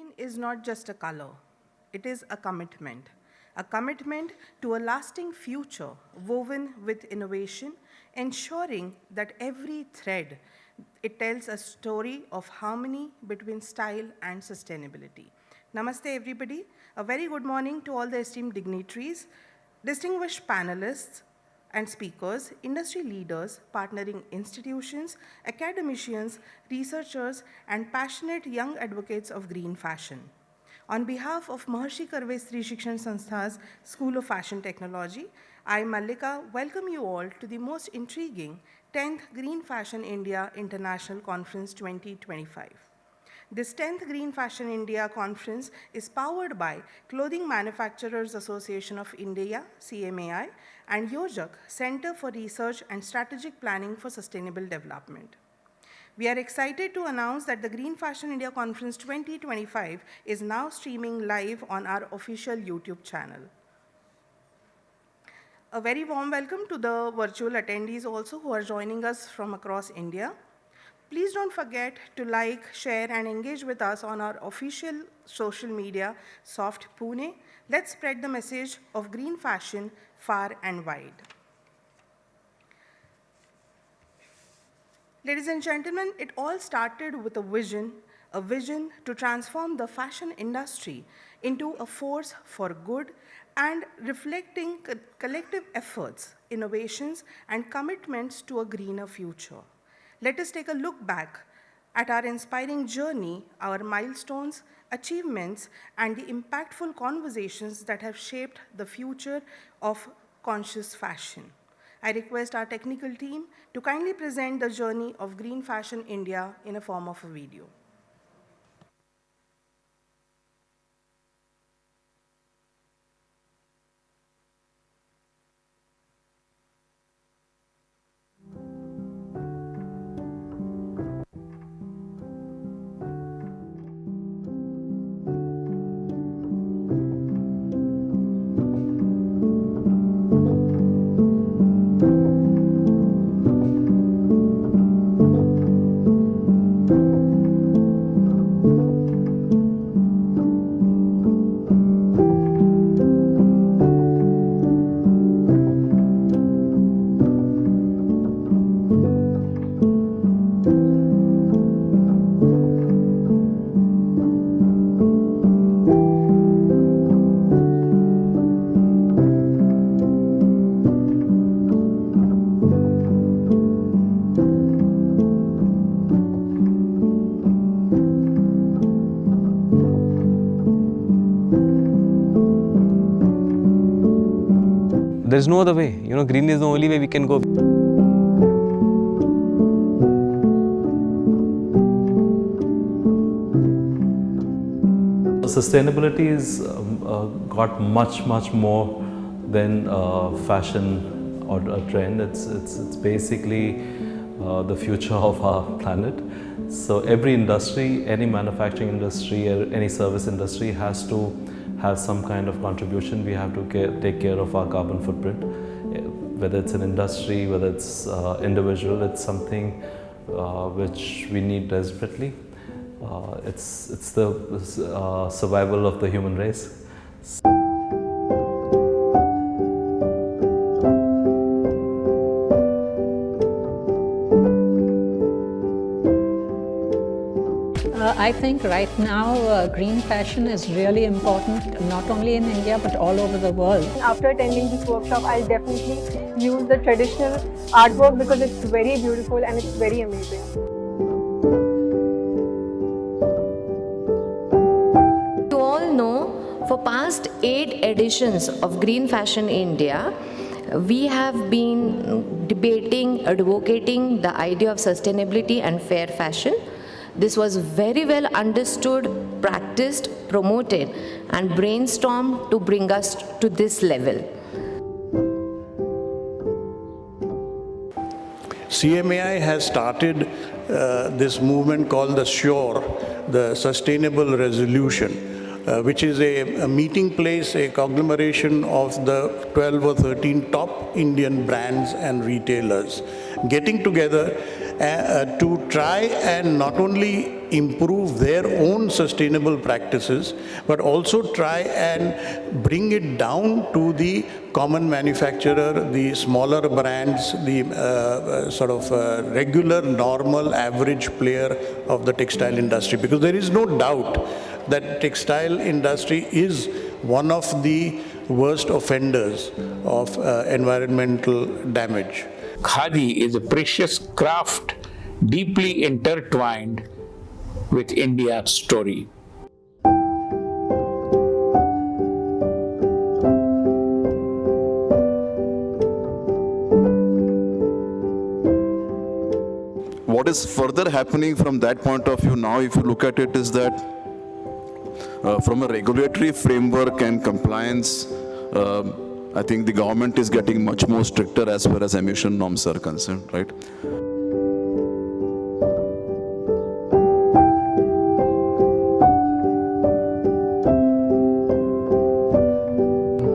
Green is not just a color, it is a commitment to a lasting future woven with innovation, ensuring that every thread, it tells a story of harmony between style and sustainability. Namaste everybody, a very good morning to all the esteemed dignitaries, distinguished panelists, and speakers, industry leaders, partnering institutions, academicians, researchers, and passionate young advocates of green fashion. On behalf of Maharshi Karve Stri Shikshan Sanstha's School of Fashion Technology, I, Mallika, welcome you all to the most intriguing 10th Green Fashion India International Conference 2025. This 10th Green Fashion India Conference is powered by Clothing Manufacturers Association of India, CMAI, and Yojak, Center for Research and Strategic Planning for Sustainable Development. We are excited to announce that the Green Fashion India Conference 2025 is now streaming live on our official YouTube channel. A very warm welcome to the virtual attendees also who are joining us from across India. Please don't forget to like, share, and engage with us on our official social media, Soft Pune. Let's spread the message of green fashion far and wide. Ladies and gentlemen, it all started with a vision to transform the fashion industry into a force for good and reflecting collective efforts, innovations, and commitments to a greener future. Let us take a look back at our inspiring journey, our milestones, achievements, and the impactful conversations that have shaped the future of conscious fashion. I request our technical team to kindly present the journey of Green Fashion India in a form of a video. There's no other way. Green is the only way we can go. Sustainability is got much more than fashion or a trend. It's basically the future of our planet. So every industry, any manufacturing industry, any service industry has to have some kind of contribution. We have to take care of our carbon footprint. Whether it's an industry, whether it's individual, it's something which we need desperately. It's the survival of the human race. I think right now green fashion is really important, not only in India but all over the world. After attending this workshop, I'll definitely use the traditional artwork because it's very beautiful and it's very amazing. You all know, for past 8 editions of Green Fashion India, we have been debating, advocating the idea of sustainability and fair fashion. This was very well understood, practiced, promoted, and brainstormed to bring us to this level. CMAI has started this movement called the SURE, the Sustainable Resolution, which is a meeting place, a conglomeration of the 12 or 13 top Indian brands and retailers getting together to try and not only improve their own sustainable practices, but also try and bring it down to the common manufacturer, the smaller brands, the regular, normal, average player of the textile industry. Because there is no doubt that textile industry is one of the worst offenders of environmental damage. Khadi is a precious craft deeply intertwined with India's story. What is further happening from that point of view now, if you look at it, is that from a regulatory framework and compliance, I think the government is getting much more stricter as far as emission norms are concerned, right?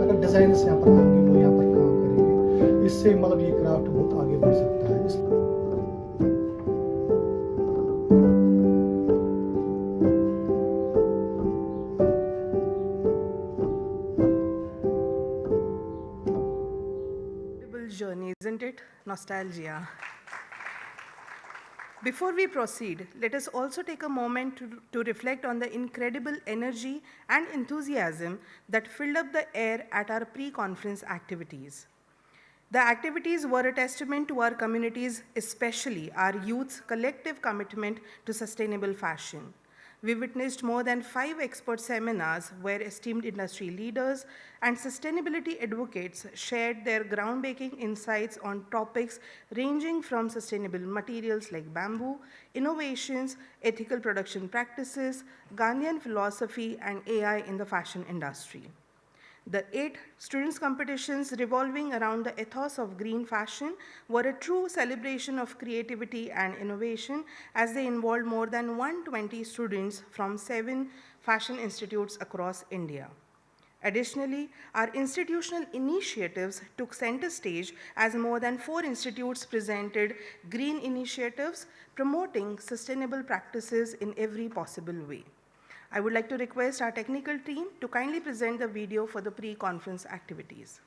अगर designers यहाँ पर आएंगे, वो यहाँ पर काम करेंगे, इससे मतलब ये क्राफ्ट बहुत आगे बढ़ सकता है। Journey, isn't it? Nostalgia. Before we proceed, let us also take a moment to reflect on the incredible energy and enthusiasm that filled up the air at our pre-conference activities. The activities were a testament to our communities, especially our youth's collective commitment to sustainable fashion. We witnessed more than 5 expert seminars where esteemed industry leaders and sustainability advocates shared their groundbreaking insights on topics ranging from sustainable materials like bamboo, innovations, ethical production practices, Gandhian philosophy, and AI in the fashion industry. The 8 students' competitions revolving around the ethos of green fashion were a true celebration of creativity and innovation as they involved more than 120 students from 7 fashion institutes across India. Additionally, our institutional initiatives took center stage as more than 4 institutes presented green initiatives promoting sustainable practices in every possible way. I would like to request our technical team to kindly present the video for the pre-conference activities.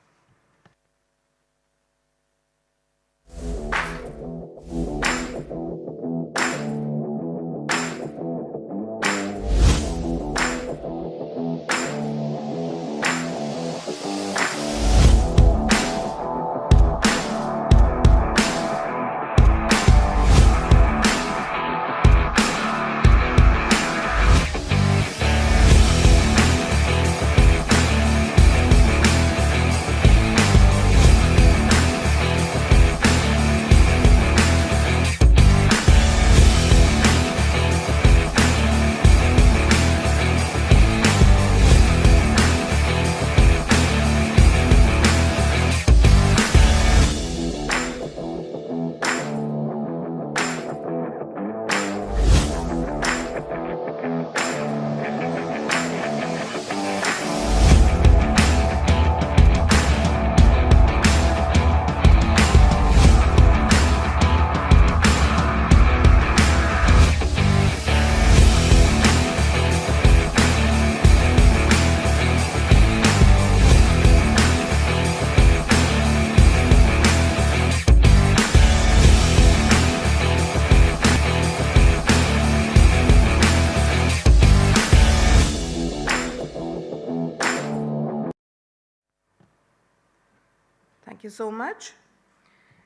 Thank you so much.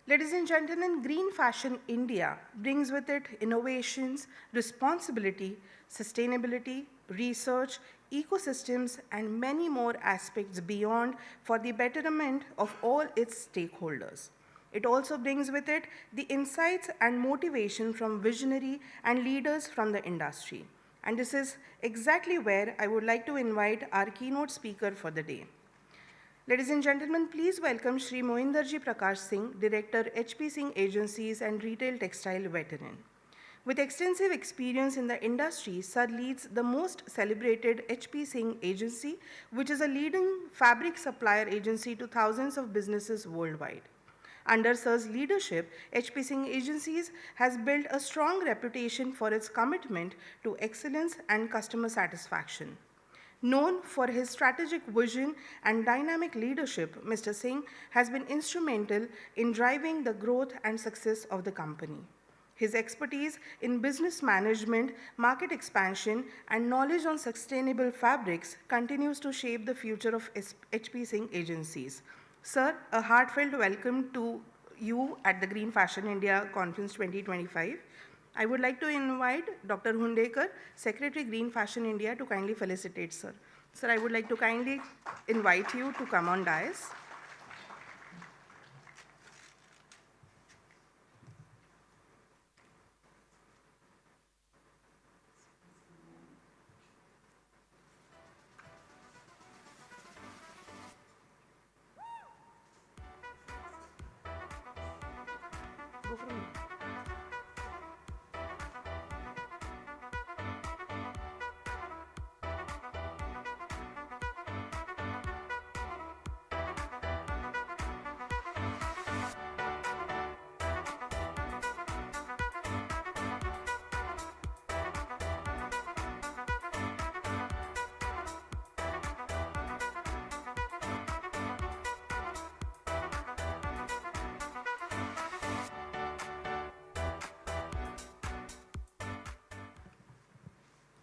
Ladies and gentlemen, Green Fashion India brings with it innovations, responsibility, sustainability, research, ecosystems, and many more aspects beyond for the betterment of all its stakeholders. It also brings with it the insights and motivation from visionary and leaders from the industry. And this is exactly where I would like to invite our keynote speaker for the day. Ladies and gentlemen, please welcome Shri Mohinderji Prakash Singh, Director, HP Singh Agencies and Retail Textile Veteran. With extensive experience in the industry, Sir leads the most celebrated HP Singh Agency, which is a leading fabric supplier agency to thousands of businesses worldwide. Under Sir's leadership, HP Singh Agencies has built a strong reputation for its commitment to excellence and customer satisfaction. Known for his strategic vision and dynamic leadership, Mr. Singh has been instrumental in driving the growth and success of the company. His expertise in business management, market expansion, and knowledge on sustainable fabrics continues to shape the future of HP Singh Agencies. Sir, a heartfelt welcome to you at the Green Fashion India Conference 2025. I would like to invite Dr. Hundekar, Secretary Green Fashion India, to kindly felicitate Sir. Sir, I would like to kindly invite you to come on dais. Go for it.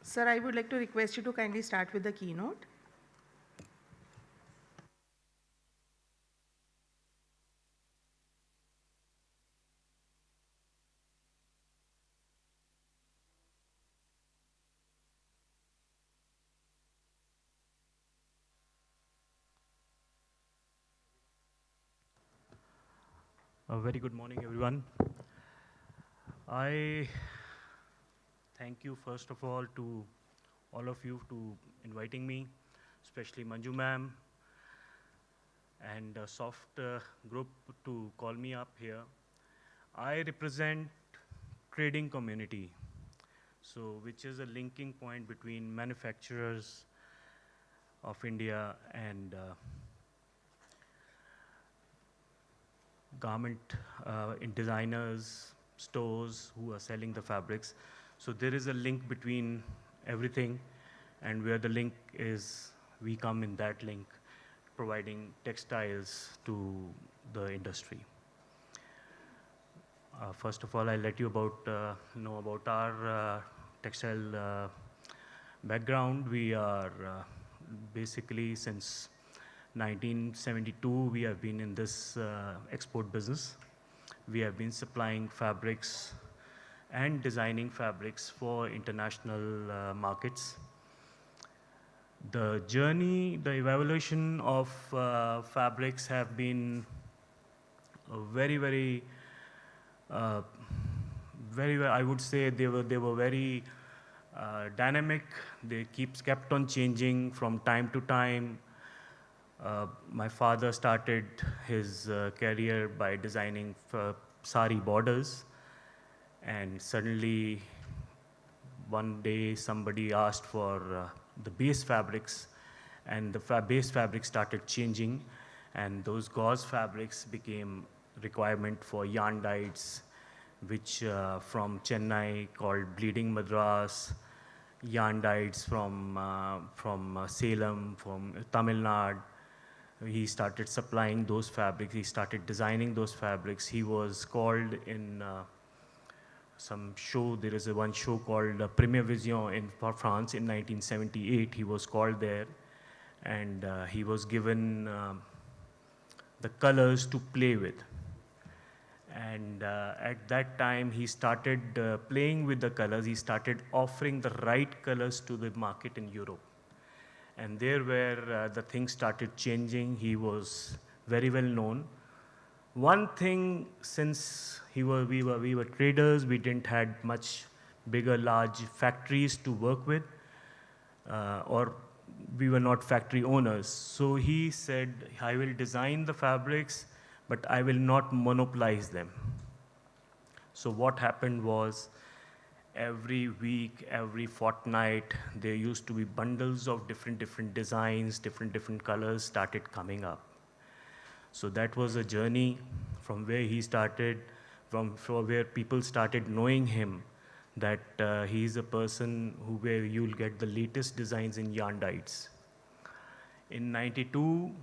Sir, I would like to request you to kindly start with the keynote. A very good morning, everyone. I thank you, first of all, to all of you to inviting me, especially Manju ma'am and a soft group to call me up here. I represent trading community, so which is a linking point between manufacturers of India and garment in designers, stores who are selling the fabrics. So there is a link between everything, and where the link is, we come in that link, providing textiles to the industry. First of all, I'll let you know about our textile background. We are basically since 1972, we have been in this export business. We have been supplying fabrics and designing fabrics for international markets. The journey, the evaluation of fabrics have been very, I would say they were very dynamic. They kept on changing from time to time. My father started his career by designing sari borders, and suddenly one day somebody asked for the base fabrics, and the base fabrics started changing, and those gauze fabrics became requirement for yarn dyes, which from Chennai called bleeding Madras, yarn dyes from Salem, from Tamil Nadu. He started supplying those fabrics. He started designing those fabrics. He was called in some show. There is one show called Première Vision in France in 1978. He was called there, and he was given the colors to play with. And at that time, he started playing with the colors. He started offering the right colors to the market in Europe. And there where the things started changing, he was very well known. One thing, since we were traders, we didn't had much bigger, large factories to work with, or we were not factory owners. So he said, I will design the fabrics, but I will not monopolize them. So what happened was, every week, every fortnight, there used to be bundles of different designs, different colors started coming up. So that was a journey from where he started, from where people started knowing him, that he's a person where you'll get the latest designs in yarn dyes. In '92,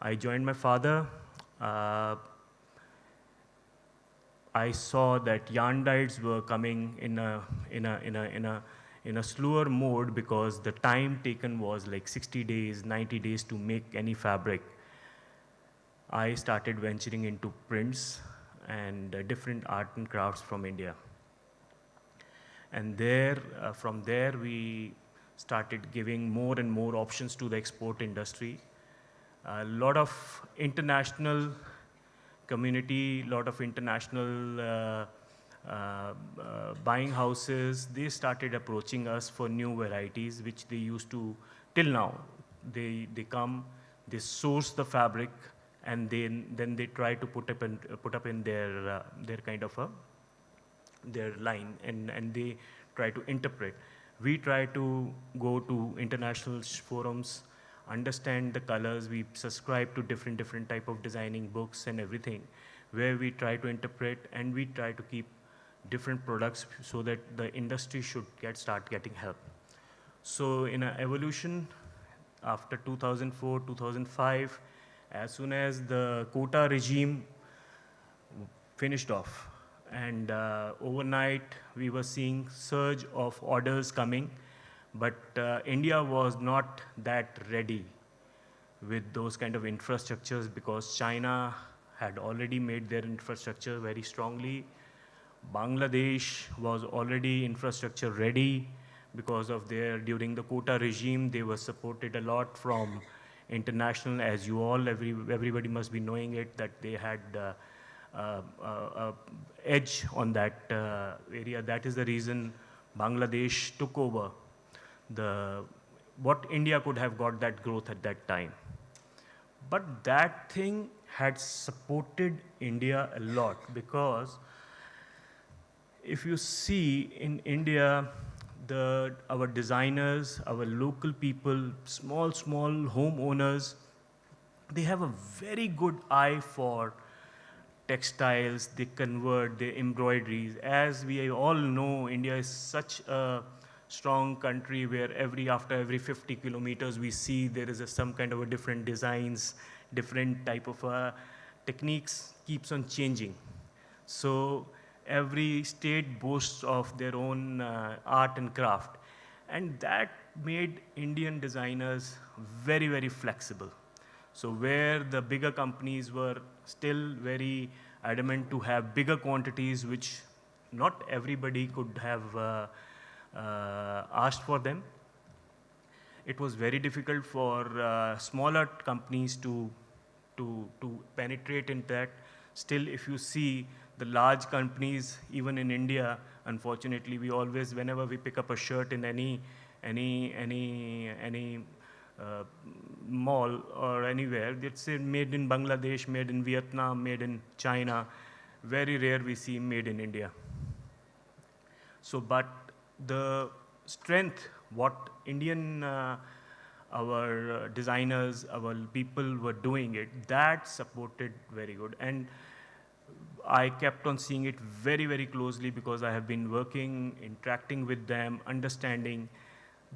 I joined my father. I saw that yarn dyes were coming in a slower mode because the time taken was like 60 days, 90 days to make any fabric. I started venturing into prints and different art and crafts from India. And from there, we started giving more and more options to the export industry. A lot of international community, lot of international buying houses, they started approaching us for new varieties, which they used to, till now, they come, they source the fabric, and then they try to put up in their kind of their line, and they try to interpret. We try to go to international forums, understand the colors. We subscribe to different type of designing books and everything, where we try to interpret, and we try to keep different products so that the industry should start getting help. So in an evolution, after 2004, 2005, as soon as the quota regime finished off, and overnight we were seeing surge of orders coming, but India was not that ready with those kind of infrastructures, because China had already made their infrastructure very strongly. Bangladesh was already infrastructure ready because of during the quota regime, they were supported a lot from international, as you all, everybody must be knowing it, that they had edge on that area. That is the reason Bangladesh took over what India could have got that growth at that time. But that thing had supported India a lot, because if you see in India, our designers, our local people, small homeowners, they have a very good eye for textiles. They convert their embroideries. As we all know, India is such a strong country where after every 50 kilometers we see there is some kind of a different designs, different type of techniques keeps on changing. So every state boasts of their own art and craft, and that made Indian designers very flexible. So where the bigger companies were still very adamant to have bigger quantities, which not everybody could have asked for them, it was very difficult for smaller companies to penetrate in that. Still, if you see the large companies, even in India, unfortunately, we always, whenever we pick up a shirt in any mall or anywhere, it's made in Bangladesh, made in Vietnam, made in China. Very rare we see made in India. So, but the strength, what Indian, our designers, our people were doing it, that supported very good. And I kept on seeing it very closely, because I have been working, interacting with them, understanding.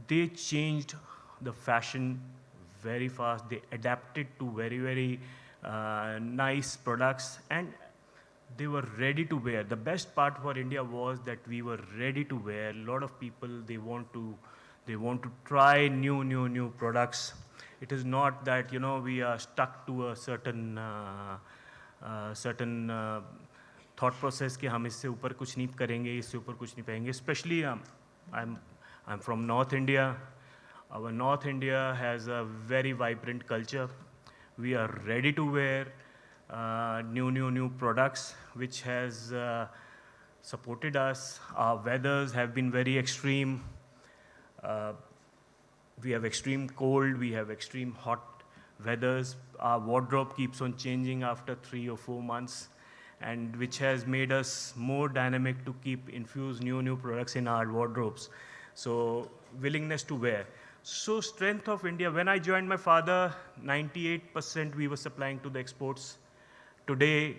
They changed the fashion very fast. They adapted to very nice products, and they were ready to wear. The best part for India was that we were ready to wear. A lot of people, they want to try new products. It is not that, we are stuck to a certain thought process कि हम इससे ऊपर कुछ नहीं करेंगे, इससे ऊपर कुछ नहीं पाएंगे. Especially I'm from North India. Our North India has a very vibrant culture. We are ready to wear new products, which has supported us. Our weathers have been very extreme. We have extreme cold, we have extreme hot weathers. Our wardrobe keeps on changing after 3 or 4 months, and which has made us more dynamic to infuse new products in our wardrobes. So willingness to wear. So strength of India, when I joined my father, 98% we were supplying to the exports. Today,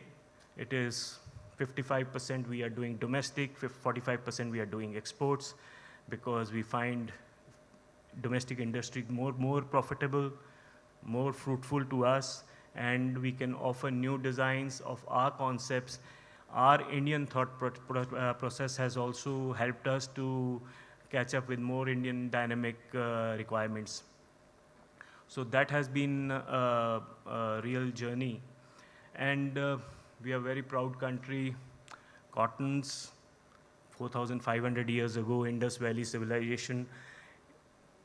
it is 55% we are doing domestic, 45% we are doing exports, because we find domestic industry more profitable, more fruitful to us, and we can offer new designs of our concepts. Our Indian thought process has also helped us to catch up with more Indian dynamic requirements. So that has been a real journey. And we are a very proud country. Cottons, 4,500 years ago, Indus Valley civilization.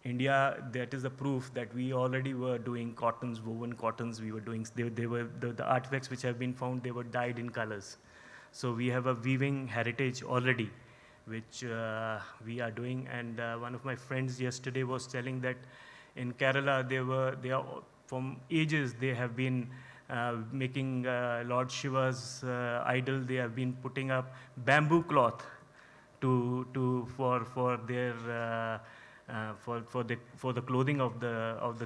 India, that is the proof that we already were doing cottons, woven cottons. We were doing, they were the artifacts which have been found, they were dyed in colors. So we have a weaving heritage already, which we are doing. And one of my friends yesterday was telling that in Kerala, they are from ages, they have been making Lord Shiva's idol. They have been putting up bamboo cloth for their for the clothing of the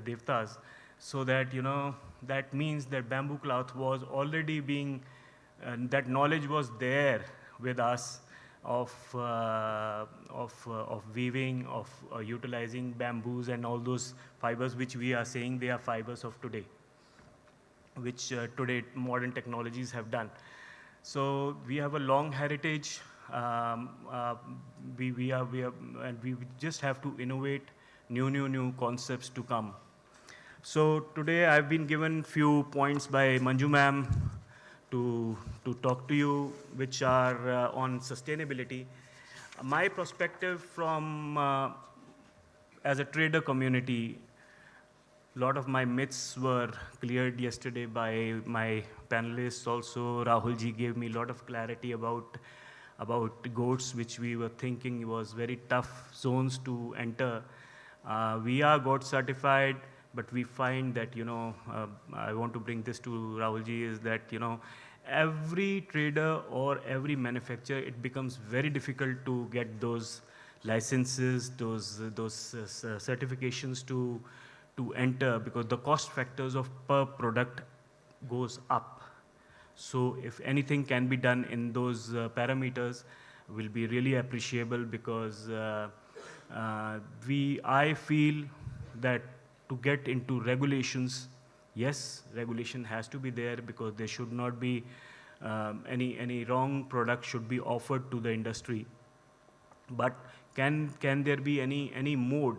devtas, so that that means that bamboo cloth was already being that knowledge was there with us of weaving, of utilizing bamboos and all those fibers which we are saying they are fibers of today, which today modern technologies have done. So we have a long heritage. We just have to innovate new concepts to come. So today I've been given few points by Manju ma'am to talk to you, which are on sustainability. My perspective from as a trader community, a lot of my myths were cleared yesterday by my panelists also. Rahul ji gave me a lot of clarity about goats, which we were thinking was very tough zones to enter. We are goat certified, but we find that, I want to bring this to Rahul ji, is that, every trader or every manufacturer, it becomes very difficult to get those licenses, those certifications to enter, because the cost factors of per product goes up. So if anything can be done in those parameters, will be really appreciable, because I feel that to get into regulations, yes, regulation has to be there, because there should not be any wrong product should be offered to the industry. But can there be any mode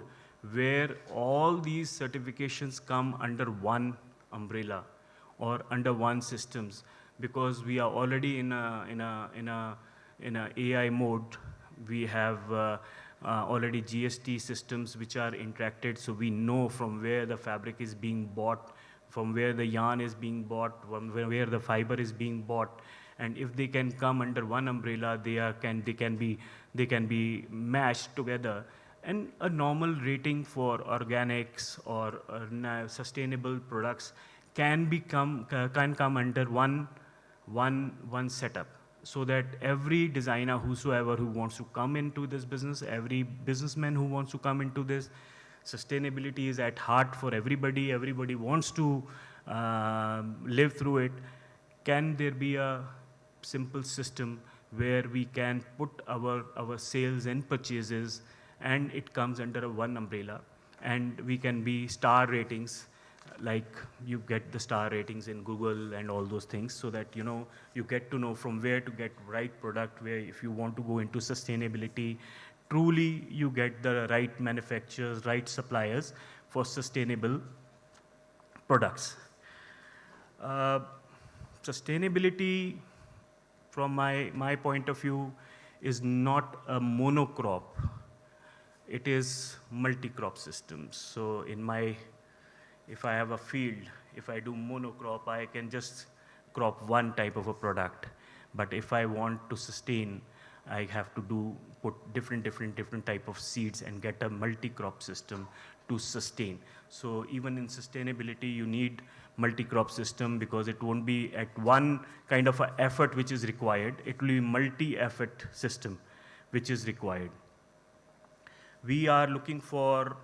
where all these certifications come under one umbrella or under one systems? Because we are already in a AI mode. We have already GST systems which are interacted, so we know from where the fabric is being bought, from where the yarn is being bought, from where the fiber is being bought. And if they can come under one umbrella, they can be mashed together. And a normal rating for organics or sustainable products can come under one setup, so that every designer, whosoever who wants to come into this business, every businessman who wants to come into this, sustainability is at heart for everybody. Everybody wants to live through it. Can there be a simple system where we can put our sales and purchases, and it comes under one umbrella, and we can be star ratings, like you get the star ratings in Google and all those things, so that you get to know from where to get right product, where if you want to go into sustainability, truly you get the right manufacturers, right suppliers for sustainable products. Sustainability, from my point of view, is not a monocrop. It is multi-crop systems. So if I have a field, if I do monocrop, I can just crop one type of a product. But if I want to sustain, I have to put different type of seeds and get a multi-crop system to sustain. So even in sustainability, you need multi-crop system, because it won't be at one kind of a effort which is required. It will be multi-effort system which is required. We are looking for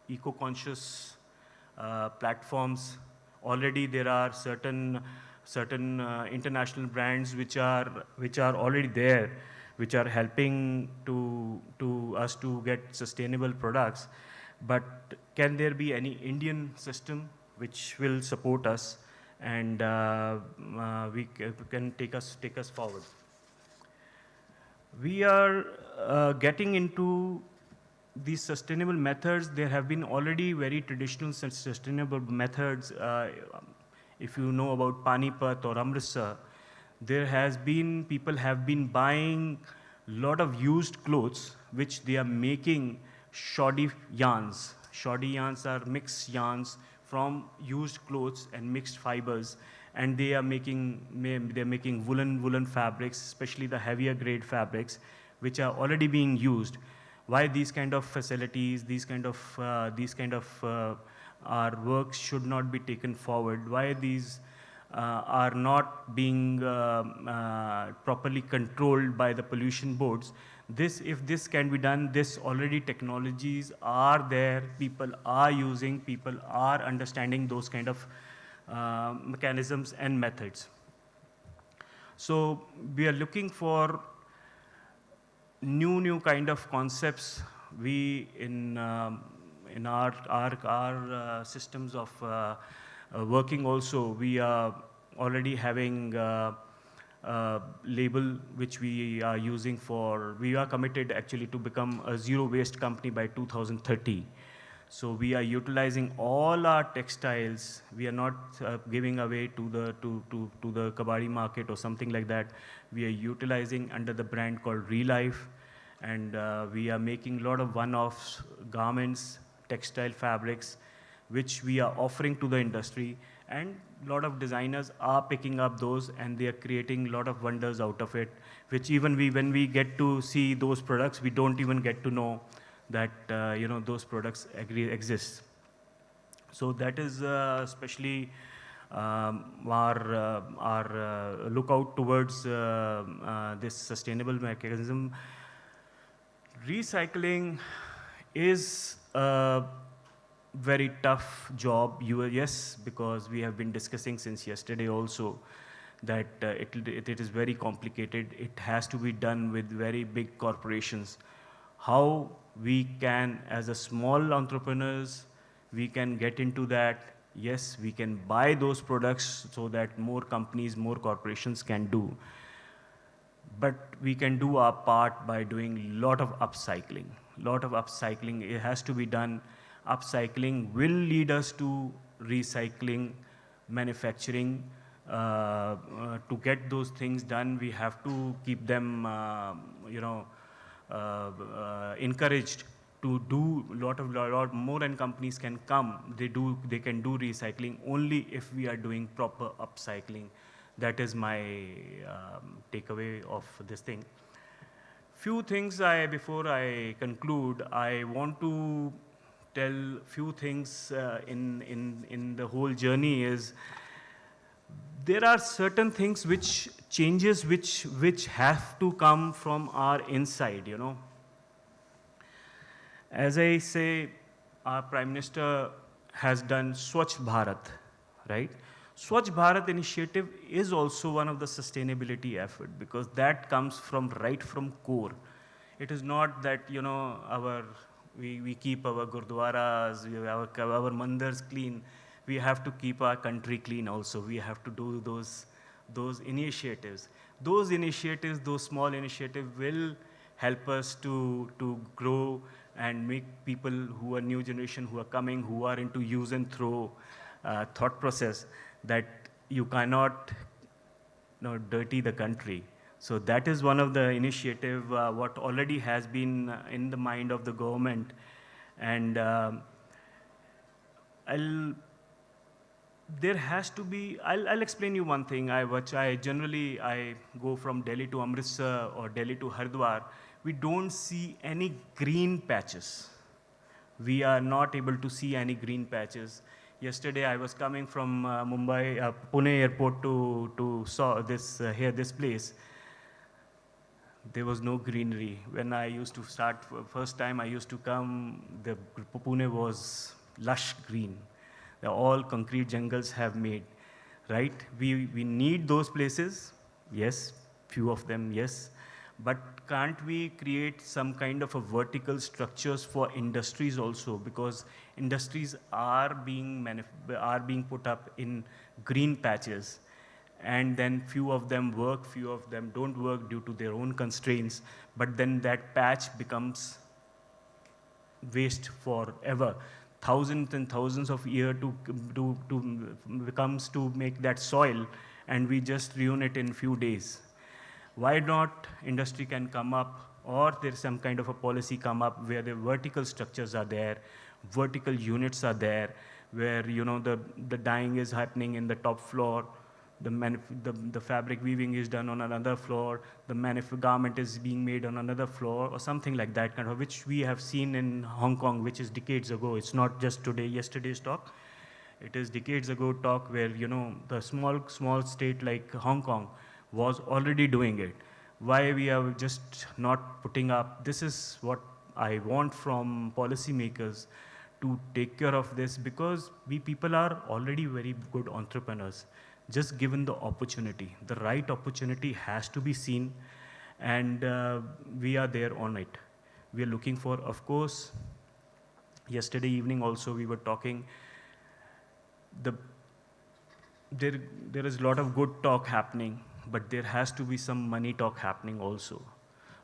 eco-conscious platforms Already there are certain international brands which are already there, which are helping to us to get sustainable products. But can there be any Indian system which will support us and can take us forward? We are getting into these sustainable methods. There have been already very traditional sustainable methods. If you know about Panipat or Amritsar, people have been buying a lot of used clothes, which they are making shoddy yarns. Shoddy yarns are mixed yarns from used clothes and mixed fibers, and they're making woolen fabrics, especially the heavier grade fabrics, which are already being used. Why these kind of facilities, these kind of our works should not be taken forward? Why these are not being properly controlled by the pollution boards? If this can be done, already technologies are there, people are using, people are understanding those kind of mechanisms and methods. So we are looking for new kind of concepts. We in our systems of working also, we are already having label which we are using we are committed actually to become a zero waste company by 2030. So we are utilizing all our textiles. We are not giving away to the kabadi market or something like that. We are utilizing under the brand called Relife, and we are making a lot of one-off garments, textile fabrics, which we are offering to the industry, and a lot of designers are picking up those, and they are creating a lot of wonders out of it, which even when we get to see those products, we don't even get to know that those products exist. So that is especially our lookout towards this sustainable mechanism. Recycling is a very tough job. Yes, because we have been discussing since yesterday also that it is very complicated. It has to be done with very big corporations. How we can, as a small entrepreneurs, we can get into that? Yes, we can buy those products so that more companies, more corporations can do. But we can do our part by doing a lot of upcycling. It has to be done. Upcycling will lead us to recycling, manufacturing. To get those things done, we have to keep them, encouraged to do a lot more, and companies can come. They can do recycling only if we are doing proper upcycling. That is my takeaway of this thing. Few things before I conclude, I want to tell few things in the whole journey is there are certain things which have to come from our inside, As I say, our Prime Minister has done Swachh Bharat, right? Swachh Bharat initiative is also one of the sustainability effort, because that comes right from core. It is not that, we keep our gurdwaras, our mandars clean. We have to keep our country clean also. We have to do those initiatives. Those small initiatives will help us to grow and make people who are new generation, who are coming, who are into use and throw thought process, that you cannot dirty the country. So that is one of the initiative what already has been in the mind of the government. And there has to be, I'll explain you one thing, which I generally go from Delhi to Amritsar or Delhi to Haridwar. We don't see any green patches. We are not able to see any green patches. Yesterday I was coming from Pune airport to saw this place. There was no greenery. When I used to first time I used to come, the Pune was lush green. all concrete jungles have made, right? We need those places, yes, few of them, yes. But can't we create some kind of a vertical structures for industries also? Because industries are being put up in green patches, and then few of them work, few of them don't work due to their own constraints, but then that patch becomes waste forever. Thousands and thousands of years becomes to make that soil, and we just ruin it in few days. Why not industry can come up, or there's some kind of a policy come up where the vertical structures are there, vertical units are there, where the dyeing is happening in the top floor, the fabric weaving is done on another floor, the garment is being made on another floor, or something like that kind of, which we have seen in Hong Kong, which is decades ago. It's not just yesterday's talk. It is decades ago talk where, the small state like Hong Kong was already doing it. Why we are just not putting up? This is what I want from policymakers, to take care of this, because we people are already very good entrepreneurs, just given the opportunity. The right opportunity has to be seen, and we are there on it. We are looking for, of course, yesterday evening also we were talking, there is a lot of good talk happening, but there has to be some money talk happening also.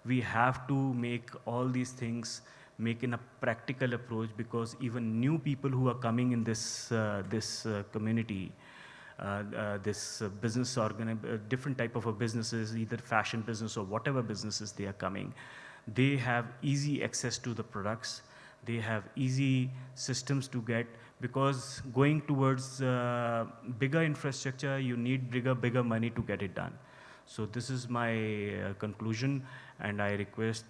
We have to make all these things make in a practical approach, because even new people who are coming in this community, this business different type of businesses, either fashion business or whatever businesses they are coming, they have easy access to the products. They have easy systems to get, because going towards bigger infrastructure, you need bigger money to get it done. So this is my conclusion, and I request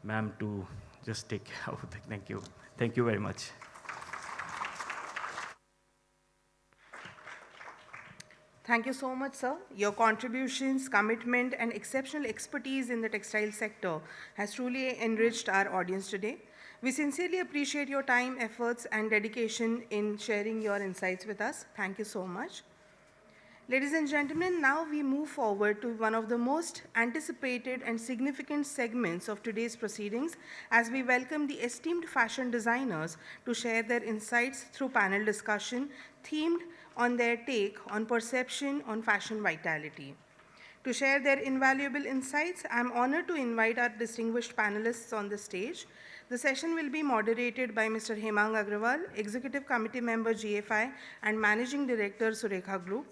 ma'am to just take care of it. Thank you. Thank you very much. Thank you so much, sir. Your contributions, commitment, and exceptional expertise in the textile sector has truly enriched our audience today. We sincerely appreciate your time, efforts, and dedication in sharing your insights with us. Thank you so much. Ladies and gentlemen, now we move forward to one of the most anticipated and significant segments of today's proceedings, as we welcome the esteemed fashion designers to share their insights through panel discussion themed on their take on perception on fashion vitality. To share their invaluable insights, I am honored to invite our distinguished panelists on the stage. The session will be moderated by Mr. Hemang Agrawal, Executive Committee Member GFI and Managing Director Surekha Group.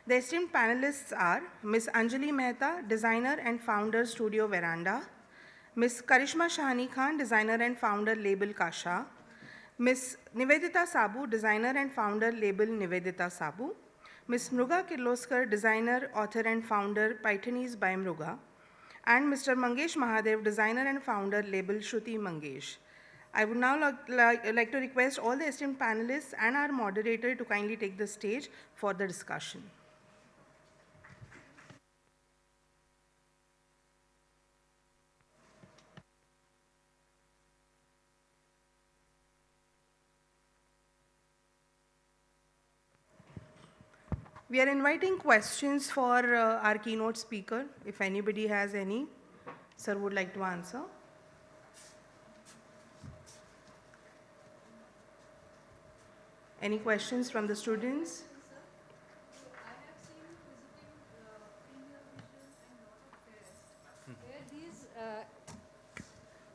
The esteemed panelists are Ms. Anjali Mehta, Designer and Founder Studio Veranda, Ms. Karishma Shahani Khan, Designer and Founder Label Kasha, Ms. Nivedita Sabu, Designer and Founder Label Nivedita Sabu, Ms. Mruga Kirloskar, Designer, Author and Founder Paithanis by Mruga, and Mr. Mangesh Mahadev, Designer and Founder Label Shruti Mangesh. I would now like to request all the esteemed panelists and our moderator to kindly take the stage for the discussion. We are inviting questions for our keynote speaker. If anybody has any, sir would like to answer. Any questions from the students?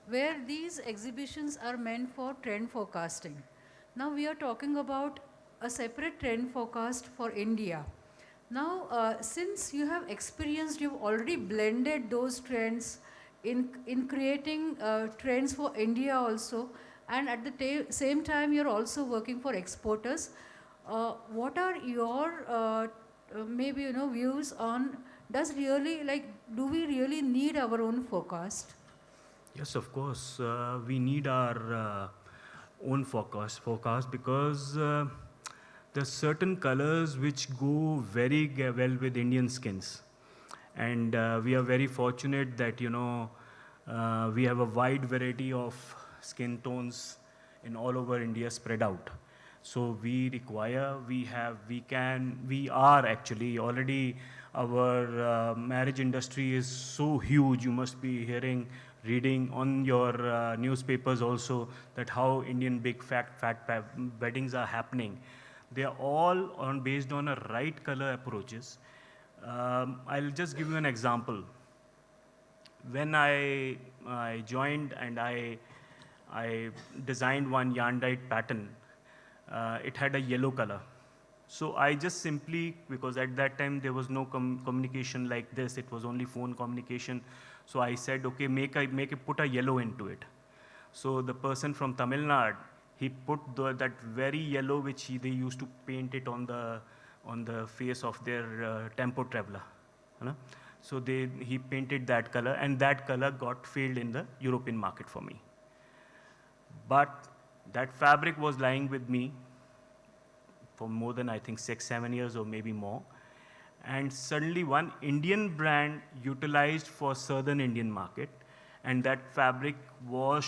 Where these exhibitions are meant for trend forecasting. Now we are talking about a separate trend forecast for India. Now, since you have experienced, you've already blended those trends in creating trends for India also, and at the same time, you're also working for exporters. What are your maybe views on do we really need our own forecast? Yes, of course. We need our own forecast because there's certain colors which go very well with Indian skins. And we are very fortunate that, we have a wide variety of skin tones in all over India spread out. So we require, we are actually already, our marriage industry is so huge. You must be reading on your newspapers also that how Indian big fat weddings are happening. They are all based on a right color approaches. I'll just give you an example. When I joined and I designed one yarn dyed pattern, it had a yellow color. So I just simply, because at that time there was no communication like this, it was only phone communication. So I said, okay, put a yellow into it. So the person from Tamil Nadu, he put that very yellow which they used to paint it on the face of their tempo traveler. You know? So he painted that color, and that color got failed in the European market for me. But that fabric was lying with me for more than, I think, 6-7 years or maybe more. And suddenly one Indian brand utilized for southern Indian market, and that fabric was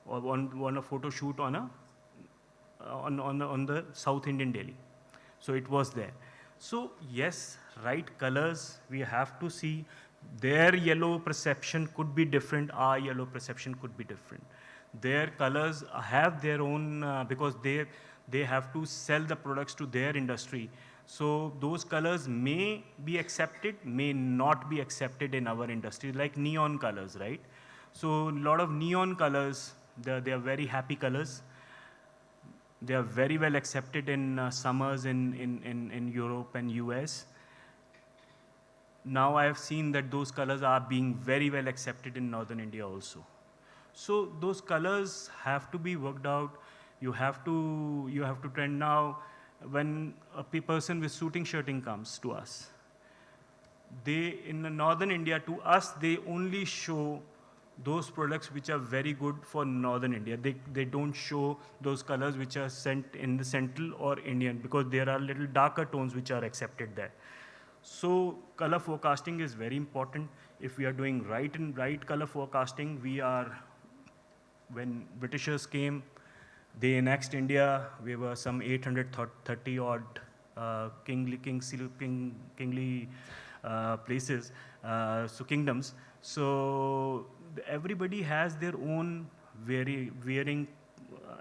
on a photo shoot on the South Indian Delhi. So it was there. So yes, right colors, we have to see. Their yellow perception could be different, our yellow perception could be different. Their colors have their own, because they have to sell the products to their industry. So those colors may be accepted, may not be accepted in our industry, like neon colors, right? So a lot of neon colors, they are very happy colors. They are very well accepted in summers in Europe and US. Now I have seen that those colors are being very well accepted in northern India also. So those colors have to be worked out. You have to trend now. When a person with suiting shirting comes to us, in the northern India, to us, they only show those products which are very good for northern India. They don't show those colors which are sent in the central or Indian, because there are little darker tones which are accepted there. So color forecasting is very important. If we are doing right color forecasting, when Britishers came, they annexed India. We were some 830 odd kingly places, so kingdoms. So everybody has their own varying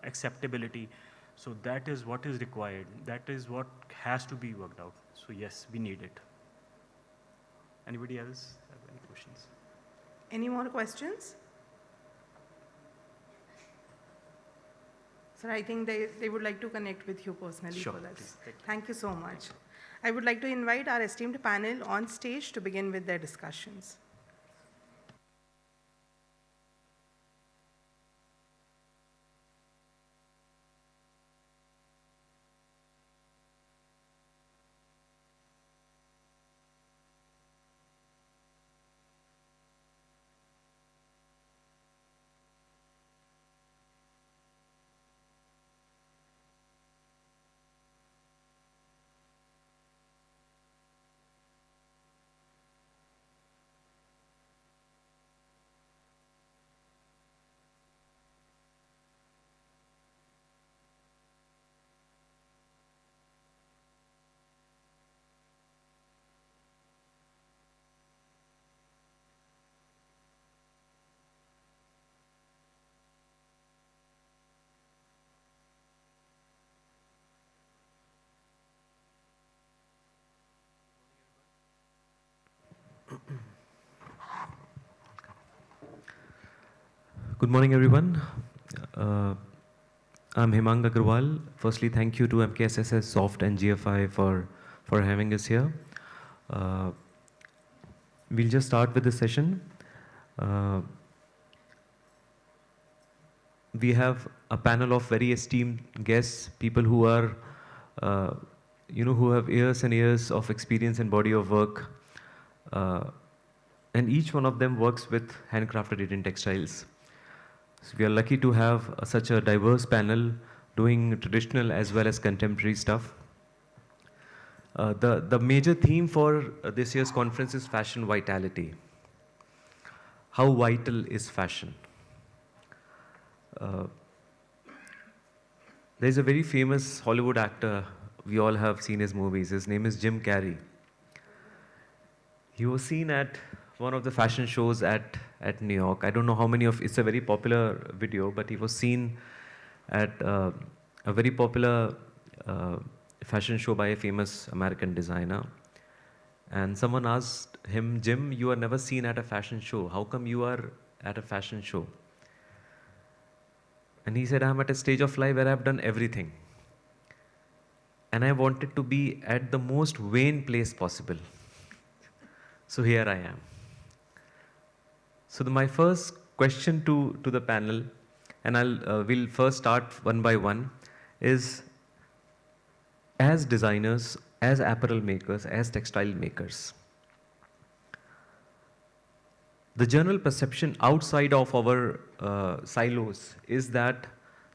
acceptability. So that is what is required. That is what has to be worked out. So yes, we need it. Anybody else have any questions? Any more questions? Sir, I think they would like to connect with you personally Sure, for this. please. Thank you so much. I would like to invite our esteemed panel on stage to begin with their discussions. Good morning, everyone. I'm Hemang Agarwal. Firstly, thank you to MKSSS, SOFT, and GFI for having us here. We'll just start with the session. We have a panel of very esteemed guests, people who are, who have years and years of experience and body of work. And each one of them works with handcrafted Indian textiles. So we are lucky to have such a diverse panel doing traditional as well as contemporary stuff. The major theme for this year's conference is fashion vitality. How vital is fashion? There's a very famous Hollywood actor, we all have seen his movies. His name is Jim Carrey. He was seen at one of the fashion shows at New York. I don't know how many of, it's a very popular video, but he was seen at a very popular fashion show by a famous American designer. And someone asked him, Jim, you are never seen at a fashion show. How come you are at a fashion show? And he said, I'm at a stage of life where I've done everything. And I wanted to be at the most vain place possible. So here I am. So my first question to the panel, and we'll first start one by one, is as designers, as apparel makers, as textile makers, the general perception outside of our silos is that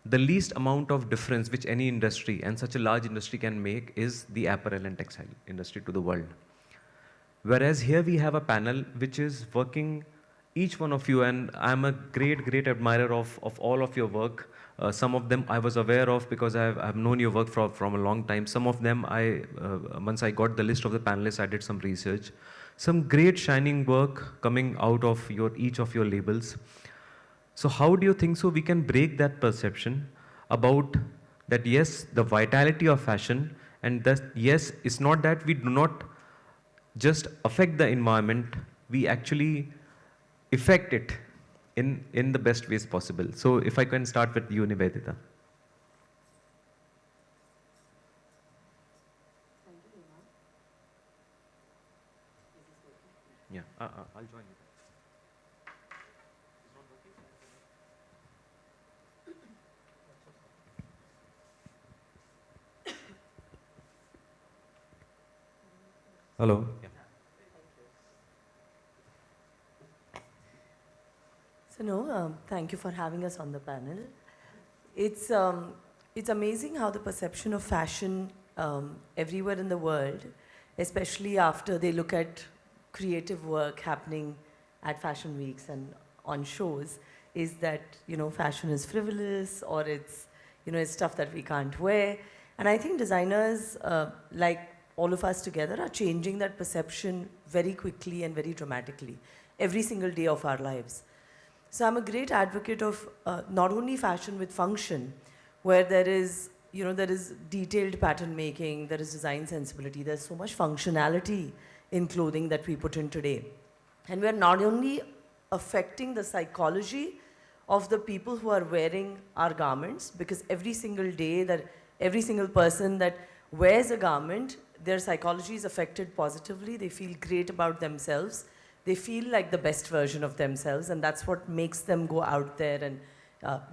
the least amount of difference which any industry, and such a large industry, can make is the apparel and textile industry to the world. Whereas here we have a panel which is working, each one of you, and I'm a great admirer of all of your work. Some of them I was aware of because I've known your work from a long time. Some of them once I got the list of the panelists, I did some research. Some great shining work coming out of each of your labels. So how do you think so we can break that perception about that, yes, the vitality of fashion, and that, yes, it's not that we do not just affect the environment, we actually affect it in the best ways possible. So if I can start with you, Nivedita. Yeah, I'll join you. Hello. Yeah. So no, thank you for having us on the panel. It's amazing how the perception of fashion everywhere in the world, especially after they look at creative work happening at fashion weeks and on shows, is that, you know, fashion is frivolous, or it's, you know, it's stuff that we can't wear. And I think designers, like all of us together, are changing that perception very quickly and very dramatically every single day of our lives. So I'm a great advocate of not only fashion with function, where there is, you know, there is detailed pattern making, there is design sensibility, there's so much functionality in clothing that we put in today. And we're not only affecting the psychology of the people who are wearing our garments, because every single day that every single person that wears a garment, their psychology is affected positively. They feel great about themselves. They feel like the best version of themselves, and that's what makes them go out there and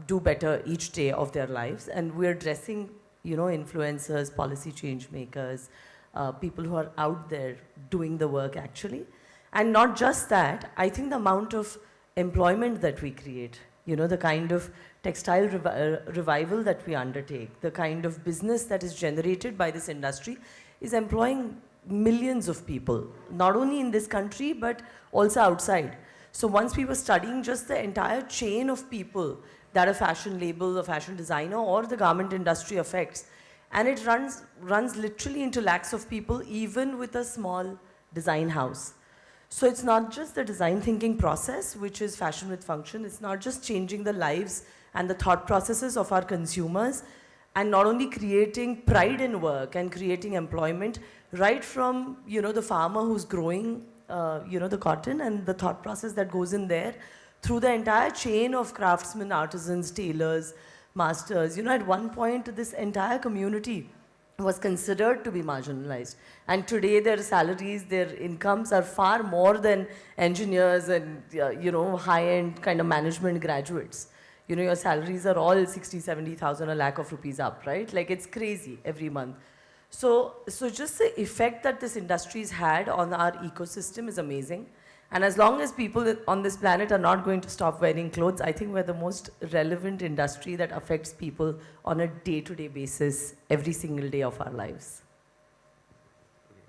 do better each day of their lives. And we're dressing, you know, influencers, policy change makers, people who are out there doing the work actually. And not just that, I think the amount of employment that we create, you know, the kind of textile revival that we undertake, the kind of business that is generated by this industry is employing millions of people, not only in this country, but also outside. So once we were studying just the entire chain of people that a fashion label, a fashion designer, or the garment industry affects, and it runs literally into lakhs of people, even with a small design house. So it's not just the design thinking process, which is fashion with function. It's not just changing the lives and the thought processes of our consumers, and not only creating pride in work and creating employment, right from, you know, the farmer who's growing, you know, the cotton, and the thought process that goes in there, through the entire chain of craftsmen, artisans, tailors, masters. You know, at one point, this entire community was considered to be marginalized. And today their salaries, their incomes are far more than engineers and, you know, high-end kind of management graduates. You know, your salaries are all 60, 70,000, a lakh of rupees up, right? Like, it's crazy every month. So just the effect that this industry's had on our ecosystem is amazing. And as long as people on this planet are not going to stop wearing clothes, I think we're the most relevant industry that affects people on a day-to-day basis every single day of our lives.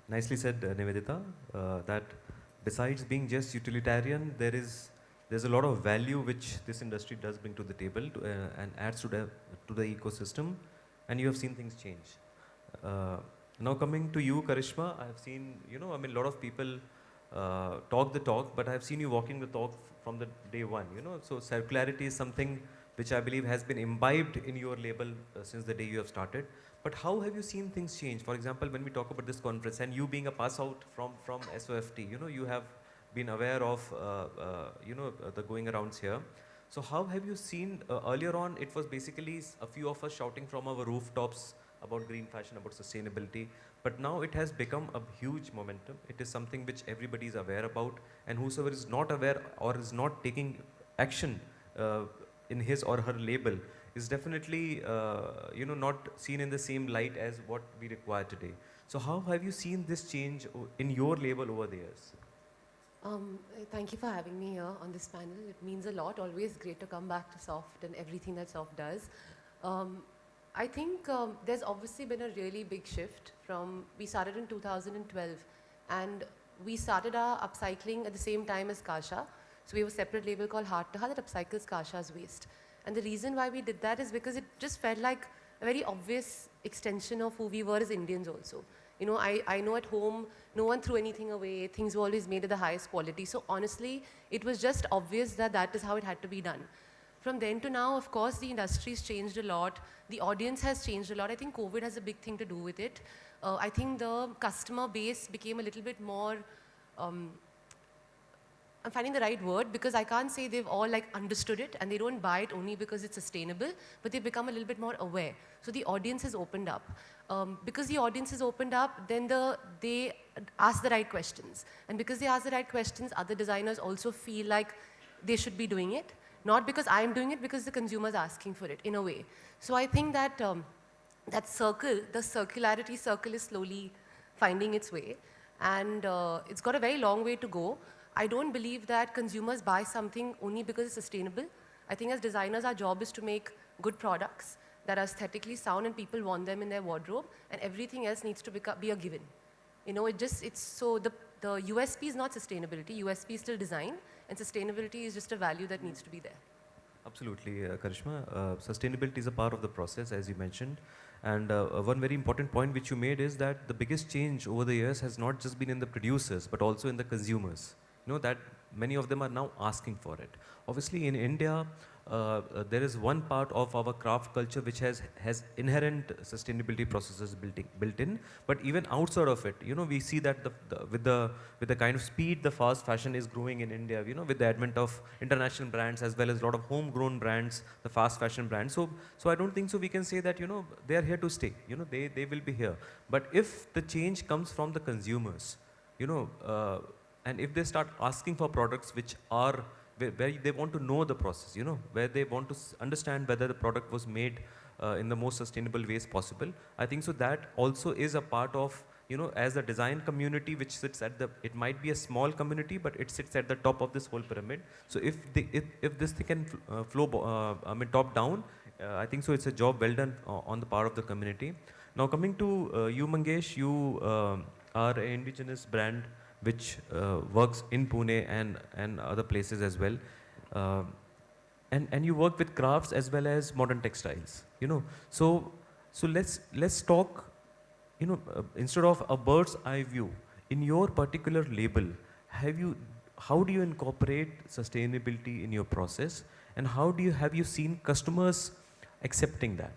Nicely said, Nivedita, that besides being just utilitarian, there's a lot of value which this industry does bring to the table and adds to the ecosystem. and you have seen things change. Now coming to you, Karishma, I have seen, I mean, a lot of people talk the talk, but I have seen you walking the talk from the day one, So circularity is something which I believe has been imbibed in your label since the day you have started. But how have you seen things change? For example, when we talk about this conference and you being a pass out from SOFT, you have been aware of, the going arounds here. So how have you seen, earlier on, it was basically a few of us shouting from our rooftops about green fashion, about sustainability. But now it has become a huge momentum. It is something which everybody is aware about, and whosoever is not aware or is not taking action in his or her label is definitely, not seen in the same light as what we require today. So how have you seen this change in your label over the years? Thank you for having me here on this panel. It means a lot. Always great to come back to Soft and everything that Soft does. I think there's obviously been a really big shift from, we started in 2012 and we started our upcycling at the same time as Kasha. So we have a separate label called Heart to Heart that upcycles Kasha's waste. And the reason why we did that is because it just felt like a very obvious extension of who we were as Indians also. I know at home, no one threw anything away. Things were always made at the highest quality. So honestly, it was just obvious that that is how it had to be done. From then to now, of course, the industry's changed a lot. The audience has changed a lot. I think COVID has a big thing to do with it. I think the customer base became a little bit more, I'm finding the right word because I can't say they've all understood it and they don't buy it only because it's sustainable, but they've become a little bit more aware. So the audience has opened up. Because the audience has opened up, then they ask the right questions. And because they ask the right questions, other designers also feel like they should be doing it. Not because I'm doing it, because the consumer's asking for it, in a way. So I think that that circle, the circularity circle is slowly finding its way. And it's got a very long way to go. I don't believe that consumers buy something only because it's sustainable. I think as designers, our job is to make good products that are aesthetically sound and people want them in their wardrobe, and everything else needs to be a given. So the USP is not sustainability, USP is still design, and sustainability is just a value that needs to be there. Absolutely, Karishma. Sustainability is a part of the process, as you mentioned. And one very important point which you made is that the biggest change over the years has not just been in the producers, but also in the consumers. That many of them are now asking for it. Obviously, in India, there is one part of our craft culture which has inherent sustainability processes built in, but even outside of it, we see that with the kind of speed the fast fashion is growing in India, with the advent of international brands as well as a lot of homegrown brands, the fast fashion brands. So I don't think so we can say that, they are here to stay, they will be here. But if the change comes from the consumers, and if they start asking for products which are where they want to know the process, where they want to understand whether the product was made in the most sustainable ways possible, I think so that also is a part of, as a design community which sits at it might be a small community, but it sits at the top of this whole pyramid. So if this thing can flow, top down, I think so it's a job well done on the part of the community. Now coming to you, Mangesh, you are an indigenous brand which works in Pune and other places as well. And you work with crafts as well as modern textiles, So let's talk, instead of a bird's eye view, in your particular label, how do you incorporate sustainability in your process, and how have you seen customers accepting that?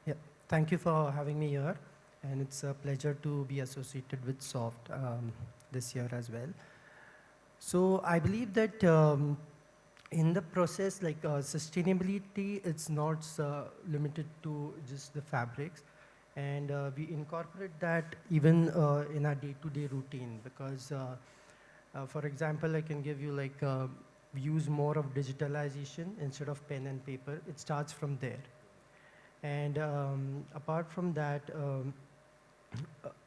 Yeah, thank you for having me here. And it's a pleasure to be associated with Soft this year as well. So I believe that in the process, sustainability, it's not limited to just the fabrics. And we incorporate that even in our day-to-day routine, because, for example, I can give you we use more of digitalization instead of pen and paper. It starts from there. And apart from that,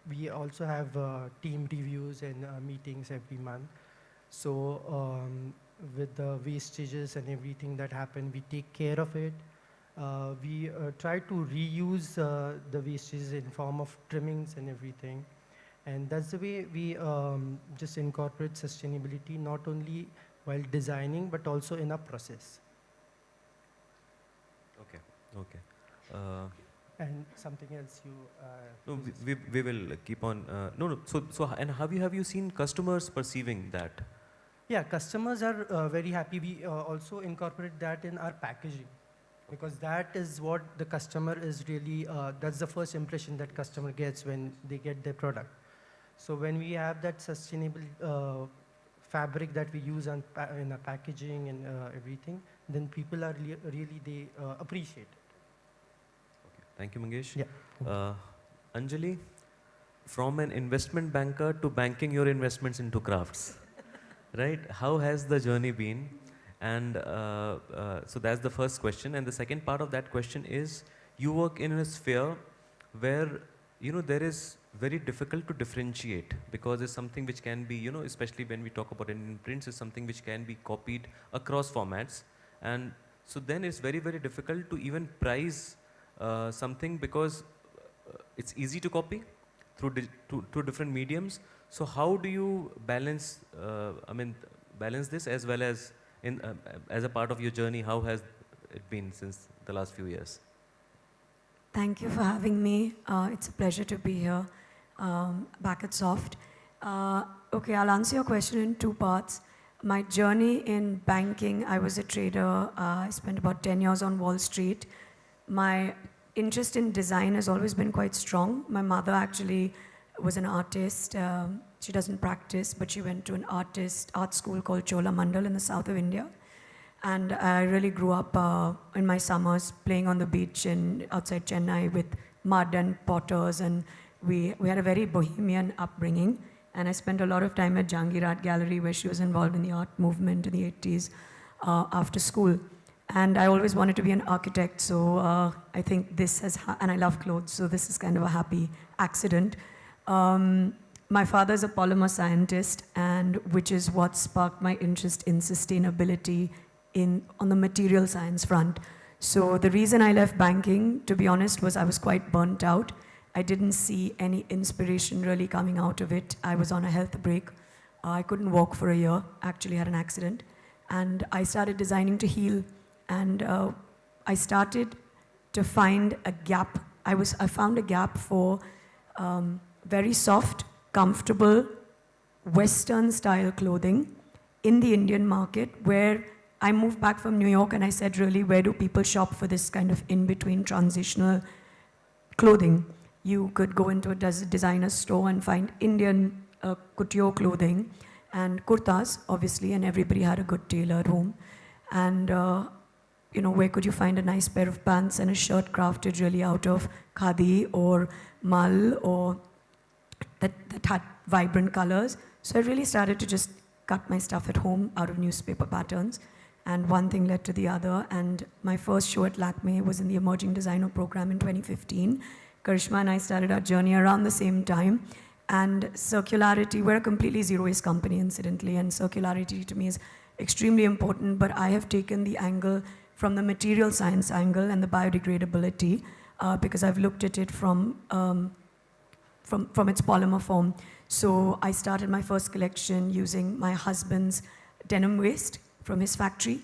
we also have team reviews and meetings every month. So with the wastages and everything that happen, we take care of it. We try to reuse the wastages in form of trimmings and everything. And that's the way we just incorporate sustainability, not only while designing, but also in our process. Okay. And something else you... no, we will keep on. No. So and have you seen customers perceiving that? Yeah, customers are very happy. We also incorporate that in our packaging, because that is what the customer is really, that's the first impression that customer gets when they get their product. So when we have that sustainable fabric that we use in our packaging and everything, then people are they appreciate it. Okay. Thank you, Mangesh. Yeah. Anjali, from an investment banker to banking your investments into crafts, right? How has the journey been? And so that's the first question. And the second part of that question is, you work in a sphere where, there is very difficult to differentiate, because it's something which can be, especially when we talk about Indian prints, is something which can be copied across formats. And so then it's very, very difficult to even price something, because it's easy to copy through different mediums. So how do you balance, balance this, as well as as a part of your journey, how has it been since the last few years? Thank you for having me. It's a pleasure to be here back at Soft. Okay, I'll answer your question in two parts. My journey in banking, I was a trader. I spent about 10 years on Wall Street. My interest in design has always been quite strong. My mother actually was an artist. She doesn't practice, but she went to an art school called Cholamandal in the south of India. And I really grew up in my summers playing on the beach outside Chennai with mud and potters, and we had a very bohemian upbringing. And I spent a lot of time at Jahangir Art Gallery, where she was involved in the art movement in the 80s after school. And I always wanted to be an architect, so I think this and I love clothes, so this is kind of a happy accident. My father's a polymer scientist, and which is what sparked my interest in sustainability on the material science front. So the reason I left banking, to be honest, was I was quite burnt out. I didn't see any inspiration really coming out of it. I was on a health break. I couldn't walk for a year, actually had an accident. And I started designing to heal. And I started to find a gap. I found a gap for very soft, comfortable, Western style clothing in the Indian market, where I moved back from New York and I said, really, where do people shop for this kind of in-between transitional clothing? You could go into a designer store and find Indian couture clothing and kurtas, obviously, and everybody had a good tailor home. And where could you find a nice pair of pants and a shirt crafted really out of khadi or mal, or that had vibrant colors? So I really started to just cut my stuff at home out of newspaper patterns. And one thing led to the other. And my first show at Lakme was in the Emerging Designer program in 2015. Karishma and I started our journey around the same time. And circularity, we're a completely zero-waste company, incidentally, and circularity to me is extremely important, but I have taken the angle from the material science angle and the biodegradability, because I've looked at it from its polymer form. So I started my first collection using my husband's denim waste from his factory,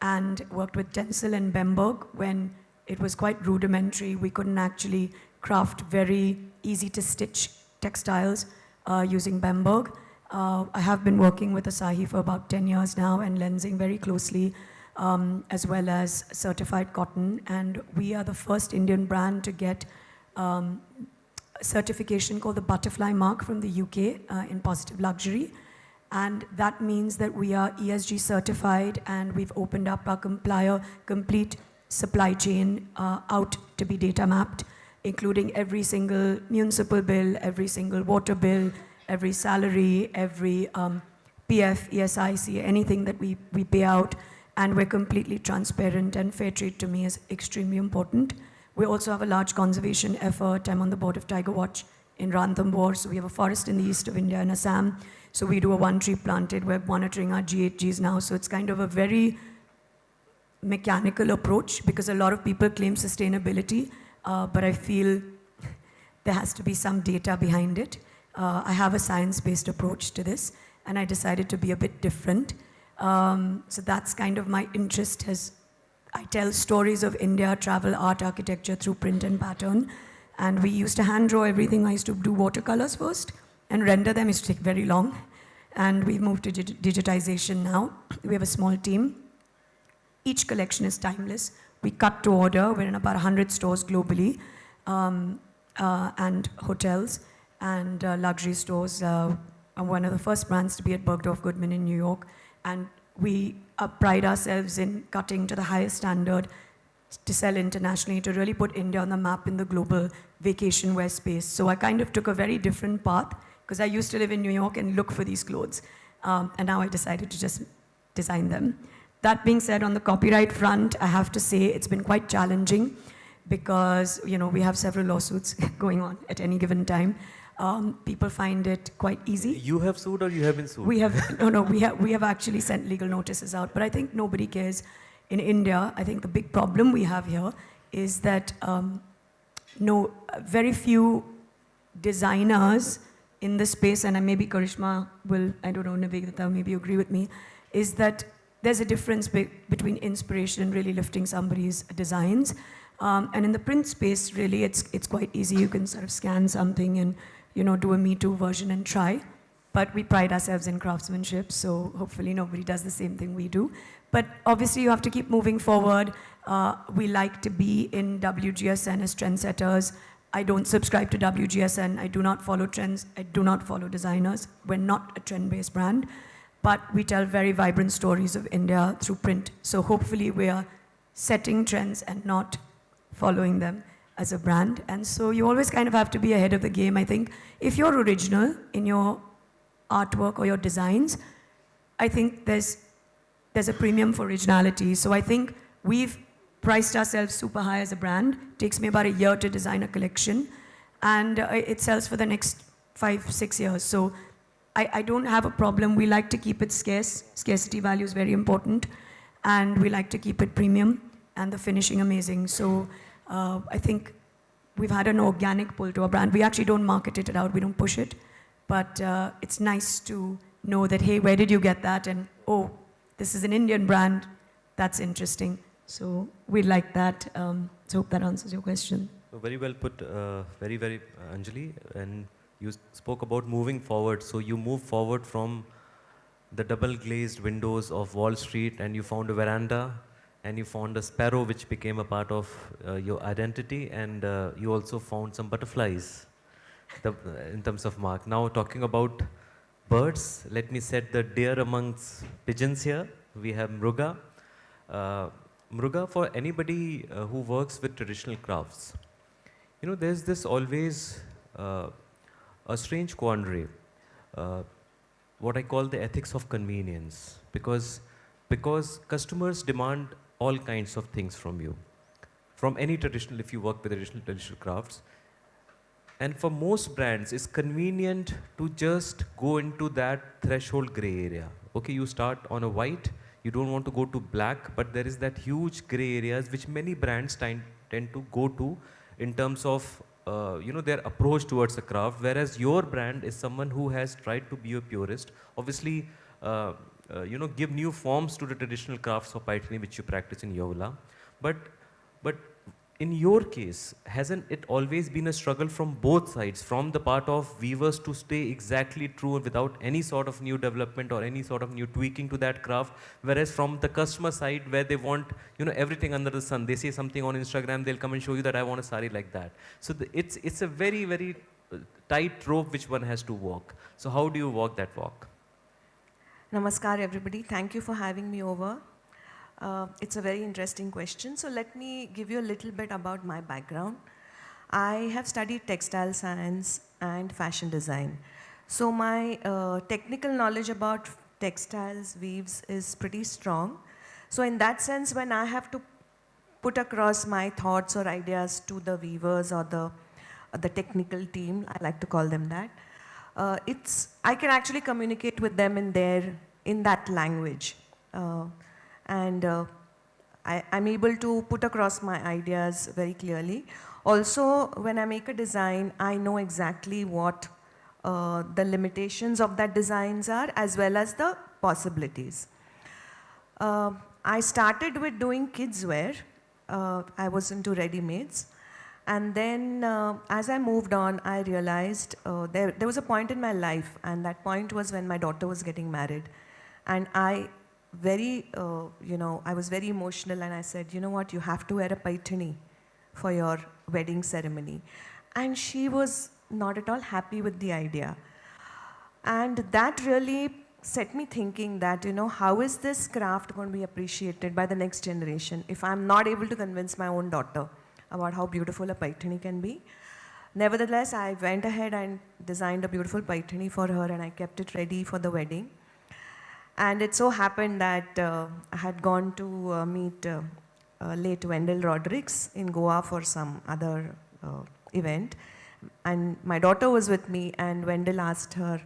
and worked with Tencel and Bemberg when it was quite rudimentary. We couldn't actually craft very easy to stitch textiles using Bemberg. I have been working with Asahi for about 10 years now and lensing very closely, as well as certified cotton. And we are the first Indian brand to get a certification called the Butterfly Mark from the UK in positive luxury. And that means that we are ESG certified, and we've opened up our complete supply chain out to be data mapped, including every single municipal bill, every single water bill, every salary, every PF, ESIC, anything that we pay out. And we're completely transparent, and fair trade to me is extremely important. We also have a large conservation effort. I'm on the board of Tiger Watch in Ranthambore. So we have a forest in the east of India in Assam. So we do a one tree planted. We're monitoring our GHGs now. So it's kind of a very mechanical approach, because a lot of people claim sustainability, but I feel there has to be some data behind it. I have a science-based approach to this, and I decided to be a bit different. So that's kind of my interest I tell stories of India, travel, art, architecture through print and pattern. And we used to hand draw everything. I used to do watercolors first and render them. It used to take very long. And we've moved to digitization now. We have a small team. Each collection is timeless. We cut to order. We're in about 100 stores globally, and hotels and luxury stores. I'm one of the first brands to be at Bergdorf Goodman in New York. And we pride ourselves in cutting to the highest standard to sell internationally, to really put India on the map in the global vacation wear space. So I kind of took a very different path, because I used to live in New York and look for these clothes. And now I decided to just design them. That being said, on the copyright front, I have to say it's been quite challenging, because we have several lawsuits going on at any given time. People find it quite easy. You have sued or you have been sued? We have actually sent legal notices out, but I think nobody cares. In India, I think the big problem we have here is that very few designers in this space, and maybe Karishma will, I don't know, Nivedita, maybe you agree with me, is that there's a difference between inspiration and really lifting somebody's designs. And in the print space, really, it's quite easy. You can sort of scan something and do a Me Too version and try. But we pride ourselves in craftsmanship, so hopefully nobody does the same thing we do. But obviously you have to keep moving forward. We like to be in WGSN as trendsetters. I don't subscribe to WGSN. I do not follow trends. I do not follow designers. We're not a trend-based brand, but we tell very vibrant stories of India through print. So hopefully we are setting trends and not following them as a brand. And so you always kind of have to be ahead of the game. I think if you're original in your artwork or your designs, I think there's a premium for originality. So I think we've priced ourselves super high as a brand. It takes me about a year to design a collection, and it sells for the next 5-6 years. So I don't have a problem. We like to keep it scarce. Scarcity value is very important, and we like to keep it premium and the finishing amazing. So I think we've had an organic pull to our brand. We actually don't market it out. We don't push it. But it's nice to know that, hey, where did you get that? And, oh, this is an Indian brand. That's interesting. So we like that. So hope that answers your question. Very well put, very, Anjali. And you spoke about moving forward. So you move forward from the double glazed windows of Wall Street, and you found a veranda, and you found a sparrow, which became a part of your identity. And you also found some butterflies. In terms of mark. Now talking about birds, let me set the deer amongst pigeons here. We have Mruga. Mruga, for anybody who works with traditional crafts, there's this always a strange quandary, what I call the ethics of convenience, because customers demand all kinds of things from you, from any traditional, if you work with traditional crafts. And for most brands, it's convenient to just go into that threshold gray area. Okay, you start on a white, you don't want to go to black, but there is that huge gray areas which many brands tend to go to in terms of their approach towards a craft, whereas your brand is someone who has tried to be a purist. Obviously, give new forms to the traditional crafts of Paithani which you practice in Yeola. But in your case, hasn't it always been a struggle from both sides, from the part of weavers to stay exactly true without any sort of new development or any sort of new tweaking to that craft, whereas from the customer side, where they want everything under the sun, they say something on Instagram, they'll come and show you that I want a sari like that. So it's a very, very tight rope which one has to walk. So how do you walk that walk? Namaskar everybody, thank you for having me over. It's a very interesting question. So let me give you a little bit about my background. I have studied textile science and fashion design. So my technical knowledge about textiles, weaves is pretty strong. So in that sense, when I have to put across my thoughts or ideas to the weavers or the technical team, I like to call them that, I can actually communicate with them in that language. I'm able to put across my ideas very clearly. Also, when I make a design, I know exactly what the limitations of that designs are, as well as the possibilities. I started with doing kids wear. I was into ready-mades. And then as I moved on, I realized there was a point in my life, and that point was when my daughter was getting married. And I was very emotional, and I said, you know what, you have to wear a paithani for your wedding ceremony. And she was not at all happy with the idea. And that really set me thinking that, how is this craft going to be appreciated by the next generation if I'm not able to convince my own daughter about how beautiful a paithani can be. Nevertheless, I went ahead and designed a beautiful paithani for her, and I kept it ready for the wedding. And it so happened that I had gone to meet late Wendell Rodrigues in Goa for some other event. And my daughter was with me, and Wendell asked her,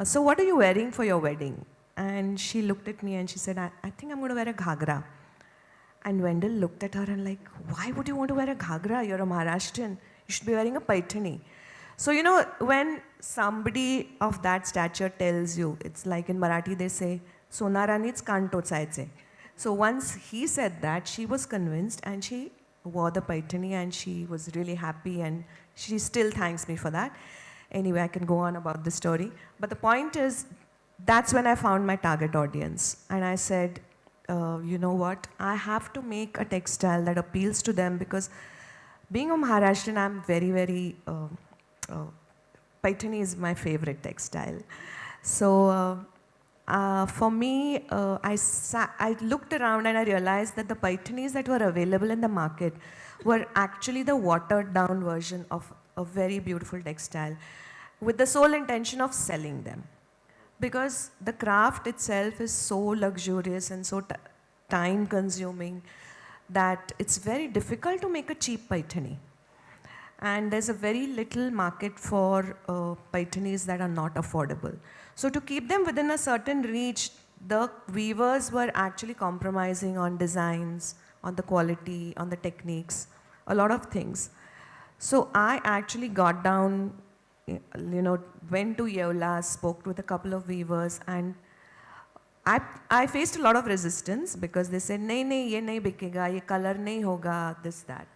so what are you wearing for your wedding? And she looked at me and she said, I think I'm going to wear a ghagra. And Wendell looked at her and like, why would you want to wear a ghagra? You're a Maharashtrian. You should be wearing a paithani. So, when somebody of that stature tells you, it's like in Marathi they say, Sonarani's kan tochayeche. So once he said that, she was convinced and she wore the paithani and she was really happy, and she still thanks me for that. Anyway, I can go on about the story. But the point is, that's when I found my target audience. And I said, you know what, I have to make a textile that appeals to them, because being a Maharashtrian, I'm very, very, paithani is my favorite textile. So for me, I looked around and I realized that the paithanis that were available in the market were actually the watered down version of a very beautiful textile, with the sole intention of selling them. Because the craft itself is so luxurious and so time consuming that it's very difficult to make a cheap paithani. And there's a very little market for paithanis that are not affordable. So to keep them within a certain reach, the weavers were actually compromising on designs, on the quality, on the techniques, a lot of things. So I actually got down, went to Yeola, spoke with a couple of weavers, and I faced a lot of resistance because they said, nahi, ye nahi bikega, ye color nahi hoga, this, that.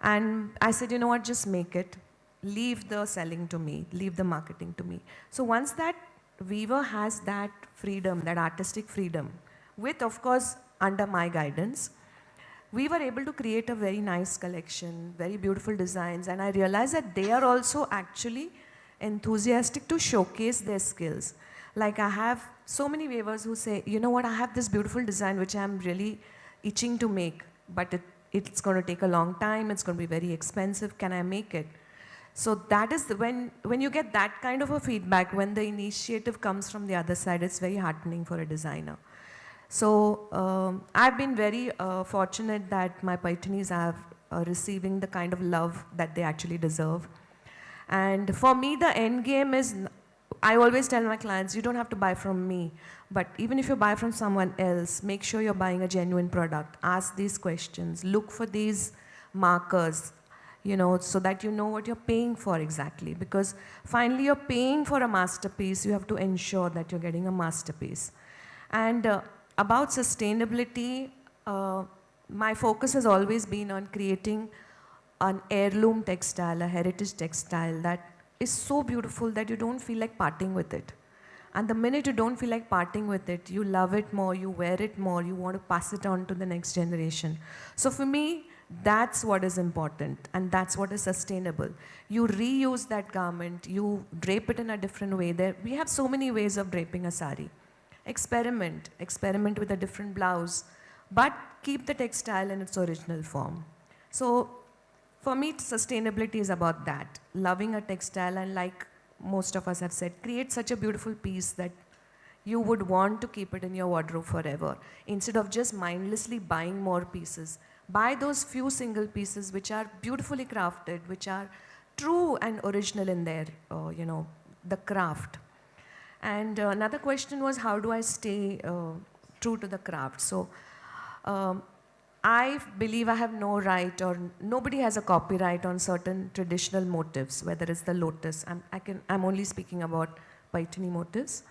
And I said, you know what, just make it. Leave the selling to me, leave the marketing to me. So once that weaver has that freedom, that artistic freedom, with, of course, under my guidance, we were able to create a very nice collection, very beautiful designs, and I realized that they are also actually enthusiastic to showcase their skills. Like I have so many weavers who say, you know what, I have this beautiful design which I'm really itching to make, but it's going to take a long time, it's going to be very expensive, can I make it? So that is when you get that kind of a feedback, when the initiative comes from the other side, it's very heartening for a designer. So I've been very fortunate that my paithanis are receiving the kind of love that they actually deserve. And for me, the end game is, I always tell my clients, you don't have to buy from me, but even if you buy from someone else, make sure you're buying a genuine product. Ask these questions, look for these markers, so that you know what you're paying for exactly. Because finally, you're paying for a masterpiece, you have to ensure that you're getting a masterpiece. And about sustainability, my focus has always been on creating an heirloom textile, a heritage textile that is so beautiful that you don't feel like parting with it. And the minute you don't feel like parting with it, you love it more, you wear it more, you want to pass it on to the next generation. So for me, that's what is important, and that's what is sustainable. You reuse that garment, you drape it in a different way. We have so many ways of draping a sari. Experiment with a different blouse, but keep the textile in its original form. So for me, sustainability is about that, loving a textile, and like most of us have said, create such a beautiful piece that you would want to keep it in your wardrobe forever, instead of just mindlessly buying more pieces. Buy those few single pieces which are beautifully crafted, which are true and original in their, the craft. And another question was, how do I stay true to the craft? So I believe I have no right, or nobody has a copyright on certain traditional motifs, whether it's the lotus. I'm only speaking about paithani motifs.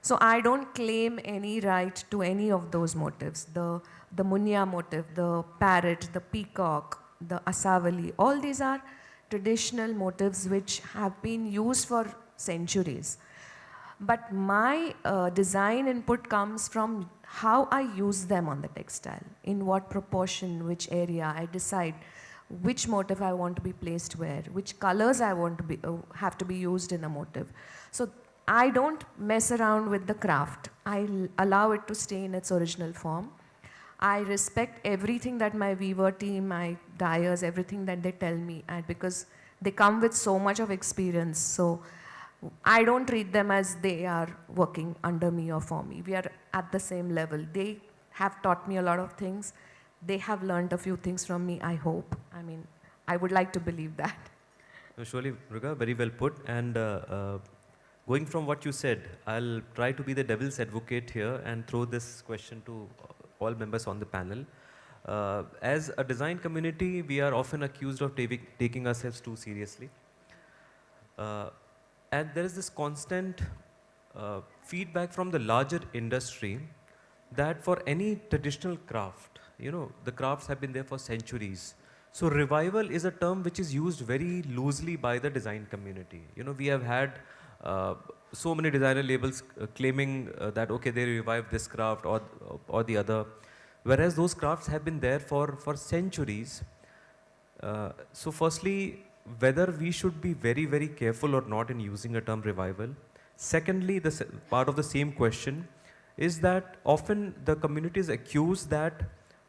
So I don't claim any right to any of those motifs. The munya motif, the parrot, the peacock, the asavali, all these are traditional motifs which have been used for centuries. But my design input comes from how I use them on the textile, in what proportion, which area. I decide which motif I want to be placed where, which colors I want to be have to be used in a motif. So I don't mess around with the craft. I allow it to stay in its original form. I respect everything that my weaver team, my dyers, everything that they tell me, and because they come with so much of experience. So I don't treat them as they are working under me or for me. We are at the same level. They have taught me a lot of things. They have learned a few things from me, I hope. I mean, I would like to believe that. Surely, Mruga, very well put. And going from what you said, I'll try to be the devil's advocate here and throw this question to all members on the panel. As a design community, we are often accused of taking ourselves too seriously. And there is this constant feedback from the larger industry that for any traditional craft, the crafts have been there for centuries. So revival is a term which is used very loosely by the design community. We have had so many designer labels claiming that, okay, they revived this craft or the other, whereas those crafts have been there for centuries. So firstly, whether we should be very, very careful or not in using a term revival. Secondly, the part of the same question is that often the community is accused that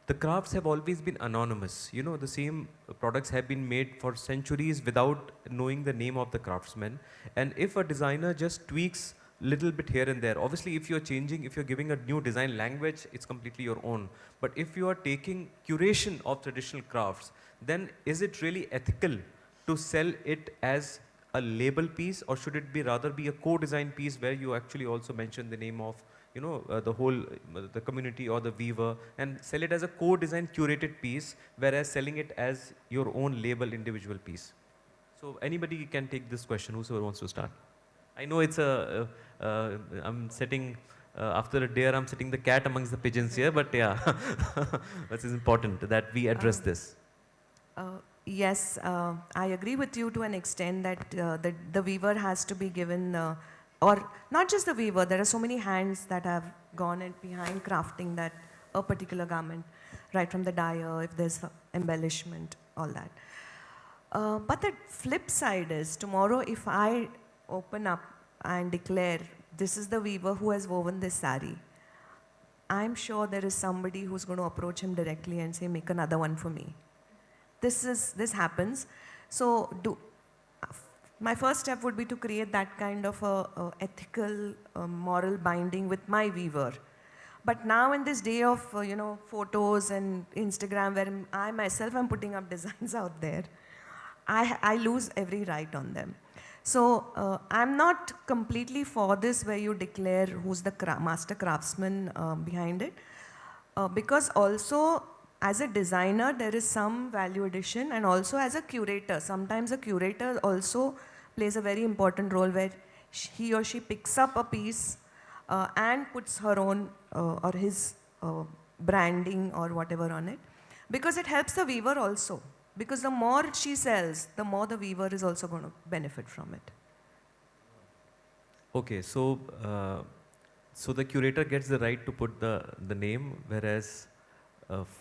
the crafts have always been anonymous. The same products have been made for centuries without knowing the name of the craftsman. And if a designer just tweaks little bit here and there, obviously if you're giving a new design language, it's completely your own. But if you are taking curation of traditional crafts, then is it really ethical to sell it as a label piece, or should it be rather be a co-design piece where you actually also mention the name of the community or the weaver, and sell it as a co-design curated piece, whereas selling it as your own label individual piece? So anybody can take this question, whosoever wants to start. I know it's I'm setting, after a dare, I'm setting the cat amongst the pigeons here, but yeah, this is important that we address this. Yes, I agree with you to an extent that the weaver has to be given, or not just the weaver, there are so many hands that have gone in behind crafting that a particular garment, right from the dyer, if there's embellishment, all that. But the flip side is, tomorrow if I open up and declare, this is the weaver who has woven this sari, I'm sure there is somebody who's going to approach him directly and say, make another one for me. This happens. So my first step would be to create that kind of a ethical, moral binding with my weaver. But now in this day of photos and Instagram, where I myself am putting up designs out there, I lose every right on them. So I'm not completely for this where you declare who's the master craftsman behind it, because also as a designer, there is some value addition, and also as a curator. Sometimes a curator also plays a very important role where he or she picks up a piece and puts her own or his branding or whatever on it, because it helps the weaver also. Because the more she sells, the more the weaver is also going to benefit from it. Okay, so so the curator gets the right to put the name, whereas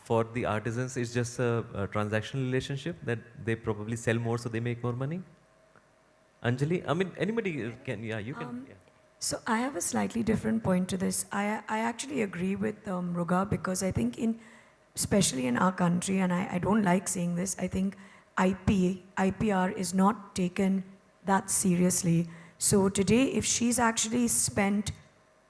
for the artisans, it's just a transactional relationship that they probably sell more, so they make more money. Anjali, I mean, anybody can, yeah, you can. Yeah. So I have a slightly different point to this. I actually agree with Mruga, because I think especially in our country, and I don't like saying this, I think IPR is not taken that seriously. So today, if she's actually spent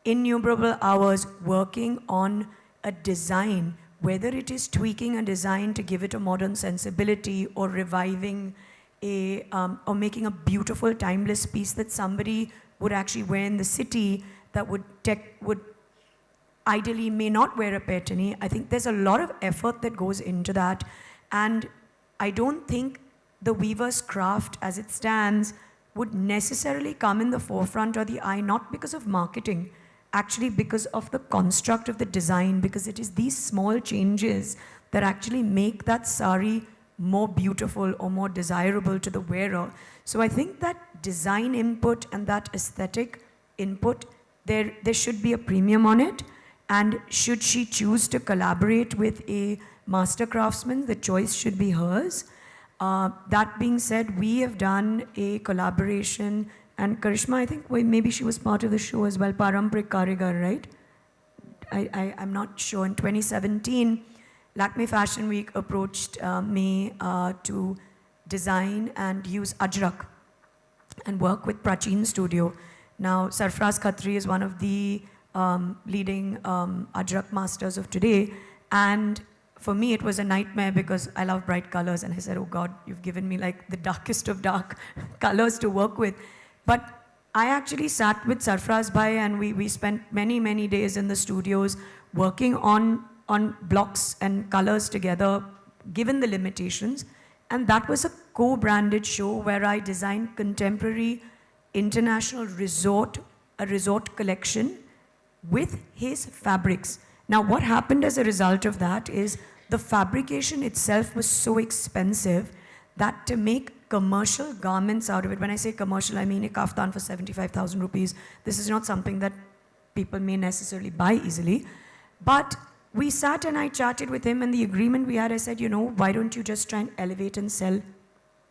innumerable hours working on a design, whether it is tweaking a design to give it a modern sensibility, or reviving or making a beautiful timeless piece that somebody would actually wear in the city, that would ideally may not wear a pattern. I think there's a lot of effort that goes into that, and I don't think the weaver's craft as it stands would necessarily come in the forefront or the eye, not because of marketing, actually because of the construct of the design, because it is these small changes that actually make that sari more beautiful or more desirable to the wearer. So I think that design input and that aesthetic input, there should be a premium on it. And should she choose to collaborate with a master craftsman, the choice should be hers. That being said, we have done a collaboration, and Karishma, I think maybe she was part of the show as well, Paramparik Karigar, right? I'm not sure. In 2017, Lakme Fashion Week approached me to design and use Ajrak and work with Prachin Studio. Now, Sarfraz Khatri is one of the leading Ajrak masters of today, and for me it was a nightmare because I love bright colors, and I said, oh God, you've given me like the darkest of dark colors to work with. But I actually sat with Sarfraz Bhai, and we spent many, many days in the studios working on blocks and colors together, given the limitations. And that was a co-branded show where I designed contemporary international a resort collection with his fabrics. Now, what happened as a result of that is the fabrication itself was so expensive that to make commercial garments out of it, when I say commercial, I mean a kaftan for 75,000 rupees. This is not something that people may necessarily buy easily. But we sat and I chatted with him, and the agreement we had, I said, you know, why don't you just try and elevate and sell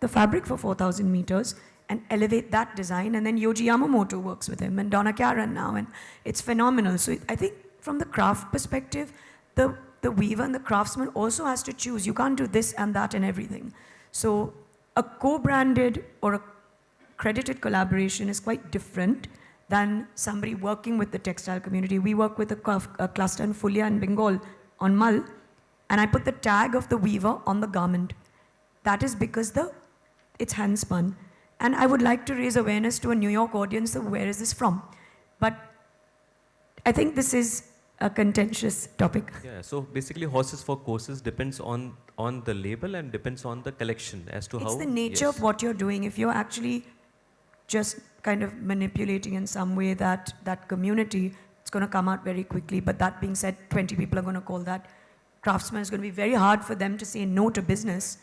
the fabric for 4,000 meters and elevate that design? And then Yoji Yamamoto works with him, and Donna Karan now, and it's phenomenal. So I think from the craft perspective, the weaver and the craftsman also has to choose. You can't do this and that and everything. So a co-branded or a credited collaboration is quite different than somebody working with the textile community. We work with a cluster in Fulia in Bengal on Mal, and I put the tag of the weaver on the garment. That is because it's hand spun. And I would like to raise awareness to a New York audience of where is this from. But I think this is a contentious topic. Yeah, so basically horses for courses depends on the label and depends on the collection as to how. It's the nature of what you're doing. If you're actually just kind of manipulating in some way that community, it's going to come out very quickly. But that being said, 20 people are going to call that craftsman. It's going to be very hard for them to say no to business.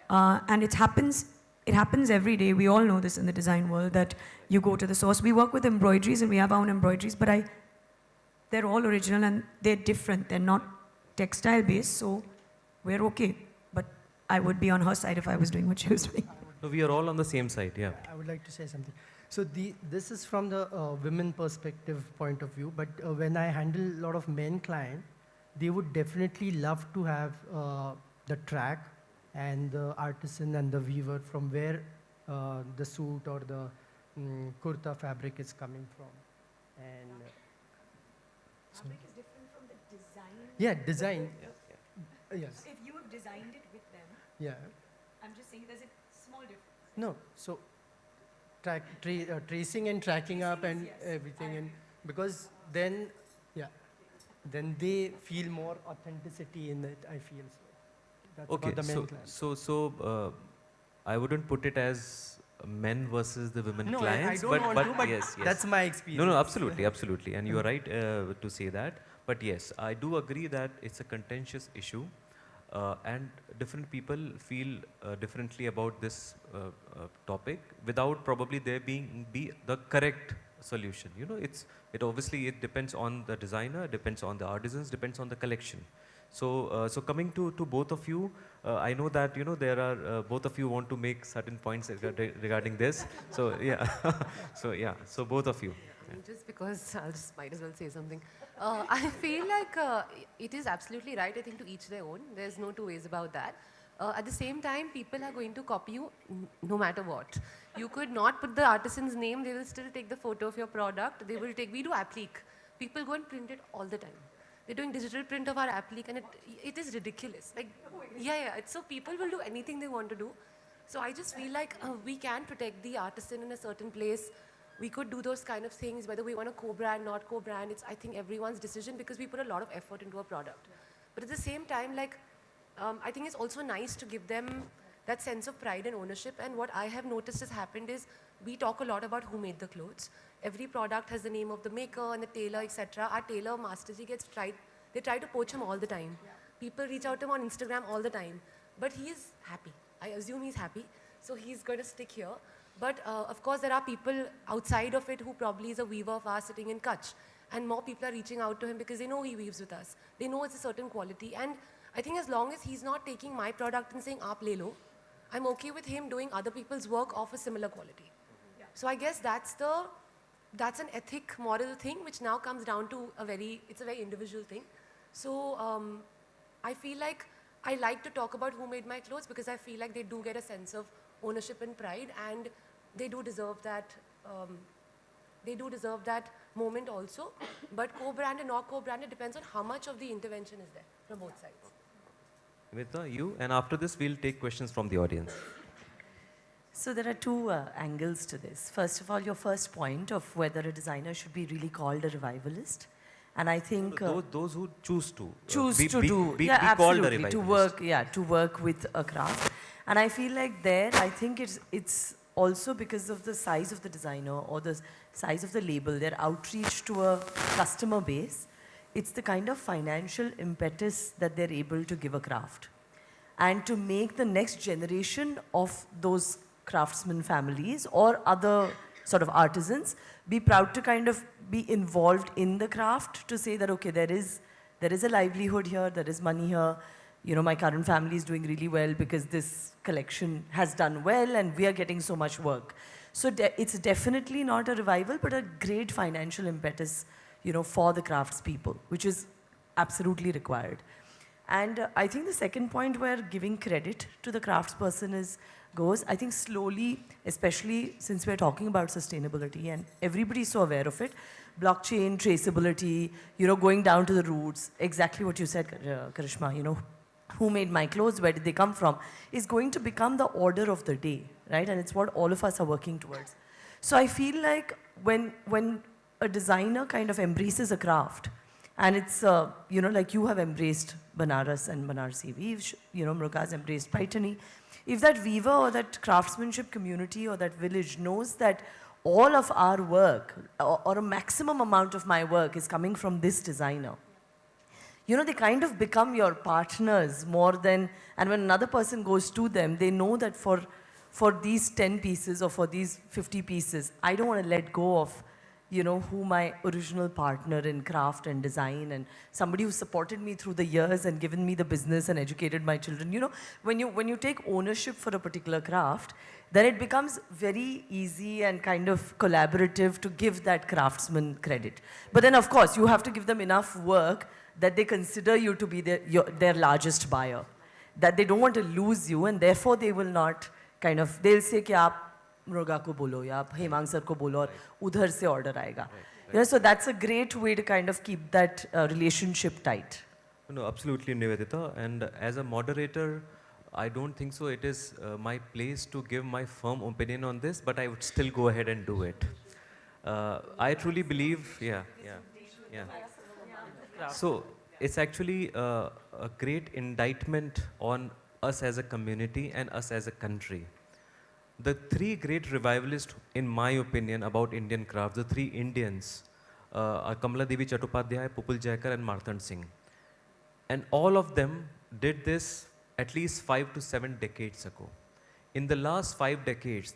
And it happens every day. We all know this in the design world, that you go to the source. We work with embroideries and we have our own embroideries, but they're all original and they're different. They're not textile based, so we're okay. But I would be on her side if I was doing what she was doing. No, we are all on the same side, yeah. I would like to say something. So this is from the women perspective point of view, but when I handle a lot of men clients, they would definitely love to have the track and the artisan and the weaver from where the suit or the kurta fabric is coming from. And Fabric is different from the design. yeah, design. Yes. So if you have designed it with them, Yeah. I'm just saying there's a small difference. No, so tracing and tracking up and everything, and because then, yeah, then they feel more authenticity in it, I feel so. That's Okay, about the men client. so I wouldn't put it as men versus the women No, clients, I don't want to, but yes, yes. that's my experience. No, absolutely, and you are right to say that. But yes, I do agree that it's a contentious issue, and different people feel differently about this topic without probably there be the correct solution. You know, it obviously depends on the designer, depends on the artisans, depends on the collection. So, so coming to both of you, I know that there are both of you want to make certain points regarding this. So yeah, so both of you. Just because I'll just might as well say something. I feel like it is absolutely right. I think to each their own. There's no two ways about that. At the same time, people are going to copy you no matter what. You could not put the artisan's name. They will still take the photo of your product. They will take. We do applique. People go and print it all the time. They're doing digital print of our applique, and it is ridiculous. Like, yeah. So people will do anything they want to do. So I just feel like we can protect the artisan in a certain place. We could do those kind of things, whether we want to co-brand, not co-brand. It's, I think, everyone's decision because we put a lot of effort into a product. But at the same time, like, I think it's also nice to give them that sense of pride and ownership. And what I have noticed has happened is we talk a lot about who made the clothes. Every product has the name of the maker and the tailor, etc. Our tailor masters, they try to poach him all the time. People reach out to him on Instagram all the time. But he is happy. I assume he's happy. So he's going to stick here. But of course, there are people outside of it who probably is a weaver of ours sitting in Kutch. And more people are reaching out to him because they know he weaves with us. They know it's a certain quality. And I think as long as he's not taking my product and saying, aap le lo, I'm okay with him doing other people's work of a similar quality. So I guess that's an ethic, moral thing, which now comes down to it's a very individual thing. So I feel like I like to talk about who made my clothes because I feel like they do get a sense of ownership and pride, and they do deserve that. They do deserve that moment also. But co-branded, not co-branded, depends on how much of the intervention is there from both sides. Nimita, you, and after this, we'll take questions from the audience. So there are two angles to this. First of all, your first point of whether a designer should be really called a revivalist. And I think those who choose to be absolutely, to work with a craft. And I feel like I think it's also because of the size of the designer or the size of the label, their outreach to a customer base. It's the kind of financial impetus that they're able to give a craft. And to make the next generation of those craftsman families or other sort of artisans be proud to kind of be involved in the craft, to say that, okay, there is a livelihood here, there is money here. You know, my current family is doing really well because this collection has done well and we are getting so much work. So it's definitely not a revival, but a great financial impetus, you know, for the craftspeople, which is absolutely required. And I think the second point where giving credit to the craftsperson goes, I think slowly, especially since we're talking about sustainability and everybody's so aware of it, blockchain, traceability, you know, going down to the roots, exactly what you said, Karishma, you know, who made my clothes, where did they come from, is going to become the order of the day, right? And it's what all of us are working towards. So I feel like when a designer kind of embraces a craft, and it's, you know, like you have embraced Banaras and Banarsi weaves, you know, Mruga's embraced Paitani. If that weaver or that craftsmanship community or that village knows that all of our work or a maximum amount of my work is coming from this designer, you know, they kind of become your partners more than, and when another person goes to them, they know that for these 10 pieces or for these 50 pieces, I don't want to let go of, you know, who my original partner in craft and design and somebody who supported me through the years and given me the business and educated my children. You know, when you take ownership for a particular craft, then it becomes very easy and kind of collaborative to give that craftsman credit. But then, of course, you have to give them enough work that they consider you to be their largest buyer, that they don't want to lose you, and therefore they will not kind of, they'll say कि आप मृगा को बोलो या आप Hemang sir को बोलो और उधर से order आएगा. You know, so that's a great way to kind of keep that relationship tight. No, absolutely, Nivedita. And as a moderator, I don't think so it is my place to give my firm opinion on this, but I would still go ahead and do it. I truly believe, yeah. So it's actually a great indictment on us as a community and us as a country. The three great revivalists, in my opinion, about Indian craft, the three Indians, are Kamala Devi Chattopadhyay, Pupul Jayakar and Marthand Singh. And all of them did this at least 5 to 7 decades ago. In the last 5 decades,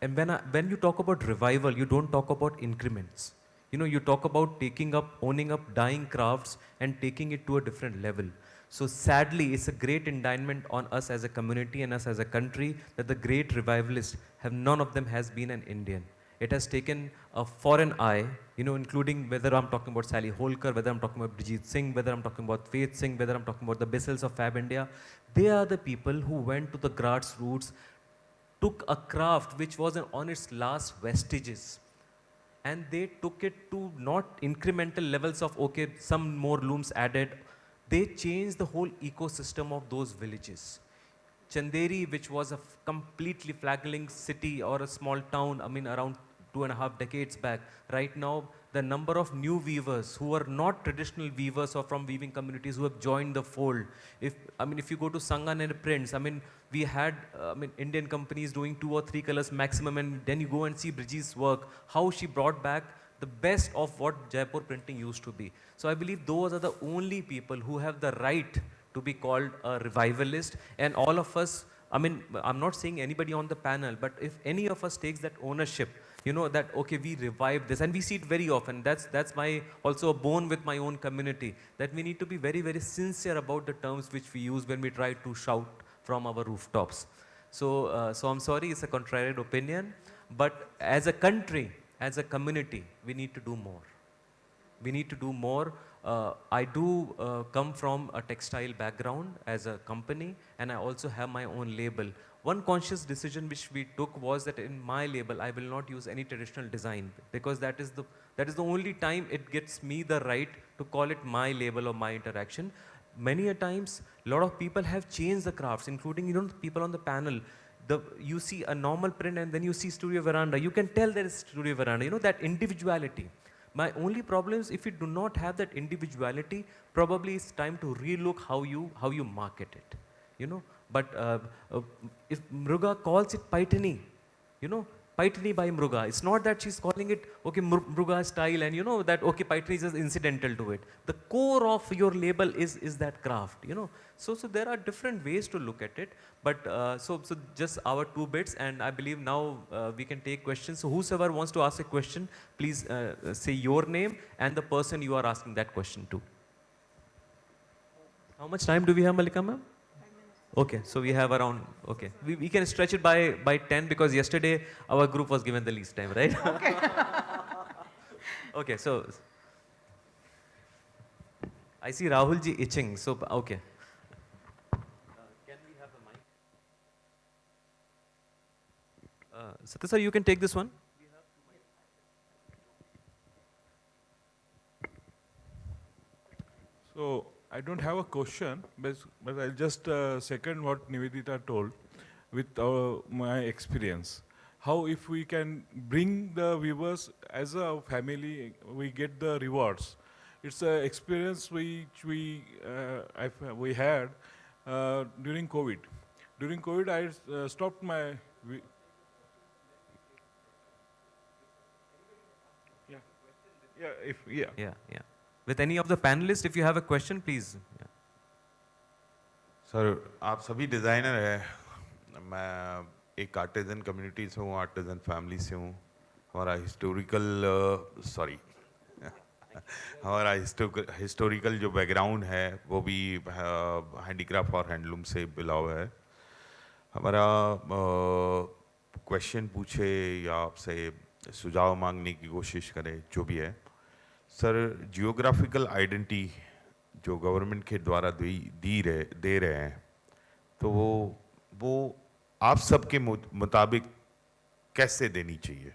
and when you talk about revival, you don't talk about increments. You know, you talk about taking up, owning up dying crafts and taking it to a different level. So sadly, it's a great indictment on us as a community and us as a country that the great revivalists none of them has been an Indian. It has taken a foreign eye, you know, including whether I'm talking about Sally Holkar, whether I'm talking about Brigitte Singh, whether I'm talking about Faith Singh, whether I'm talking about the Bissels of Fab India. They are the people who went to the grassroots, took a craft which was on its last vestiges, and they took it to not incremental levels of, okay, some more looms added. They changed the whole ecosystem of those villages. Chanderi, which was a completely flagging city or a small town, I mean around 2.5 decades back. Right now, the number of new weavers who are not traditional weavers or from weaving communities who have joined the fold. If you go to Sangan and Prints, we had Indian companies doing 2 or 3 colors maximum, and then you go and see Brigi's work, how she brought back the best of what Jaipur printing used to be. So I believe those are the only people who have the right to be called a revivalist, and all of us, I'm not saying anybody on the panel, but if any of us takes that ownership, that, okay, we revive this, and we see it very often. That's my also a bone with my own community, that we need to be very, very sincere about the terms which we use when we try to shout from our rooftops. So I'm sorry, it's a contrarian opinion, but as a country, as a community, we need to do more. We need to do more. I do come from a textile background as a company, and I also have my own label. One conscious decision which we took was that in my label, I will not use any traditional design, because that is the only time it gets me the right to call it my label or my interaction. Many a times, a lot of people have changed the crafts, including people on the panel. You see a normal print and then you see Studio Veranda. You can tell there is Studio Veranda. That individuality. My only problem is if you do not have that individuality, probably it's time to relook how you market it. But if Mruga calls it Paitani, Paitani by Mruga, it's not that she's calling it, okay, Mruga style, and that, okay, Paitani is just incidental to it. The core of your label is that craft, So there are different ways to look at it, but so just our 2 bits, and I believe now we can take questions. So whosoever wants to ask a question, please say your name and the person you are asking that question to. How much time do we have, Malika ma'am? Okay, so we have around, okay. We can stretch it by 10, because yesterday our group was given the least time, right? Okay. Okay, so I see Rahul ji itching, so okay. Can we have a mic? Satya sir, you can take this one. So I don't have a question, but I'll just second what Nivedita told with my experience. How if we can bring the viewers as a family, we get the rewards. It's an experience which we had during COVID. During COVID, I stopped my. Yeah. With any of the panelists, if you have a question, please. Yeah. Sir, आप सभी designer हैं। मैं एक artesian community से हूँ, artesian family से हूँ। हमारा हिस्टोरिकल जो बैकग्राउंड है वो भी हैंडीक्राफ्ट और हैंडलूम से बिलाव है। हमारा क्वेश्चन पूछे या आपसे सुझाव मांगने की कोशिश करें, जो भी है सर, जियोग्राफिकल आइडेंटिटी जो गवर्नमेंट के द्वारा दे रहे हैं, तो वो आप सबके मुताबिक कैसे देनी चाहिए?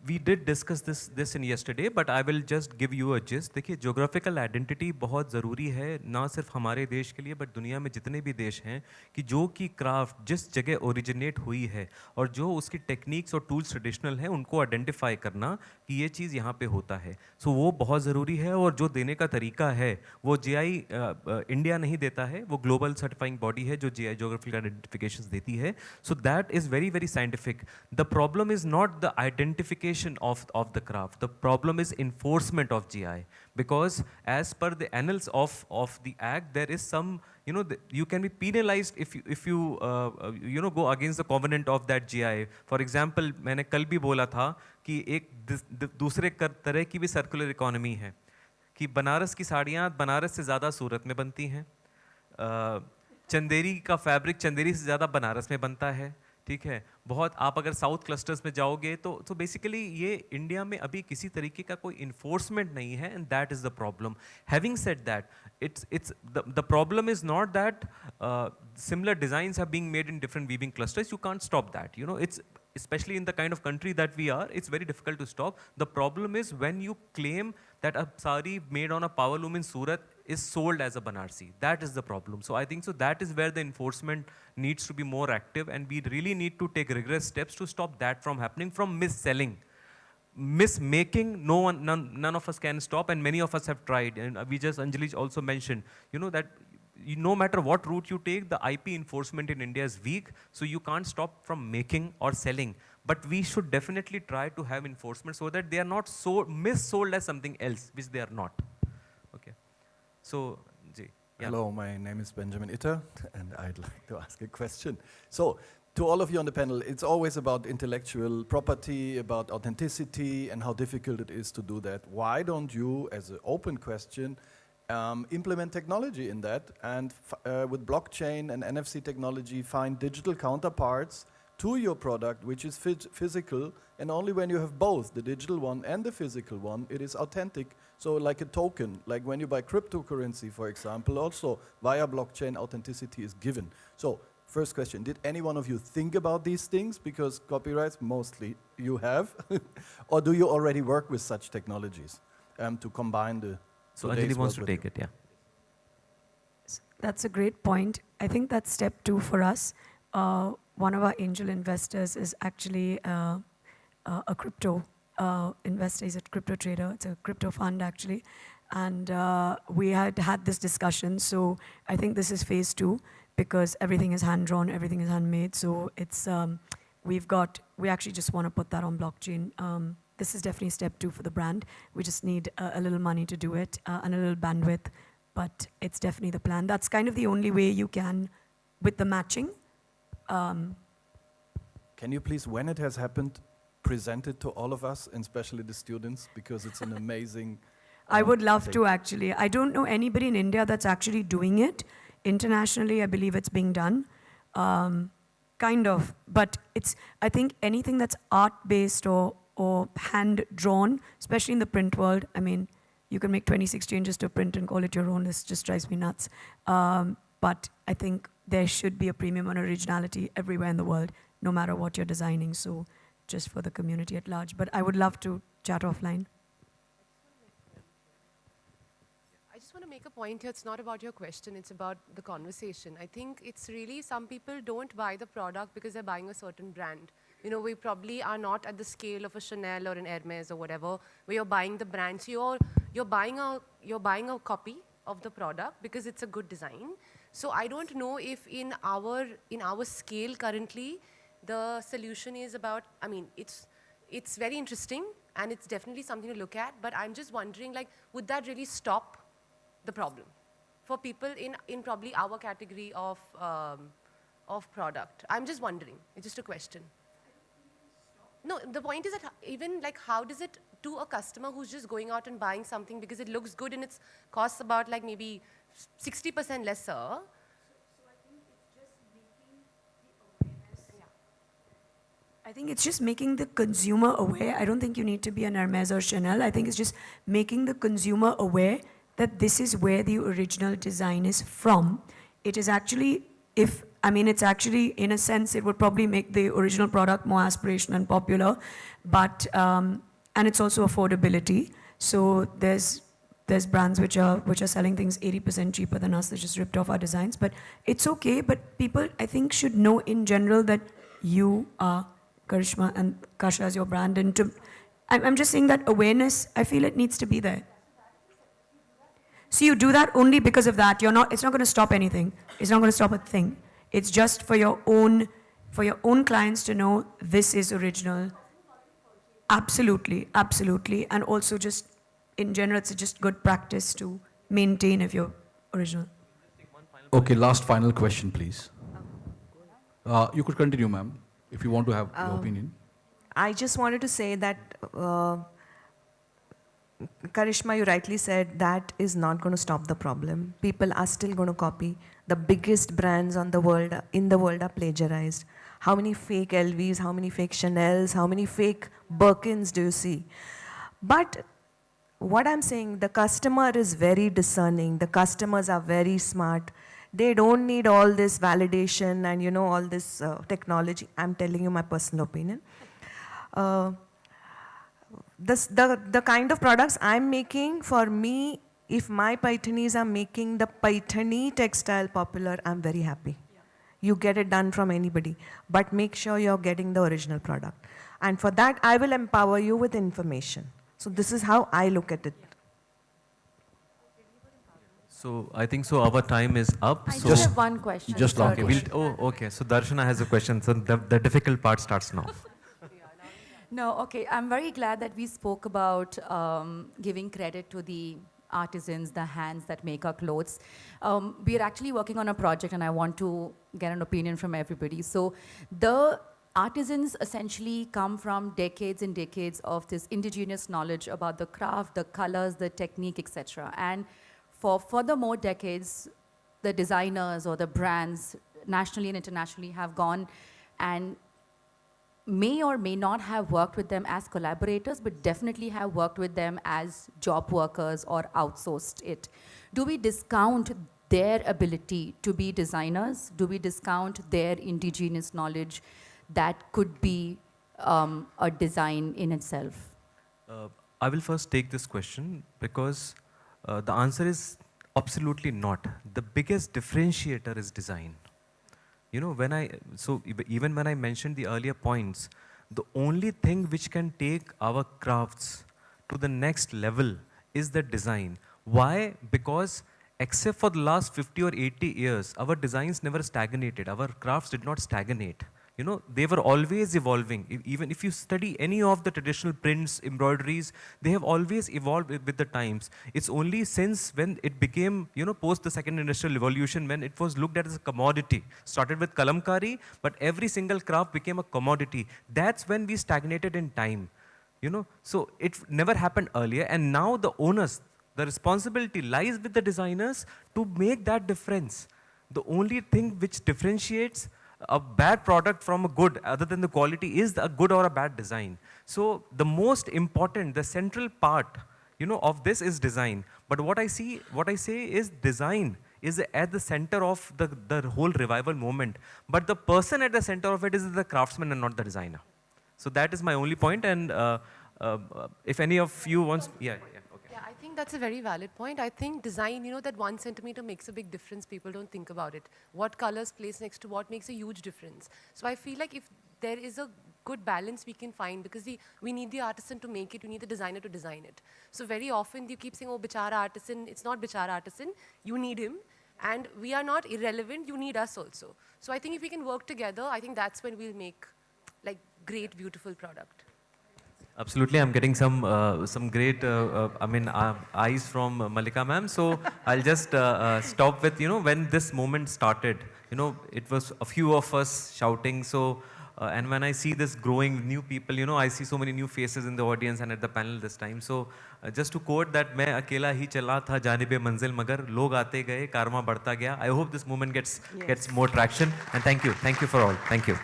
We did discuss this in yesterday, but I will just give you a gist. देखिए, geographical identity बहुत ज़रूरी है, ना सिर्फ हमारे देश के लिए, बट दुनिया में जितने भी देश हैं, कि जो कि क्राफ्ट जिस जगह ओरिजिनेट हुई है और जो उसकी टेक्निक्स और टूल्स ट्रेडिशनल हैं, उनको आइडेंटिफाई करना कि ये चीज़ यहाँ पे होता है। सो वो बहुत ज़रूरी है, और जो देने का तरीका है वो GI इंडिया नहीं देता है, वो ग्लोबल सर्टिफाइंग बॉडी है जो GI जोग्राफिकल आइडेंटिफिकेशन देती है। So that is very very scientific. The problem is not the identification of the craft. The problem is enforcement of GI, because as per the annals of the act, there is some, you can be penalized if you go against the covenant of that GI. For example, मैंने कल भी बोला था कि एक दूसरे तरह की भी सर्कुलर इकोनॉमी है, कि बनारस की साड़ियाँ बनारस से ज़्यादा सूरत में बनती हैं, चंदेरी का फैब्रिक चंदेरी से ज़्यादा बनारस में बनता है, ठीक है। बहुत आप अगर साउथ क्लस्टर्स में जाओगे तो बेसिकली ये इंडिया में अभी किसी तरीके का कोई इन्फोर्समेंट नहीं है, and that is the problem. Having said that, it's the problem is not that similar designs are being made in different weaving clusters. You can't stop that. It's especially in the kind of country that we are, it's very difficult to stop. The problem is when you claim that a sari made on a power loom in Surat is sold as a Banarsi. That is the problem. So I think so that is where the enforcement needs to be more active, and we really need to take rigorous steps to stop that from happening, from mis-selling. Mis-making, none of us can stop, and many of us have tried. And we just, Anjali also mentioned, that no matter what route you take, the IP enforcement in India is weak, so you can't stop from making or selling. But we should definitely try to have enforcement so that they are not so mis-sold as something else, which they are not. Okay. So, Jay. Yeah. Hello, my name is Benjamin Itter, and I'd like to ask a question. So, to all of you on the panel, it's always about intellectual property, about authenticity, and how difficult it is to do that. Why don't you, as an open question, implement technology in that, and with blockchain and NFC technology, find digital counterparts to your product, which is physical, and only when you have both, the digital one and the physical one, it is authentic. So like a token, like when you buy cryptocurrency, for example, also via blockchain, authenticity is given. So first question, did any one of you think about these things? Because copyrights, mostly you have. Or do you already work with such technologies to combine the... So Anjali wants to take it, yeah. That's a great point. I think that's step 2 for us. One of our angel investors is actually a crypto investor. He's a crypto trader. It's a crypto fund, actually. And we had this discussion. So I think this is phase 2, because everything is hand-drawn, everything is handmade. So it's we actually just want to put that on blockchain. This is definitely step 2 for the brand. We just need a little money to do it and a little bandwidth, but it's definitely the plan. That's kind of the only way you can, with the matching. Can you please, when it has happened, present it to all of us, and especially the students, because it's an amazing... I would love to, actually. I don't know anybody in India that's actually doing it. Internationally, I believe it's being done. Kind of, but I think anything that's art-based or hand-drawn, especially in the print world, I mean, you can make 26 changes to a print and call it your own. This just drives me nuts. But I think there should be a premium on originality everywhere in the world, no matter what you're designing, so just for the community at large. But I would love to chat offline. I just want to make a point here. It's not about your question, it's about the conversation. I think it's really, some people don't buy the product because they're buying a certain brand. We probably are not at the scale of a Chanel or an Hermes or whatever, where you're buying the brand. So you're buying a copy of the product because it's a good design. So I don't know if in our scale currently, the solution is about, I mean, it's very interesting and it's definitely something to look at, but I'm just wondering, like, would that really stop the problem for people in probably our category of product? I'm just wondering. It's just a question. No, the point is that even like, how does it to a customer who's just going out and buying something because it looks good and it costs about like maybe 60% lesser? So I think it's just making the consumer aware. I don't think you need to be an Hermes or Chanel. I think it's just making the consumer aware that this is where the original design is from. It is actually, it's actually, in a sense, it would probably make the original product more aspirational and popular, but, and it's also affordability. So there's brands which are selling things 80% cheaper than us that just ripped off our designs, but it's okay. But people, I think, should know in general that you are Karishma and Kasha as your brand. And I'm just saying that awareness, I feel it needs to be there. So you do that only because of that. It's not going to stop anything. It's not going to stop a thing. It's just for your own clients to know this is original. Absolutely, absolutely. And also just, in general, it's just good practice to maintain if you're original. Okay, last final question, please. You could continue, ma'am, if you want to have your opinion. I just wanted to say that, Karishma, you rightly said that is not going to stop the problem. People are still going to copy. The biggest brands in the world are plagiarized. How many fake LVs, how many fake Chanels, how many fake Birkins do you see? But what I'm saying, the customer is very discerning. The customers are very smart. They don't need all this validation and all this technology. I'm telling you my personal opinion. The kind of products I'm making, for me, If my Paithanis are making the Paithani textile popular, I'm very happy. You get it done from anybody, but make sure you're getting the original product. And for that, I will empower you with information. So this is how I look at it. So I think so our time is up. I So just have one question. Just sir. okay. Okay. So Darshana has a question. So the difficult part starts now. No, okay. I'm very glad that we spoke about giving credit to the artisans, the hands that make our clothes. We are actually working on a project and I want to get an opinion from everybody. So the artisans essentially come from decades and decades of this indigenous knowledge about the craft, the colors, the technique, etc. And for furthermore decades, the designers or the brands nationally and internationally have gone and may or may not have worked with them as collaborators, but definitely have worked with them as job workers or outsourced it. Do we discount their ability to be designers? Do we discount their indigenous knowledge that could be a design in itself? I will first take this question because the answer is absolutely not. The biggest differentiator is design. You know, even when I mentioned the earlier points, the only thing which can take our crafts to the next level is the design. Why? Because except for the last 50 or 80 years, our designs never stagnated. Our crafts did not stagnate. You know, they were always evolving. Even if you study any of the traditional prints, embroideries, they have always evolved with the times. It's only since when it became, you know, post the second industrial revolution, when it was looked at as a commodity. Started with kalamkari, but every single craft became a commodity. That's when we stagnated in time. You know, so it never happened earlier. And now the onus, the responsibility lies with the designers to make that difference. The only thing which differentiates a bad product from a good, other than the quality, is a good or a bad design. So the most important, the central part, you know, of this is design. But what I say is design is at the center of the whole revival movement. But the person at the center of it is the craftsman and not the designer. So that is my only point. And if any of you wants, Yeah, I think that's a very valid point. I think design, you know, that 1 centimeter makes a big difference. People don't think about it. What colors placed next to what makes a huge difference. So I feel like if there is a good balance we can find, because we need the artisan to make it, we need the designer to design it. So very often you keep saying, oh, bichara artisan. It's not bichara artisan. You need him. And we are not irrelevant. You need us also. So I think if we can work together, I think that's when we'll make like great, beautiful product. Absolutely, I'm getting some great, eyes from Malika ma'am. So I'll just stop with, you know, when this moment started, you know, it was a few of us shouting. So, and when I see this growing new people, you know, I see so many new faces in the audience and at the panel this time. So just to quote that, मैं अकेला ही चला था जानिबे मंजिल मगर लोग आते गए कारवां बढ़ता गया. I hope this movement gets more traction. And thank you for all. Thank you.